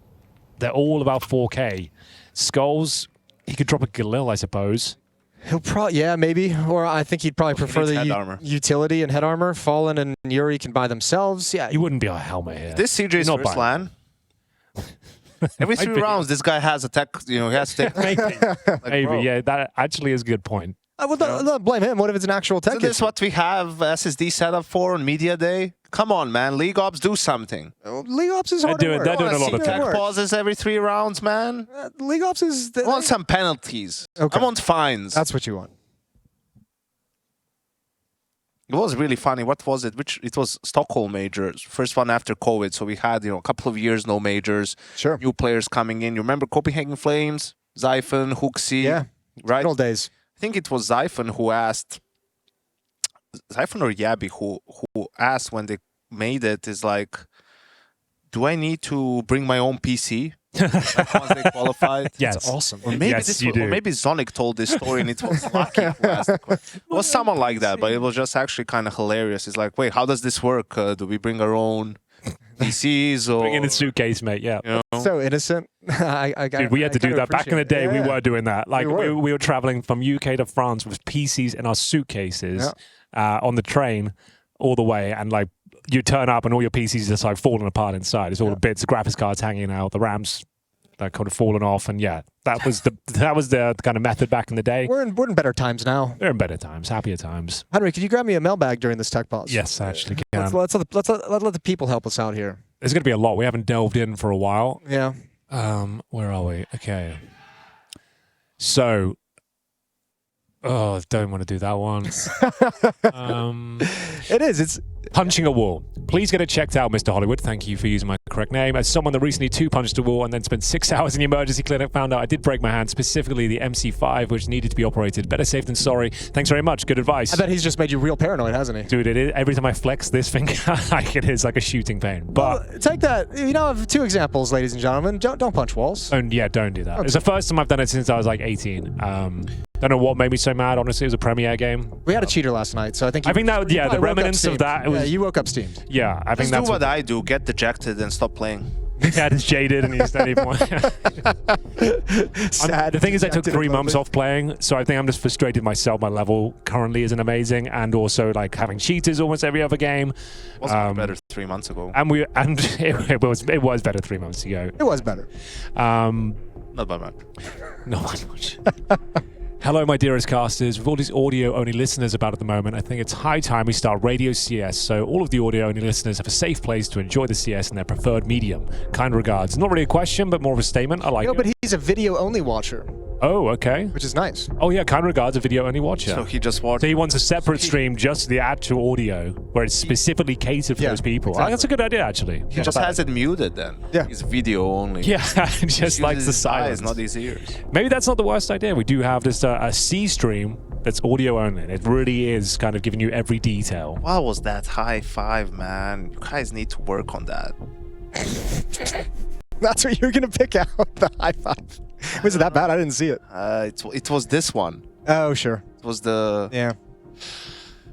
they're all about 4K. Skulls, he could drop a Galil, I suppose. He'll probably, yeah, maybe. Or I think he'd probably prefer the utility and head armor. Fallen and Yuri can buy themselves. Yeah, you wouldn't be a helmet here. This CJ's first LAN. Every 3 rounds, this guy has a tech. You know, he has to take. Maybe, yeah, that actually is a good point. I would not blame him. What if it's an actual tech? So this is what we have SSD set up for on Media Day. Come on, man. League Ops, do something. League Ops is hard to work. They're doing a lot of tech pauses every 3 rounds, man. League Ops is... I want some penalties. Okay. I want fines. That's what you want. It was really funny. What was it? It was Stockholm majors, first one after COVID. So we had a couple of years no majors. Sure. New players coming in. You remember Copenhagen Flames, Zyphon, Hooksy? Yeah. Right. Good old days. I think it was Zyphon who asked, Zyphon or Yabi who asked when they made it is like, do I need to bring my own PC? Like once they qualified. Yes. That's awesome. Or maybe yes, or maybe Zonic told this story and it was Lucky who asked the question. It was someone like that, but it was just actually kind of hilarious. It's like, wait, how does this work? Do we bring our own PCs or bring in a suitcase, mate? Yeah. You know? So innocent. Dude, we had to do that back in the day. Yeah. We were doing that. Like we were traveling from UK to France with PCs in our suitcases on the train all the way, and like you turn up and all your PCs just like falling apart inside. It's all the bits, the graphics cards hanging out, the RAMs that kind of fallen off, and yeah, that was the kind of method back in the day. We're in better times now. We're in better times, happier times. Henry, could you grab me a mailbag during this tech pause? Yes, I actually can. Let's let the people help us out here. There's going to be a lot. We haven't delved in for a while. Yeah. Where are we? Okay. So, don't want to do that one. It is. It's punching a wall. Please get it checked out, Mr. Hollywood. Thank you for using my correct name. As someone that recently punched a wall and then spent 6 hours in the emergency clinic, found out I did break my hand, specifically the MC5, which needed to be operated. Better safe than sorry. Thanks very much. Good advice. I bet he's just made you real paranoid, hasn't he? Dude, it is. Every time I flex this finger, like it is like a shooting pain. But well, take that. You know, I have 2 examples, ladies and gentlemen. Don't punch walls. Don't do that. Okay. It's the first time I've done it since I was like 18. Don't know what made me so mad. Honestly, it was a premiere game. We had a cheater last night, so I think. The remnants of that. Yeah, you woke up steamed. Yeah, I think that's what I do. Get dejected and stop playing. Yeah, it's jaded and he's not even. Sad. The thing is, I took 3 months off playing, so I think I'm just frustrated myself. My level currently isn't amazing, and also like having cheaters almost every other game. It was better 3 months ago. And it was better 3 months ago. It was better. Not by much. Not by much. Hello, my dearest casters. With all these audio-only listeners about at the moment, I think it's high time we start Radio CS, so all of the audio-only listeners have a safe place to enjoy the CS in their preferred medium. Kind regards. Not really a question, but more of a statement. I like it. No, but he's a video-only watcher. Oh, okay. Which is nice. Oh, yeah, kind regards, a video-only watcher. So he just watched. So he wants a separate stream, just the actual audio, where it's specifically catered for those people. Exactly. That's a good idea, actually. He just has it muted then. Yeah. He's video only. Yeah, just likes the silence. Not his ears. Maybe that's not the worst idea. We do have this a C stream that's audio only. It really is kind of giving you every detail. What was that high five, man? You guys need to work on that. That's what you're going to pick out, the high five. Was it that bad? I didn't see it. It was this one. Oh, sure. It was the... Yeah.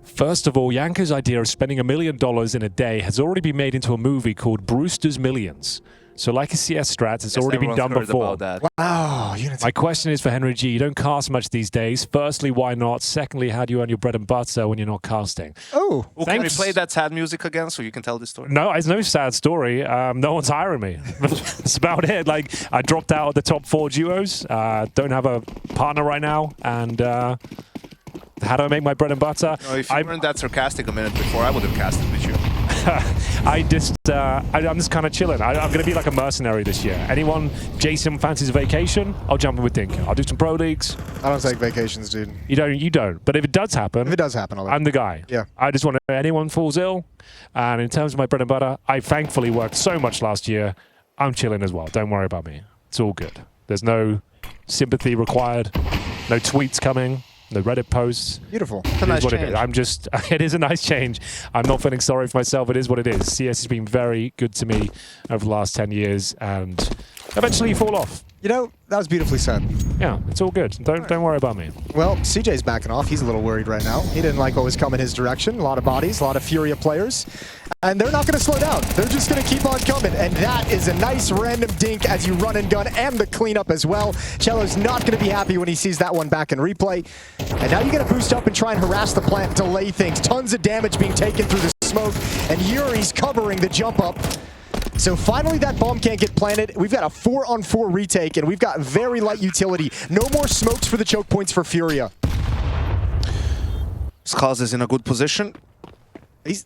First of all, Yanko's idea of spending $1 million in a day has already been made into a movie called Brewster's Millions. So like a CS strats, it's already been done before. Wow. My question is for Henry G. You don't cast much these days. Firstly, why not? Secondly, how do you earn your bread and butter when you're not casting? Oh. Well, can we play that sad music again so you can tell this story? No, it's no sad story. No one's hiring me. That's about it. Like, I dropped out of the top 4 duos. Don't have a partner right now. And how do I make my bread and butter? No, if you weren't that sarcastic a minute before, I would have casted with you. I'm just kind of chilling. I'm going to be like a mercenary this year. Anyone, Jason, fancies a vacation? I'll jump in with Dinka. I'll do some pro leagues. I don't take vacations, dude. You don't. But if it does happen, I'm the guy. Yeah. I just want to know anyone falls ill. And in terms of my bread and butter, I thankfully worked so much last year. I'm chilling as well. Don't worry about me. It's all good. There's no sympathy required. No tweets coming. The Reddit posts. Beautiful. It is what it is. It is a nice change. I'm not feeling sorry for myself. It is what it is. CS has been very good to me over the last 10 years, and eventually you fall off. You know, that was beautifully said. Yeah, it's all good. Don't worry about me. Well, CJ's backing off. He's a little worried right now. He didn't like what was coming his direction. A lot of bodies, a lot of FURIA players. And they're not going to slow down. They're just going to keep on coming. And that is a nice random dink as you run and gun and the cleanup as well. Cello's not going to be happy when he sees that one back in replay. And now you got to boost up and try and harass the plant, delay things. Tons of damage being taken through the smoke. And Yuri's covering the jump up. So finally that bomb can't get planted. We've got a 4-on-4 retake, and we've got very light utility. No more smokes for the choke points for FURIA. Skaz is in a good position. He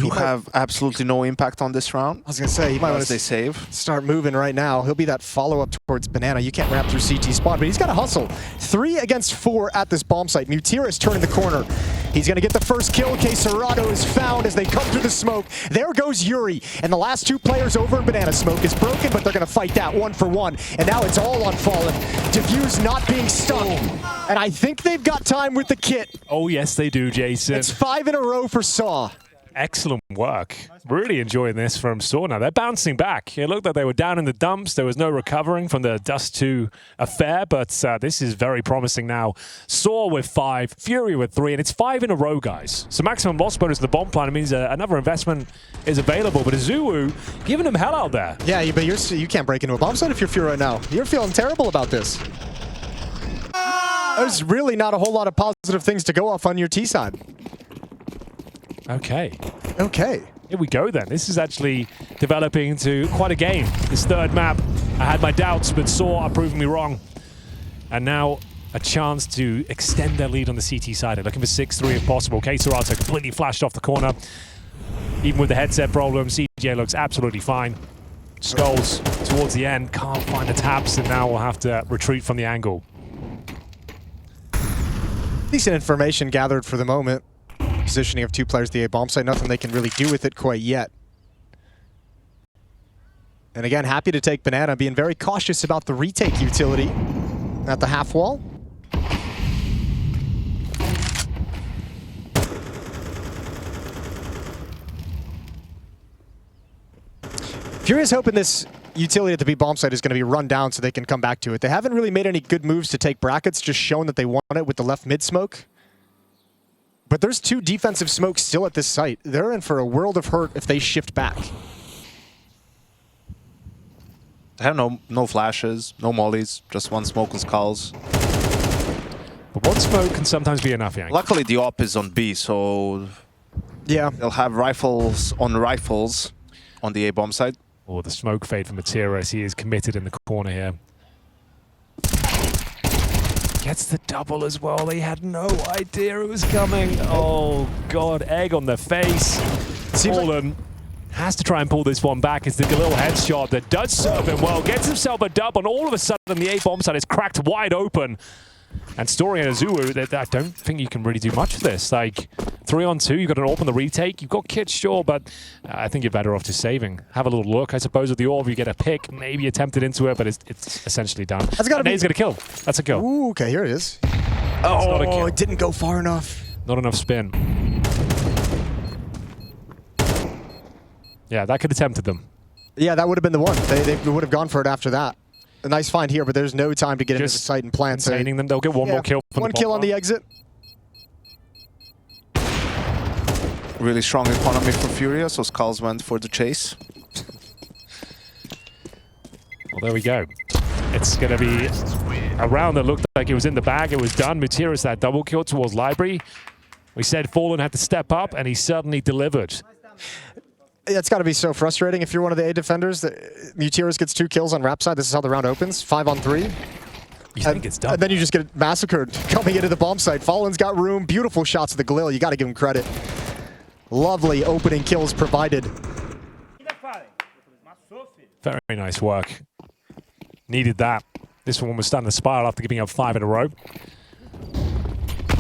have absolutely no impact on this round. I was going to say, he might want to save. Start moving right now. He'll be that follow-up towards Banana. You can't wrap through CT spot, but he's got to hustle. 3 against 4 at this bomb site. Mutiris turning the corner. He's going to get the first kill. Serato is found as they come through the smoke. There goes Yuri. And the last 2 players over in Banana smoke is broken, but they're going to fight that 1 for 1. And now it's all on Fallen. Diffuse not being stuck. And I think they've got time with the kit. Oh, yes, they do, Jason. It's 5 in a row for sAw. Excellent work. Really enjoying this from sAw now. They're bouncing back. It looked like they were down in the dumps. There was no recovering from the Dust2 affair, but this is very promising now. sAw with 5, FURIA with 3, and it's 5 in a row, guys. So maximum loss bonus in the bomb plan means another investment is available, but Azuu giving them hell out there. Yeah, but you can't break into a bomb site if you're FURIA right now. You're feeling terrible about this. There's really not a whole lot of positive things to go off on your T side. Okay. Okay. Here we go then. This is actually developing into quite a game. This third map, I had my doubts, but sAw are proving me wrong. And now a chance to extend their lead on the CT side. They're looking for 6-3 if possible. sArato completely flashed off the corner. Even with the headset problem, CJ looks absolutely fine. Skulls towards the end, can't find the taps, and now we'll have to retreat from the angle. Decent information gathered for the moment. Positioning of 2 players at the A bomb site, nothing they can really do with it quite yet. And again, happy to take Banana, being very cautious about the retake utility at the half wall. FURIA's hoping this utility at the B bomb site is going to be run down so they can come back to it. They haven't really made any good moves to take brackets, just showing that they want it with the left mid smoke. But there's 2 defensive smokes still at this site. They're in for a world of hurt if they shift back. They have no flashes, no mollies, just 1 smoke with skulls. But 1 smoke can sometimes be enough, Yank. Luckily, the op is on B, so yeah, they'll have rifles on the A bomb site. Or the smoke fade from Mutiris. He is committed in the corner here. Gets the double as well. They had no idea it was coming. Oh, God. Egg on the face. Fallen has to try and pull this one back. It's the Galil headshot that does serve him well. Gets himself a dub, and all of a sudden the A-bomb side is cracked wide open. And Story and Azuu, I don't think you can really do much of this. Like, 3-on-2, you've got an AWP on the retake. You've got kits, sure, but I think you're better off just saving. Have a little look, I suppose, with the AWP. You get a pick, maybe attempted into it, but it's essentially done. That's gotta be... He's going to kill. That's a kill. Ooh, okay, here it is. Oh, it didn't go far enough. Not enough spin. Yeah, that could have tempted them. Yeah, that would have been the one. They would have gone for it after that. A nice find here, but there's no time to get into the site and plant. Containing them. They'll get one more kill. One kill on the exit. Really strong economy for FURIA, so Skulls went for the chase. Well, there we go. It's going to be a round that looked like it was in the bag. It was done. Mutiris, that double kill towards Library. We said Fallen had to step up, and he suddenly delivered. It's got to be so frustrating if you're one of the A defenders. Mutiris gets 2 kills on Rap side. This is how the round opens. 5-on-3. You think it's done. And then you just get massacred coming into the bomb site. Fallen's got room. Beautiful shots of the Galil. You got to give him credit. Lovely opening kills provided. Very nice work. Needed that. This one was starting to spiral after giving up 5 in a row.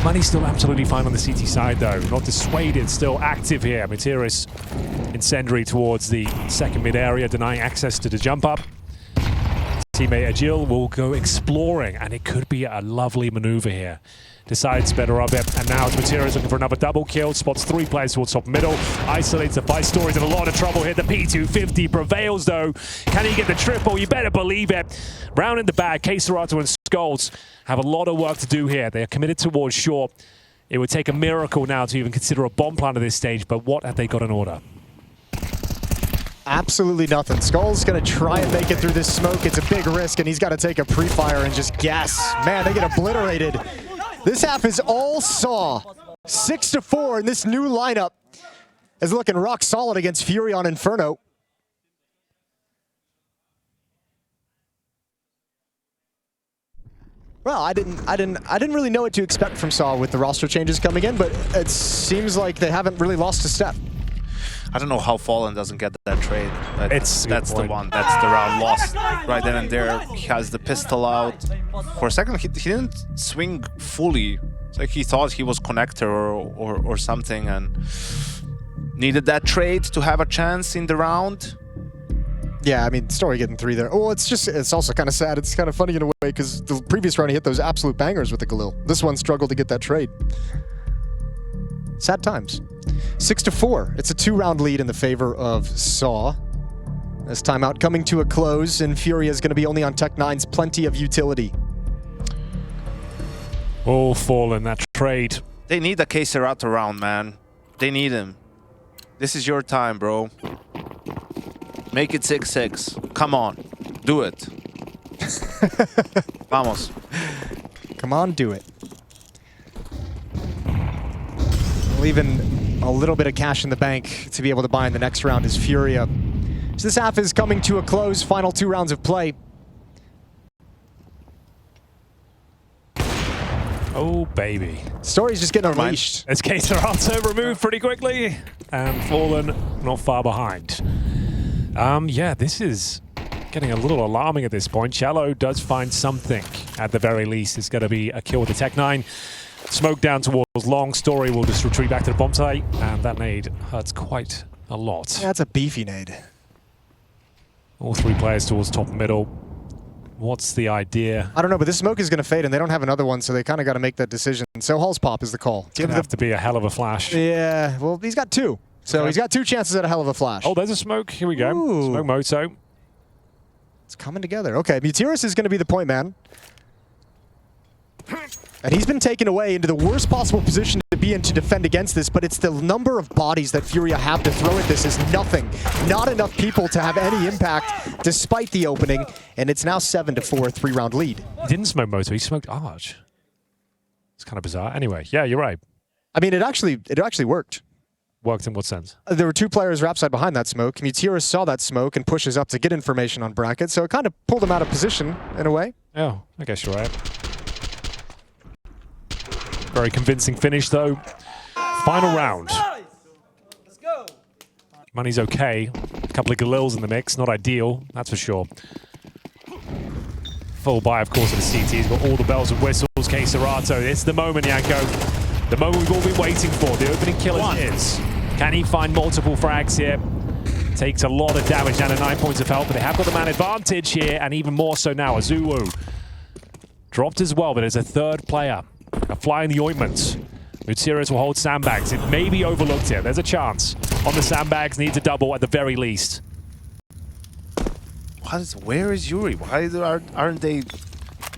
Money's still absolutely fine on the CT side, though. Not dissuaded, still active here. Mutiris incendiary towards the second mid area, denying access to the jump up. Teammate Agil will go exploring, and it could be a lovely maneuver here. Decides better of it, and now Mutiris looking for another double kill. Spots 3 players towards top middle. Isolates the 5 stories in a lot of trouble here. The P250 prevails, though. Can he get the triple? You better believe it. Round in the bag. sAw and Skulls have a lot of work to do here. They are committed towards short. It would take a miracle now to even consider a bomb plant at this stage, but what have they got in order? Absolutely nothing. Skull's going to try and make it through this smoke. It's a big risk, and he's got to take a pre-fire and just guess. Man, they get obliterated. This half is all sAw. 6-4, and this new lineup is looking rock solid against FURIA on Inferno. Well, I didn't really know what to expect from sAw with the roster changes coming in, but it seems like they haven't really lost a step. I don't know how Fallen doesn't get that trade. That's the one. That's the round lost right then and there. He has the pistol out. For a second, he didn't swing fully. It's like he thought he was connector or something, and needed that trade to have a chance in the round. Yeah, I mean, Story getting 3 there. Oh, it's also kind of sad. It's kind of funny in a way, because the previous round he hit those absolute bangers with the Galil. This one struggled to get that trade. Sad times. 6-4. It's a 2-round lead in the favor of sAw. This timeout coming to a close, and FURIA is going to be only on Tech9's Plenty of Utility. Oh, Fallen, that trade. They need a sAw round, man. They need him. This is your time, bro. Make it 6-6. Come on. Do it. Vamos. Come on, do it. Leaving a little bit of cash in the bank to be able to buy in the next round is FURIA. So this half is coming to a close. Final 2 rounds of play. Oh, baby. Story's just getting unleashed. It's sAw removed pretty quickly, and Fallen not far behind. Yeah, this is getting a little alarming at this point. Shallow does find something at the very least. It's going to be a kill with the Tech9. Smoke down towards long. Story will just retreat back to the bomb site, and that nade hurts quite a lot. Yeah, that's a beefy nade. All 3 players towards top middle. What's the idea? I don't know, but this smoke is going to fade, and they don't have another one, so they kind of got to make that decision. So Hall's pop is the call. It's going to have to be a hell of a flash. Yeah, well, he's got 2. So he's got 2 chances at a hell of a flash. Oh, there's a smoke. Here we go. Ooh. Smoke Moto. It's coming together. Okay, Mutiris is going to be the point man. And he's been taken away into the worst possible position to be in to defend against this, but it's the number of bodies that FURIA have to throw at this is nothing. Not enough people to have any impact despite the opening, and it's now 7-4, 3-round lead. He didn't smoke Moto, he smoked Arch. It's kind of bizarre. Anyway, yeah, you're right. I mean, it actually worked. Worked in what sense? There were 2 players Rap side behind that smoke. Mutiris saw that smoke and pushes up to get information on bracket, so it kind of pulled him out of position in a way. Oh, I guess you're right. Very convincing finish, though. Final round. Let's go. Money's okay. A couple of Galils in the mix. Not ideal, that's for sure. Full buy, of course, of the CT. He's got all the bells and whistles. sAw. It's the moment, Yanko. The moment we've all been waiting for. The opening killer is. Can he find multiple frags here? Takes a lot of damage down to 9 points of health, but they have got the man advantage here, and even more so now. Azuwu dropped as well, but there's a third player. A fly in the ointment. Mutirius will hold sandbags. It may be overlooked here. There's a chance. On the sandbags, needs a double at the very least. Where is Yuri? Why aren't they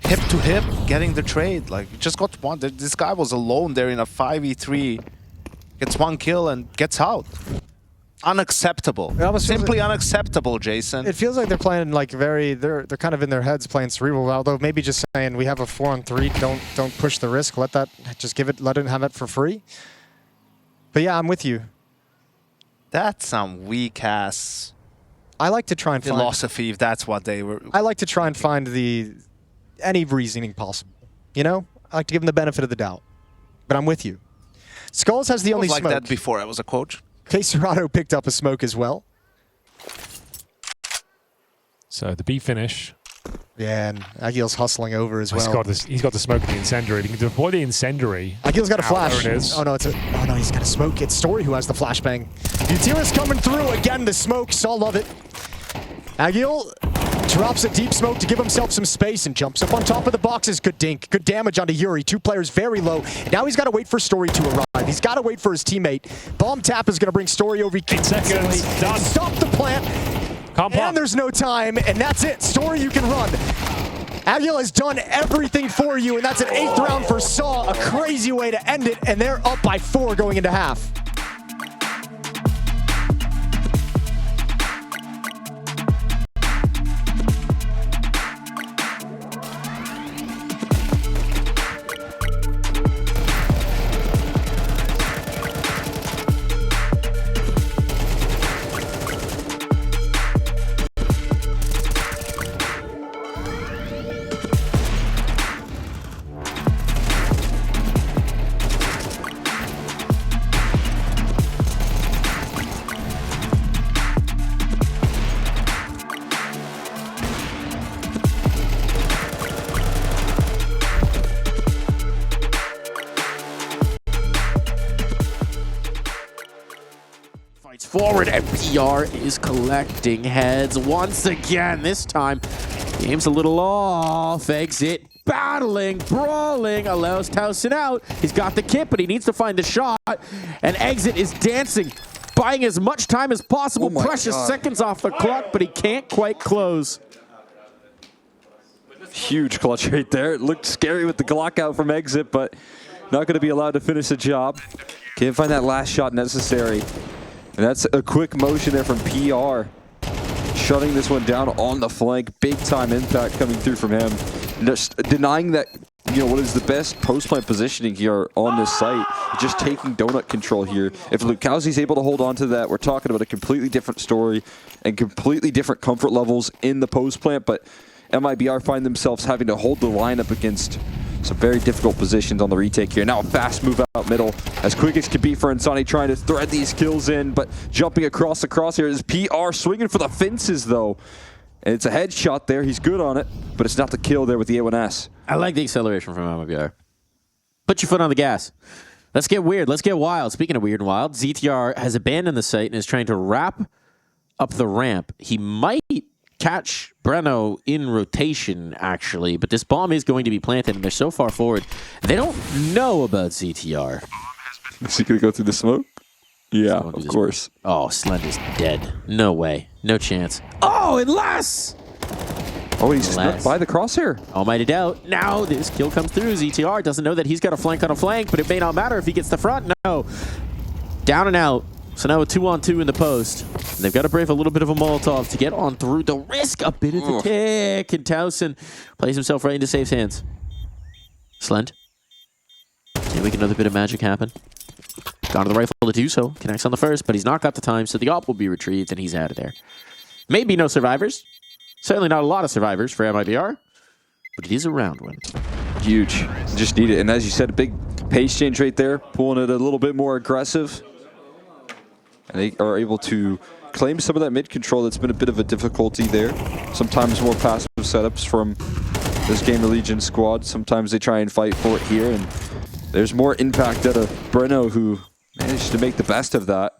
hip to hip getting the trade? Like, you just got one. This guy was alone there in a 5v3. Gets one kill and gets out. Unacceptable. Simply unacceptable, Jason. It feels like they're playing like they're kind of in their heads playing cerebral, although maybe just saying we have a 4-on-3, don't push the risk, let it have it for free. But yeah, I'm with you. That's some weak ass I like to try and find philosophy, if that's what they were. I like to try and find any reasoning possible. You know? I like to give them the benefit of the doubt. But I'm with you. Skulls has the only like smoke. that before I was a coach. sAw picked up a smoke as well. So the B finish. Yeah, and Agil's hustling over as well. He's got the smoke of the incendiary. He can deploy the incendiary. Agil's got a flash. There it is. Oh no, he's got a smoke. It's Story who has the flashbang. Mutirius coming through again. The smoke. Saw love it. Agil drops a deep smoke to give himself some space and jumps up on top of the boxes. Good dink. Good damage onto Yuri. Two players very low. Now he's got to wait for Story to arrive. He's got to wait for his teammate. Bomb tap is going to bring Story over. 8 seconds. Done. Stop the plant. And there's no time, and that's it. Story, you can run. Agil has done everything for you, and that's an 8th round for sAw. A crazy way to end it, and they're up by 4 going into half. Forward, and PR is collecting heads once again. This time, game's a little off. Exit, battling, brawling, allows Towson out. He's got the kit, but he needs to find the shot. And Exit is dancing, buying as much time as possible. Precious seconds off the clock, but he can't quite close. Huge clutch right there. It looked scary with the Glock out from Exit, but not going to be allowed to finish the job. Can't find that last shot necessary. And that's a quick motion there from PR. Shutting this one down on the flank. Big time impact coming through from him. Just denying that, what is the best post-plant positioning here on this site. Just taking donut control here. If Lukowski's able to hold on to that, we're talking about a completely different story and completely different comfort levels in the post-plant. But MIBR find themselves having to hold the line up against some very difficult positions on the retake here. Now a fast move out middle, as quick as can be for Insani, trying to thread these kills in, but jumping across the crosshair is PR, swinging for the fences though. And it's a headshot there, he's good on it, but it's not the kill there with the A1S. I like the acceleration from MIBR. Put your foot on the gas. Let's get weird, let's get wild. Speaking of weird and wild, ZTR has abandoned the site and is trying to wrap up the ramp. He might catch Breno in rotation, actually, but this bomb is going to be planted, and they're so far forward. They don't know about ZTR. Is he going to go through the smoke? Yeah, of course. Oh, Slender's dead. No way. No chance. Oh, unless! Oh, he's snuck by the crosshair. Almighty doubt. Now this kill comes through. ZTR doesn't know that he's got a flank on a flank, but it may not matter if he gets the front. No. Down and out. So now a 2-on-2 in the post. They've got to brave a little bit of a Molotov to get on through the risk. A bit of the tick. And Towson plays himself right into Safe's hands. Slend. Can we make another bit of magic happen? Gone to the rifle to do so. Connects on the first, but he's not got the time, so the op will be retrieved, and he's out of there. Maybe no survivors. Certainly not a lot of survivors for MIBR, but it is a round win. Huge. Just need it. And as you said, a big pace change right there, pulling it a little bit more aggressive. And they are able to claim some of that mid control that's been a bit of a difficulty there. Sometimes more passive setups from this Gamer Legion squad. Sometimes they try and fight for it here, and there's more impact out of Breno, who managed to make the best of that.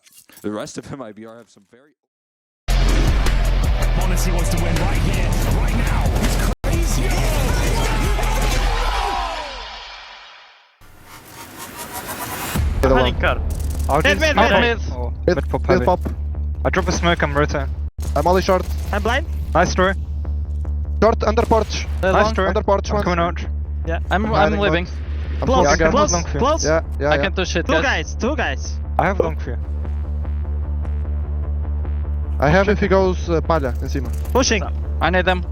The rest of him, IBR, have some very... Honesty wants to win right here, right now. It's crazy. Panickar. Mid pop. I drop a smoke, I'm rotating. I'm only short. I'm blind. Nice story. Short, under porch. Nice story. Under porch I'm one. coming out. Yeah. I'm living. I'm Close, close. close, close. Yeah, yeah, I yeah. can't do shit, Two guys. guys, two guys. I have long for you. I have if he goes palha, em cima. Pushing. I need them.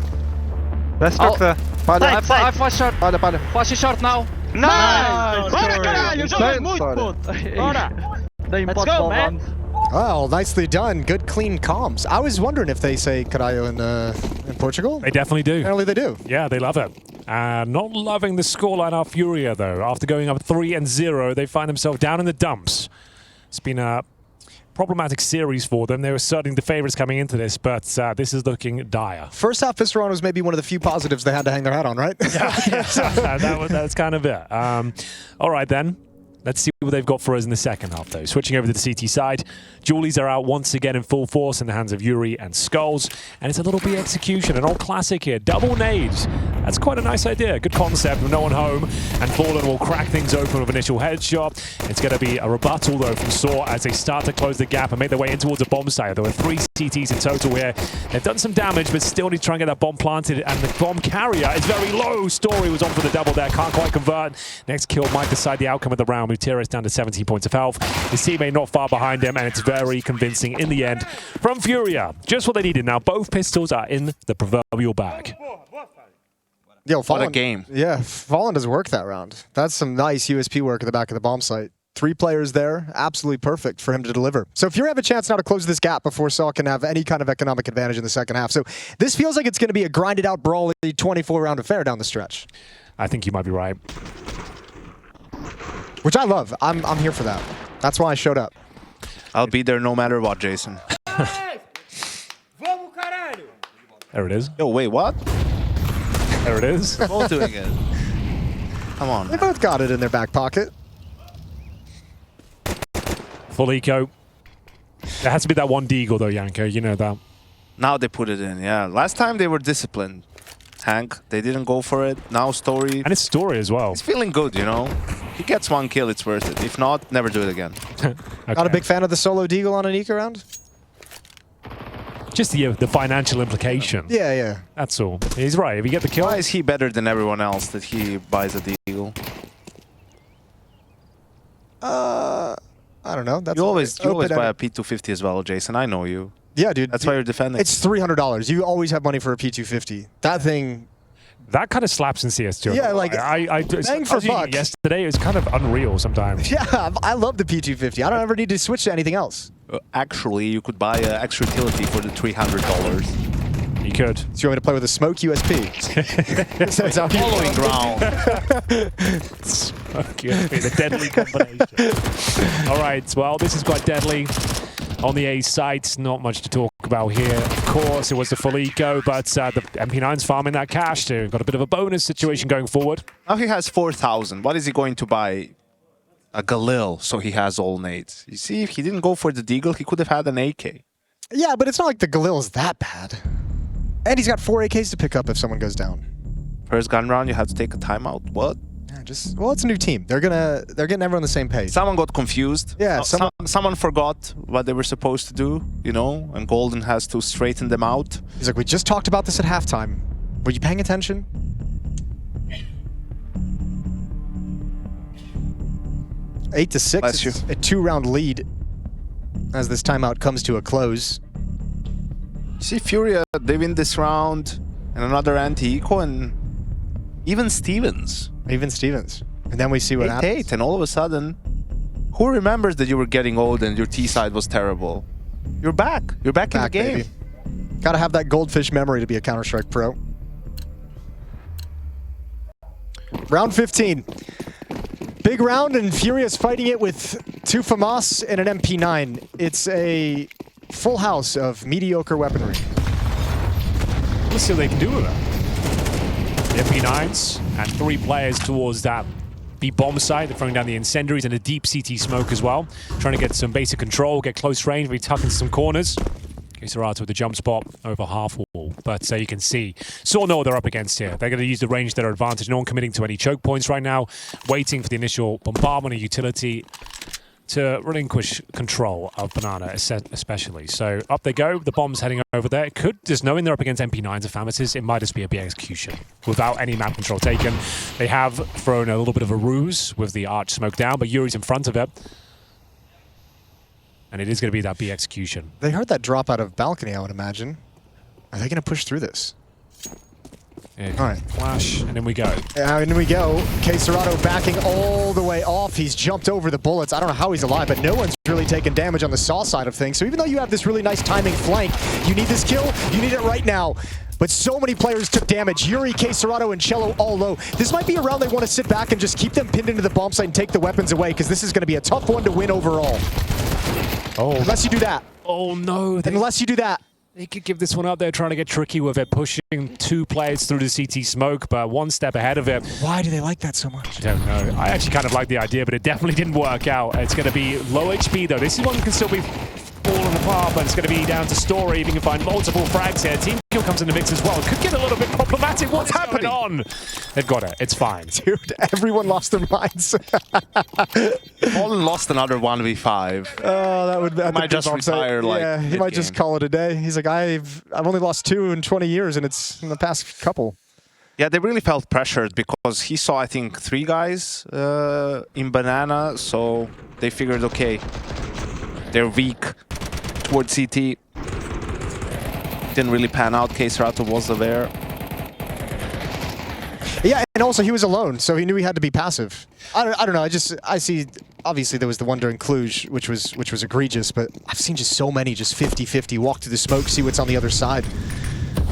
Let's talk there. Palha, Side. flash short. palha. Flash short now. Nice! Bora, story. caralho! Joga Same muito, story. puto! Bora! Let's go, man! Well, nicely done. Good, clean comms. I was wondering if they say caralho in Portugal. They definitely do. Apparently they do. Yeah, they love it. Not loving the scoreline of FURIA, though. After going up 3-0, they find themselves down in the dumps. It's been a problematic series for them. They were certainly the favorites coming into this, but this is looking dire. First half this round was maybe one of the few positives they had to hang their hat on, right? That's kind of it. All right, then. Let's see what they've got for us in the second half, though. Switching over to the CT side, Julies are out once again in full force in the hands of Yuri and Skulls, and it's a little B execution, an old classic here, double nades. That's quite a nice idea. Good concept with no one home, and Fallen will crack things open with initial headshot. It's going to be a rebuttal, though, from sAw as they start to close the gap and make their way in towards a bomb site. There were 3 CTs in total here. They've done some damage, but still need to try and get that bomb planted, and the bomb carrier is very low. Story was on for the double there, can't quite convert. Next kill might decide the outcome of the round. Mutiris down to 17 points of health. His teammate not far behind him, and it's very convincing in the end from FURIA. Just what they needed now. Both pistols are in the proverbial bag. Yo, Fallen, what a game. Yeah, Fallen does work that round. That's some nice USP work at the back of the bomb site. 3 players there, absolutely perfect for him to deliver. So FURIA have a chance now to close this gap before sAw can have any kind of economic advantage in the second half. So this feels like it's going to be a grinded out, brawly 24-round affair down the stretch. I think you might be right. Which I love. I'm here for that. That's why I showed up. I'll be there no matter what, Jason. There it is. Yo, wait, what? There it is. Both doing it. Come on. They both got it in their back pocket. Full eco. There has to be that one deagle, though, Yanko. You know that. Now they put it in, yeah. Last time they were disciplined. Hank, they didn't go for it. Now Story. And it's Story as well. He's feeling good, you know. He gets 1 kill, it's worth it. If not, never do it again. Okay. Not a big fan of the solo deagle on an eco round? Just the financial implication. Yeah, yeah. That's all. He's right. If you get the kill. Why is he better than everyone else that he buys a deagle? I don't know. That's You always buy a open-ended. P250 as well, Jason. I know you. Yeah, dude. That's why you're defending. It's $300. You always have money for a P250. That thing. That kind of slaps in CS2. Yeah, like, I bang for buck. Yesterday, it was kind of unreal sometimes. Yeah, I love the P250. I don't ever need to switch to anything else. Actually, you could buy an extra utility for the $300. You could. So you want me to play with a smoke USP? Following ground. Smoke USP, the deadly combination. All right, well, this is quite deadly. On the A site, not much to talk about here. Of course, it was the full eco, but the MP9's farming that cash too. Got a bit of a bonus situation going forward. Now he has 4,000. What is he going to buy? A Galil, so he has all nades. You see, if he didn't go for the deagle, he could have had an AK. Yeah, but it's not like the Galil is that bad. And he's got 4 AKs to pick up if someone goes down. First gun round, you had to take a timeout. What? Yeah, well, it's a new team. They're getting everyone on the same page. Someone got confused. Yeah, someone forgot what they were supposed to do, you know, and Golden has to straighten them out. He's like, we just talked about this at halftime. Were you paying attention? Eight to 6. Bless you. It's a 2-round lead as this timeout comes to a close. See, FURIA, they win this round and another anti-eco, and even Stevens. And then we see what happens. 8-8, and all of a sudden, who remembers that you were getting old and your T-side was terrible? You're back. You're back in the game. Baby. Gotta have that goldfish memory to be a Counter-Strike pro. Round 15. Big round, and FURIA's fighting it with 2 FAMAS and an MP9. It's a full house of mediocre weaponry. Let's see what they can do with it. The MP9s and 3 players towards that B-bomb site. They're throwing down the incendiaries and a deep CT smoke as well. Trying to get some basic control, get close range, maybe tuck into some corners. sAw with the jump spot over half wall, but you can see sAw know what they're up against here. They're going to use the range to their advantage. No one committing to any choke points right now, waiting for the initial bombardment of utility to relinquish control of Banana, especially. So up they go, the bomb's heading over there. It could, just knowing they're up against MP9s and FAMASes, it might just be a big execution without any map control taken. They have thrown a little bit of a ruse with the arch smoke down, but Yuri's in front of it. And it is going to be that B execution. They heard that drop out of balcony, I would imagine. Are they going to push through this? Yeah, all right. Flash, and in we go. And we go. sAw backing all the way off. He's jumped over the bullets. I don't know how he's alive, but no one's really taken damage on the sAw side of things. So even though you have this really nice timing flank, you need this kill, you need it right now. But so many players took damage. Yuri, sAw, and Cello all low. This might be a round they want to sit back and just keep them pinned into the bomb site and take the weapons away, because this is going to be a tough one to win overall. Oh. Unless you do that. Oh no. Unless you do that. They could give this one up. They're trying to get tricky with it, pushing 2 players through the CT smoke, but 1 step ahead of it. Why do they like that so much? I don't know. I actually kind of like the idea, but it definitely didn't work out. It's going to be low HP, though. This one can still be falling apart, but it's going to be down to Story if you can find multiple frags here. Team kill comes in the mix as well. It could get a little bit problematic. What's happening on? They've got it. It's fine. Dude, everyone lost their minds. Fallen lost another 1v5. Oh, that would might just retire. Like, yeah, he might just call it a day. He's like, I've only lost 2 in 20 years, and it's in the past couple. Yeah, they really felt pressured because he saw, I think, 3 guys in Banana, so they figured, okay, they're weak towards CT. Didn't really pan out. sAw was there. Yeah, and also he was alone, so he knew he had to be passive. I don't know. I see. Obviously, there was the one during Cluj, which was egregious, but I've seen just so many just 50-50 walk through the smoke, see what's on the other side.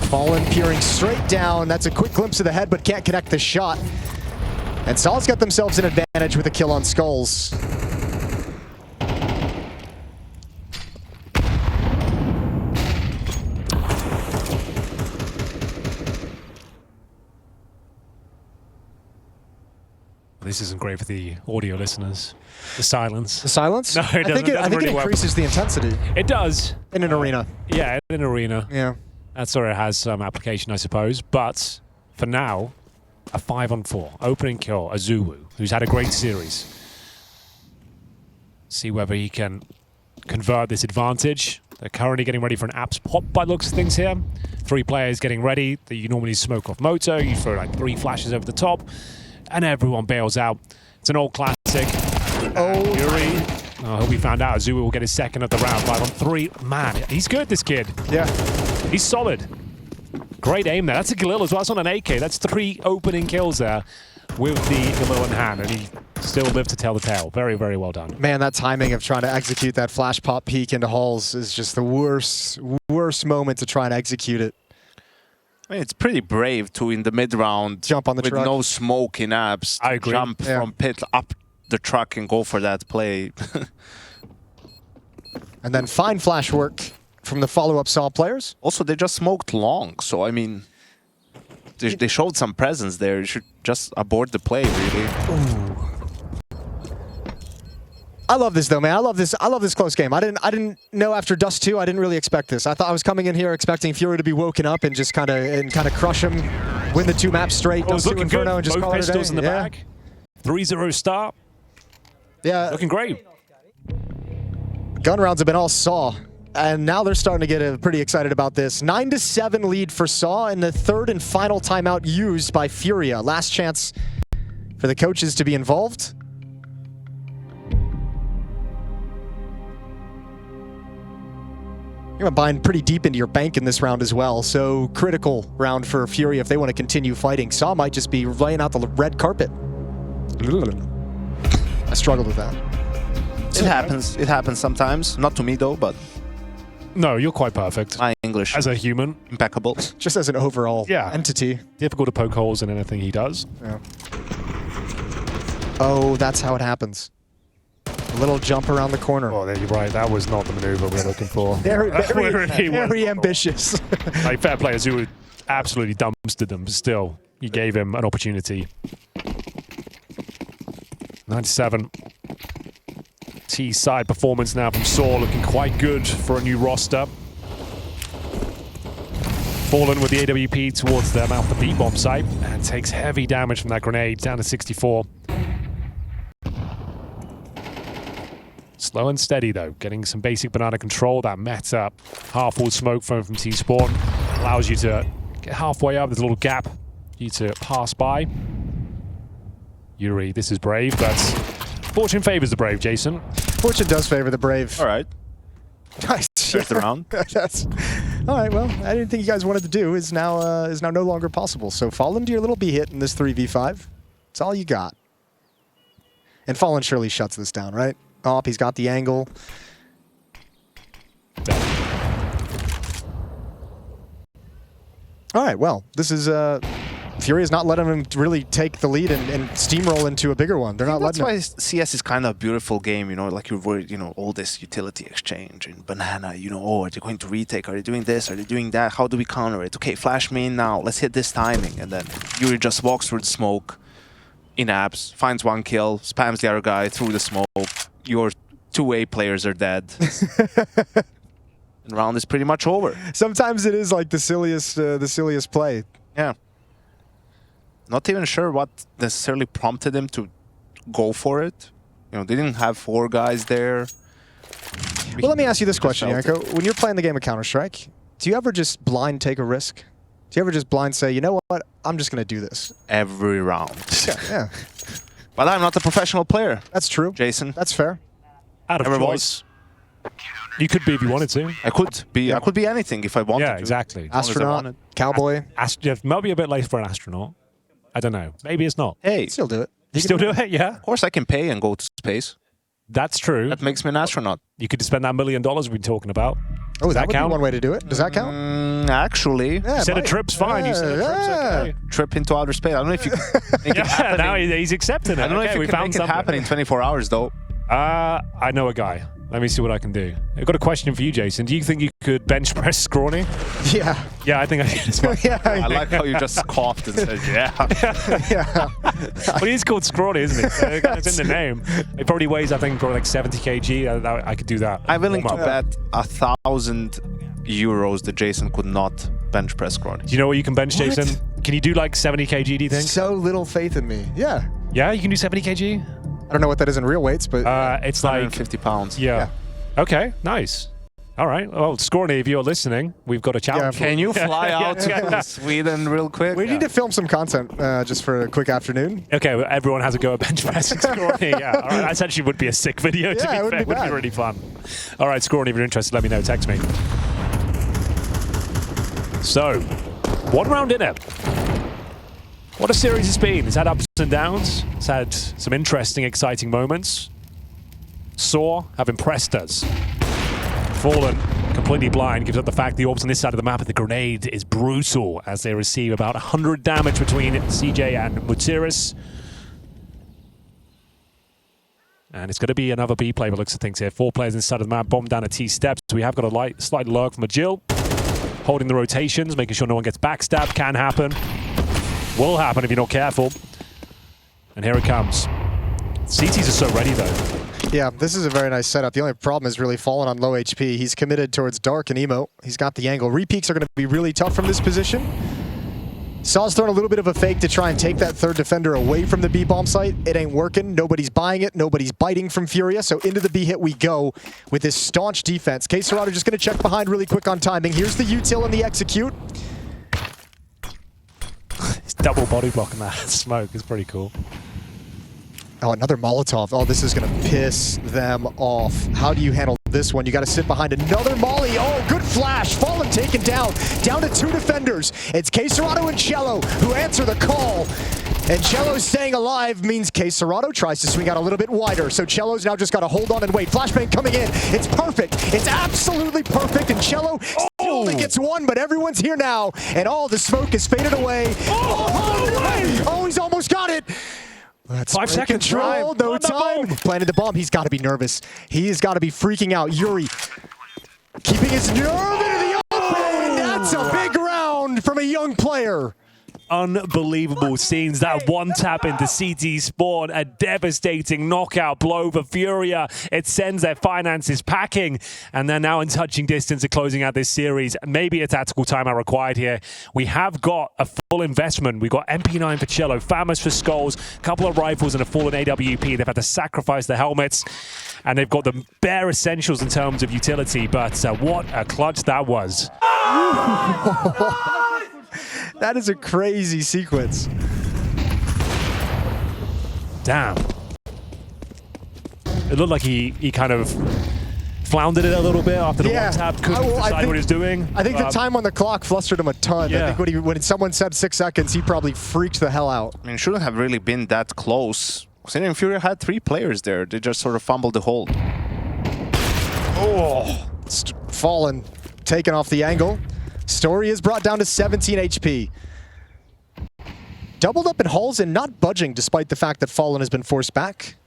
Fallen peering straight down. That's a quick glimpse of the head, but can't connect the shot. And sAw's got themselves an advantage with a kill on Skulls. This isn't great for the audio listeners. The silence. The silence? No, it doesn't. I think it increases the intensity. It does. In an arena. Yeah, in an arena. Yeah. That's where it has some application, I suppose. But for now, a 5-on-4 opening kill, Azuwu, who's had a great series. See whether he can convert this advantage. They're currently getting ready for an apps pop by looks of things here. 3 players getting ready. You normally smoke off Moto. You throw like 3 flashes over the top. And everyone bails out. It's an old classic. Oh, Yuri. Oh, he'll be found out. Azuwu will get his second of the round. 5-on-3. Man, he's good, this kid. Yeah. He's solid. Great aim there. That's a Galil as well. That's not an AK. That's 3 opening kills there with the Galil in hand. And he still lived to tell the tale. Very, very well done. Man, that timing of trying to execute that flash pop peek into halls is just the worst moment to try and execute it. I mean, it's pretty brave to, in the mid-round, jump on the with truck. no smoke in apps, I agree. jump from pit up the truck and go for that play. And then fine flash work from the follow-up sAw players. Also, they just smoked long, so I mean, they showed some presence there. You should just abort the play, really. Ooh. I love this though, man. I love this close game. I didn't know after Dust2. I didn't really expect this. I thought I was coming in here expecting FURIA to be woken up and just kind of crush him, win the 2 maps straight. Dust2 Inferno and just both call it a day. pistols in the back. 3-0 start. Yeah, looking great. Gun rounds have been all sAw, and now they're starting to get pretty excited about this. 9-7 lead for sAw in the 3rd and final timeout used by FURIA. Last chance for the coaches to be involved. You're buying pretty deep into your bank in this round as well, so critical round for FURIA if they want to continue fighting. sAw might just be laying out the red carpet. I struggled with that. It happens. It happens sometimes. Not to me though, but no, you're quite perfect. My English as a human, impeccable. Just as an overall entity. Difficult to poke holes in anything he does. Yeah. Oh, that's how it happens. A little jump around the corner. Oh, you're right. That was not the maneuver we were looking for. Very ambitious. Like, fair players who absolutely dumpstered them, but still, you gave him an opportunity. 97. T-side performance now from sAw, looking quite good for a new roster. Fallen with the AWP towards their mouth, the B-bomb site, and takes heavy damage from that grenade, down to 64. Slow and steady, though, getting some basic banana control. That meta half-wall smoke from T-spawn allows you to get halfway up. There's a little gap for you to pass by. Yuri, this is brave, but fortune favors the brave, Jason. Fortune does favor the brave. All right. Nice. There's the round. That's all right. Well, anything you guys wanted to do is now no longer possible. So fall into your little B hit in this 3v5. It's all you got. And Fallen surely shuts this down, right? Oh, he's got the angle. All right. Well, this is FURIA's not letting him really take the lead and steamroll into a bigger one. They're not letting him. That's why CS is kind of a beautiful game, you know, like you're worried, you know, all this utility exchange and banana, you know, oh, are they going to retake? Are they doing this? Are they doing that? How do we counter it? Okay, flash main now. Let's hit this timing. And then Yuri just walks through the smoke, in-apps, finds one kill, spams the other guy through the smoke. Your 2A players are dead. And round is pretty much over. Sometimes it is like the silliest play. Yeah. Not even sure what necessarily prompted him to go for it. You know, they didn't have 4 guys there. Well, let me ask you this question, Yanko. When you're playing the game of Counter-Strike, do you ever just blind take a risk? Do you ever just blind say, you know what, I'm just going to do this? Every round. Yeah. But I'm not a professional player. That's true. Jason. That's fair. Out of Never choice. You could be if you wanted to. I could be. I could be anything if I wanted to. Yeah, exactly. Astronaut, cowboy. Might be a bit late for an astronaut. I don't know. Maybe it's not. Hey. Still do it. You still do it? Yeah. Of course I can pay and go to space. That's true. That makes me an astronaut. You could spend that $1 million we've been talking about. Oh, Does that that would count? be one way to do it. Does that count? Actually. Yeah, You said a trip's fine. You said a trip's okay. Trip into outer space. I don't know if you can make it happen. Now he's accepting it. I don't know Okay, if you we can found make it something. happen in 24 hours, though. I know a guy. Let me see what I can do. I've got a question for you, Jason. Do you think you could bench press Scrawny? Yeah. Yeah, I think I can as well. Yeah. I like how you just coughed and said, yeah. Yeah. Well, he's called Scrawny, isn't he? So it's in the name. It probably weighs, I think, probably like 70 kg. I could do that. I'm willing to bet 1,000 euros that Jason could not bench press Scrawny. Do you know what you can bench, What? Jason? Can you do like 70 kg, do you think? So little faith in me. Yeah. Yeah, you can do 70 kg? I don't know what that is in real weights, but It's like 150 pounds. Yeah. Okay, nice. All right. Well, Scrawny, if you're listening, we've got a challenge. Can you fly out to Sweden real quick? we need to film some content just for a quick afternoon. Okay, well, everyone has a go at bench pressing Scrawny. Yeah, all right. That actually would be a sick video, to be fair. It would be really fun. All right, Scrawny, if you're interested, let me know. Text me. So, 1 round in it. What a series it's been. It's had ups and downs. It's had some interesting, exciting moments. sAw have impressed us. Fallen, completely blind, gives up the fact the orbs on this side of the map, and the grenade is brutal as they receive about 100 damage between CJ and Mutiris. And it's going to be another B play by looks of things here. 4 players inside of the map, bomb down at T steps. We have got a slight lurk from a Jill, holding the rotations, making sure no one gets backstabbed. Can happen. Will happen if you're not careful. And here it comes. CTs are so ready, though. Yeah, this is a very nice setup. The only problem is really Fallen on low HP. He's committed towards Dark and Emo. He's got the angle. Repeaks are going to be really tough from this position. sAw's throwing a little bit of a fake to try and take that third defender away from the B-bomb site. It ain't working. Nobody's buying it. Nobody's biting from FURIA. So into the B hit we go with this staunch defense. sAw just going to check behind really quick on timing. Here's the util and the execute. It's double body blocking that smoke. It's pretty cool. Oh, another Molotov. Oh, this is going to piss them off. How do you handle this one? You got to sit behind another Molly. Oh, good flash. Fallen taken down. Down to 2 defenders. It's sAw and Cello who answer the call. And Cello staying alive means sAw tries to swing out a little bit wider. So Cello's now just got to hold on and wait. Flashbang coming in. It's perfect. It's absolutely perfect. And Cello still only gets 1, but everyone's here now. And all the smoke is faded away. Oh, he's almost got it. That's 5 seconds. control, no time. Planted the bomb. He's got to be nervous. He's got to be freaking out. Yuri keeping his nerve into the open. That's a big round from a young player. Unbelievable scenes. That one tap into CT spawn, a devastating knockout blow for FURIA. It sends their finances packing, and they're now in touching distance of closing out this series. Maybe a tactical timeout required here. We have got a full investment. We've got MP9 for Cello, Famous for Skulls, a couple of rifles and a fallen AWP. They've had to sacrifice the helmets, and they've got the bare essentials in terms of utility, but what a clutch that was. That is a crazy sequence. Damn. It looked like he kind of floundered it a little bit after the one tap, couldn't decide what he was doing. I think the time on the clock flustered him a ton. Yeah. I think when someone said 6 seconds, he probably freaked the hell out. I mean, it shouldn't have really been that close. Considering FURIA had 3 players there, they just sort of fumbled the hold. Oh, Fallen, taken off the angle. Story is brought down to 17 HP. Doubled up in hulls and not budging despite the fact that Fallen has been forced back.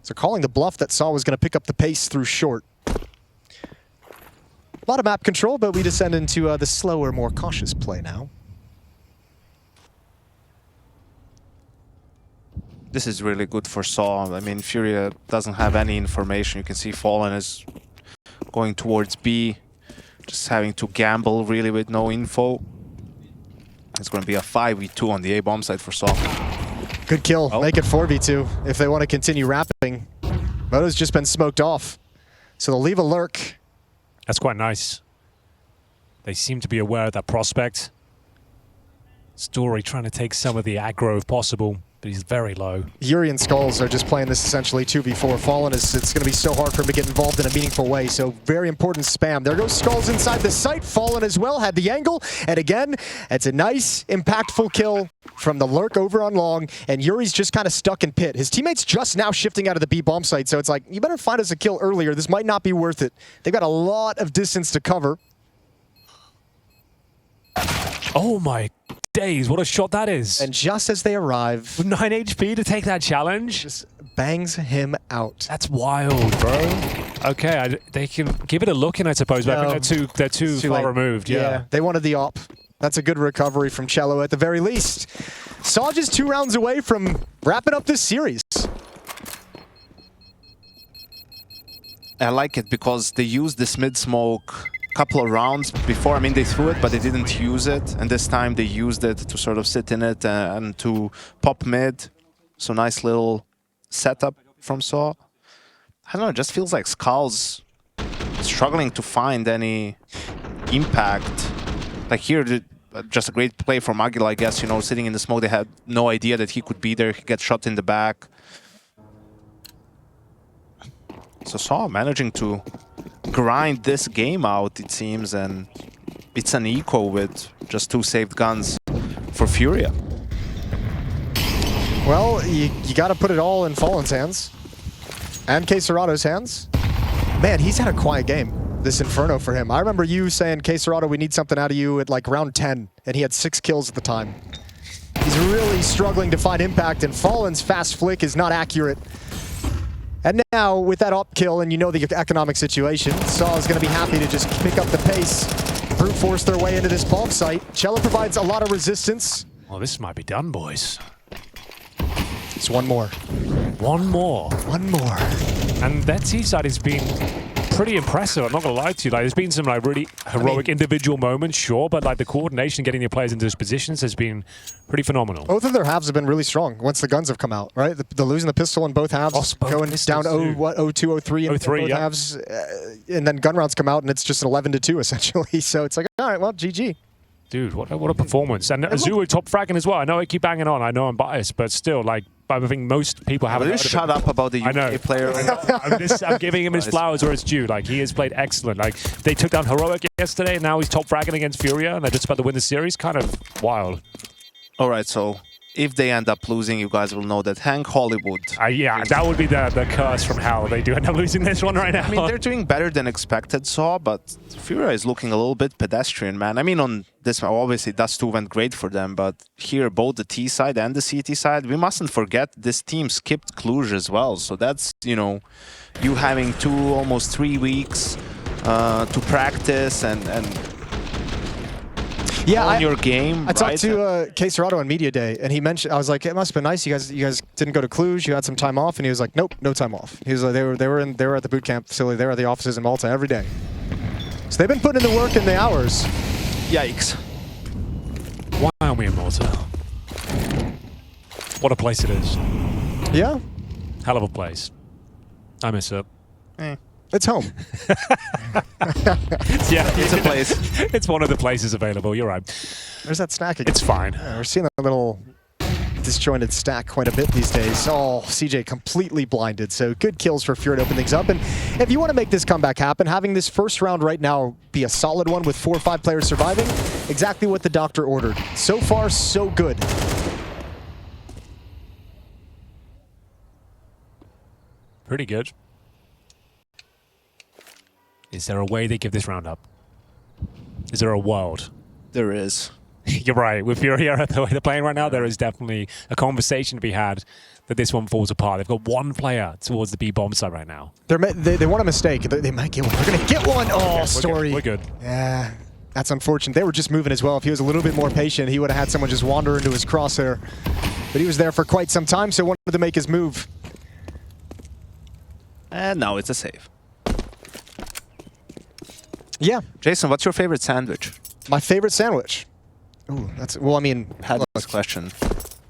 So calling the bluff that sAw was going to pick up the pace through short. A lot of map control, but we descend into the slower, more cautious play now. This is really good for sAw. I mean, FURIA doesn't have any information. You can see Fallen is going towards B. Just having to gamble really with no info. It's going to be a 5v2 on the A bomb side for sAw. Good kill. Make it 4v2 if they want to continue rapping. Moto's just been smoked off. So they'll leave a lurk. That's quite nice. They seem to be aware of that prospect. Story trying to take some of the aggro if possible, but he's very low. Yuri and Skulls are just playing this essentially 2v4. Fallen is, it's going to be so hard for him to get involved in a meaningful way, so very important spam. There goes Skulls inside the site. Fallen as well, had the angle, and again, it's a nice, impactful kill from the lurk over on long, and Yuri's just kind of stuck in pit. His teammates just now shifting out of the B bomb site, so it's like, you better find us a kill earlier. This might not be worth it. They've got a lot of distance to cover. Oh my days, what a shot that is. And just as they arrive, with 9 HP to take that challenge, just bangs him out. That's wild, bro. Okay, they can give it a look in, I suppose, but I think they're too far late. removed. Yeah, they wanted the op. That's a good recovery from Cello at the very least. sAw just 2 rounds away from wrapping up this series. I like it because they used this mid-smoke couple of rounds before. I mean, they threw it, but they didn't use it. And this time they used it to sort of sit in it and to pop mid. So nice little setup from sAw. I don't know, it just feels like Skulls struggling to find any impact. Like here, just a great play from Aguila, I guess, you know, sitting in the smoke. They had no idea that he could be there. He gets shot in the back. So sAw managing to grind this game out, it seems, and it's an eco with just 2 saved guns for FURIA. Well, you got to put it all in Fallen's hands and kSoRato's hands. Man, he's had a quiet game, this Inferno for him. I remember you saying, kSoRato, we need something out of you at like round 10, and he had 6 kills at the time. He's really struggling to find impact, and Fallen's fast flick is not accurate. And now, with that up kill, and you know the economic situation, sAw is going to be happy to just pick up the pace, brute force their way into this bomb site. Cello provides a lot of resistance. Well, this might be done, boys. It's one more. One more. One more. And that T side has been pretty impressive. I'm not gonna lie to you. Like, there's been some like really heroic individual moments, sure, but like the coordination, getting your players into those positions has been pretty phenomenal. Both of their halves have been really strong once the guns have come out, right? The losing the pistol in both halves, going down 0-2, 0-3 in both halves, and then gun rounds come out and it's just an 11-2 essentially. So it's like, all right, well, GG. Dude, what a performance. And Azul top fragging as well. I know I keep banging on. I know I'm biased, but still, like, I think most people haven't heard of shut up about the UK player. I'm giving him his flowers where it's due. Like, he has played excellent. Like, they took down Heroic yesterday, and now he's top fragging against FURIA, and they're just about to win the series. Kind of wild. All right, so if they end up losing, you guys will know that Hank Hollywood. Yeah, that would be the curse from hell. They do end up losing this one right now. I mean, they're doing better than expected, sAw, but FURIA is looking a little bit pedestrian, man. I mean, on this one, obviously, Dust2 went great for them, but here, both the T side and the CT side, we mustn't forget this team skipped Cluj as well. So that's, you know, you having almost 3 weeks to practice and yeah, your game. I talked to sAw on Media Day, and he mentioned, I was like, it must have been nice. You guys didn't go to Cluj. You had some time off, and he was like, nope, no time off. He was like, they were at the boot camp facility. They were at the offices in Malta every day. So they've been putting in the work and the hours. Yikes! Why aren't we in Malta? What a place it is. Yeah, hell of a place. I miss it. It's home. Yeah, it's a place. It's one of the places available. You're right. There's that stack again. It's fine. Yeah, we're seeing a little disjointed stack quite a bit these days. Oh, CJ completely blinded. So good kills for FURIA to open things up. And if you want to make this comeback happen, having this first round right now be a solid one with 4 or 5 players surviving, exactly what the doctor ordered. So far, so good. Pretty good. Is there a way they give this round up? Is there a world? There is. You're right. With FURIA, the way they're playing right now, there is definitely a conversation to be had that this one falls apart. They've got one player towards the B-bomb side right now. They want a mistake. They might get one. They're going to get one. Oh, yeah, Story. We're good. Yeah, that's unfortunate. They were just moving as well. If he was a little bit more patient, he would have had someone just wander into his crosshair. But he was there for quite some time, so wanted to make his move. And now it's a save. Yeah. Jason, what's your favorite sandwich? My favorite sandwich? Ooh, that's, well, I mean, had this question.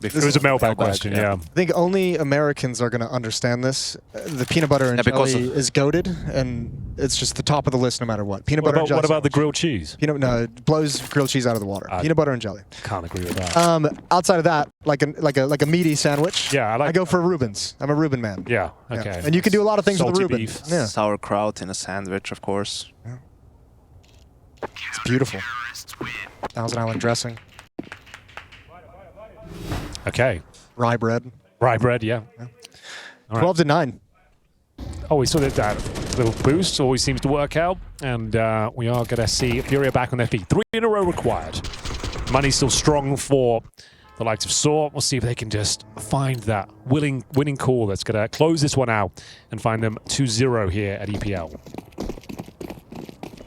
It was a mailbag question, yeah. I think only Americans are going to understand this. The peanut butter and jelly is goated, and it's just the top of the list no matter what. Peanut butter and jelly. What about the grilled cheese? No, it blows grilled cheese out of the water. Peanut butter and jelly. Can't agree with that. Outside of that, like a meaty sandwich. Yeah, I go for Reubens. I'm a Reuben man. Yeah, okay. Yeah. And you can do a lot of things with the Reuben. Beef. Yeah. Sauerkraut in a sandwich, of course. Yeah. It's beautiful. Thousand Island dressing. Okay. Rye bread. Rye bread, yeah. 12 to 9. Oh, we saw that little boost always seems to work out, and we are going to see FURIA back on their feet. 3 in a row required. Money's still strong for the likes of sAw. We'll see if they can just find that winning call that's going to close this one out and find them 2-0 here at EPL.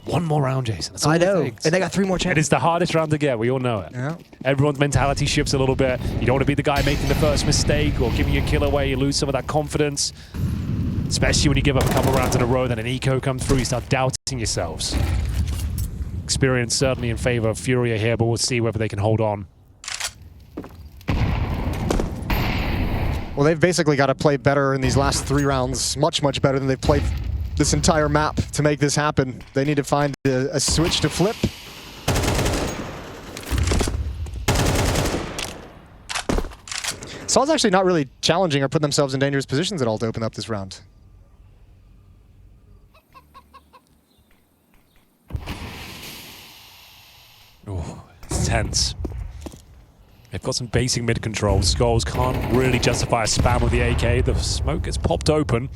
One more round, Jason. That's all I know. It takes. And they got 3 more chances. It is the hardest round to get. We all know it. Yeah. Everyone's mentality shifts a little bit. You don't want to be the guy making the first mistake or giving you a kill away. You lose some of that confidence. Especially when you give up a couple rounds in a row, then an eco comes through, you start doubting yourselves. Experience certainly in favor of FURIA here, but we'll see whether they can hold on. Well, they've basically got to play better in these last 3 rounds. Much, much better than they've played this entire map to make this happen. They need to find a switch to flip. sAw's actually not really challenging or putting themselves in dangerous positions at all to open up this round. Ooh, it's tense. They've got some basic mid control. Skulls can't really justify a spam with the AK. The smoke gets popped open.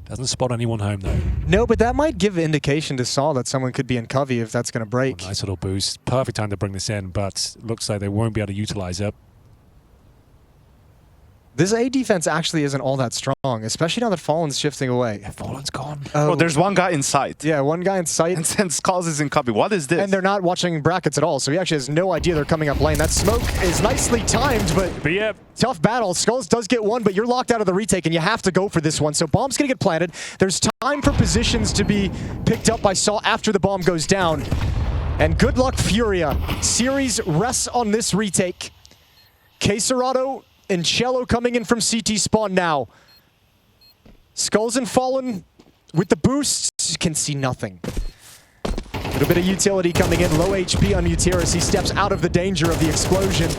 Doesn't spot anyone home, though. No, but that might give indication to sAw that someone could be in Covey if that's going to break. Oh, nice little boost. Perfect time to bring this in, but looks like they won't be able to utilize it. This A defense actually isn't all that strong, especially now that Fallen's shifting away. Yeah, Fallen's gone. Oh, there's one guy in sight. Yeah, one guy in sight. And then Skulls is in copy. What is this? And they're not watching brackets at all, so he actually has no idea they're coming up lane. That smoke is nicely timed, but yeah, tough battle. Skulls does get one, but you're locked out of the retake, and you have to go for this one. So bomb's going to get planted. There's time for positions to be picked up by sAw after the bomb goes down. And good luck, FURIA. Series rests on this retake. sAw and Cello coming in from CT spawn now. Skulls and Fallen with the boost can see nothing. A little bit of utility coming in, low HP on Utiris. He steps out of the danger of the explosion.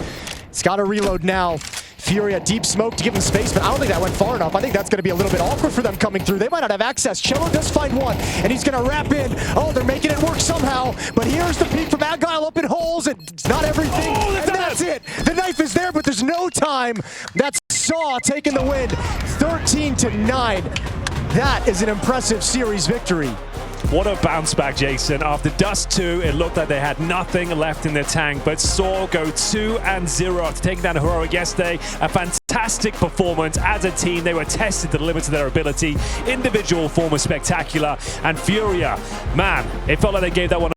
He's got to reload now. FURIA, deep smoke to give him space, but I don't think that went far enough. I think that's going to be a little bit awkward for them coming through. They might not have access. Cello does find one, and he's going to wrap in. Oh, they're making it work somehow, but here's the peek from Agile up in holes, and it's not everything. And that That's it. The knife is there, but there's no time. That's sAw taking the win, 13-9. That is an impressive series victory. What a bounce back, Jason. After Dust2, it looked like they had nothing left in their tank, but sAw go 2-0 after taking down Heroic yesterday. A fantastic performance as a team. They were tested to the limits of their ability. Individual form was spectacular. And FURIA, man, it felt like they gave that one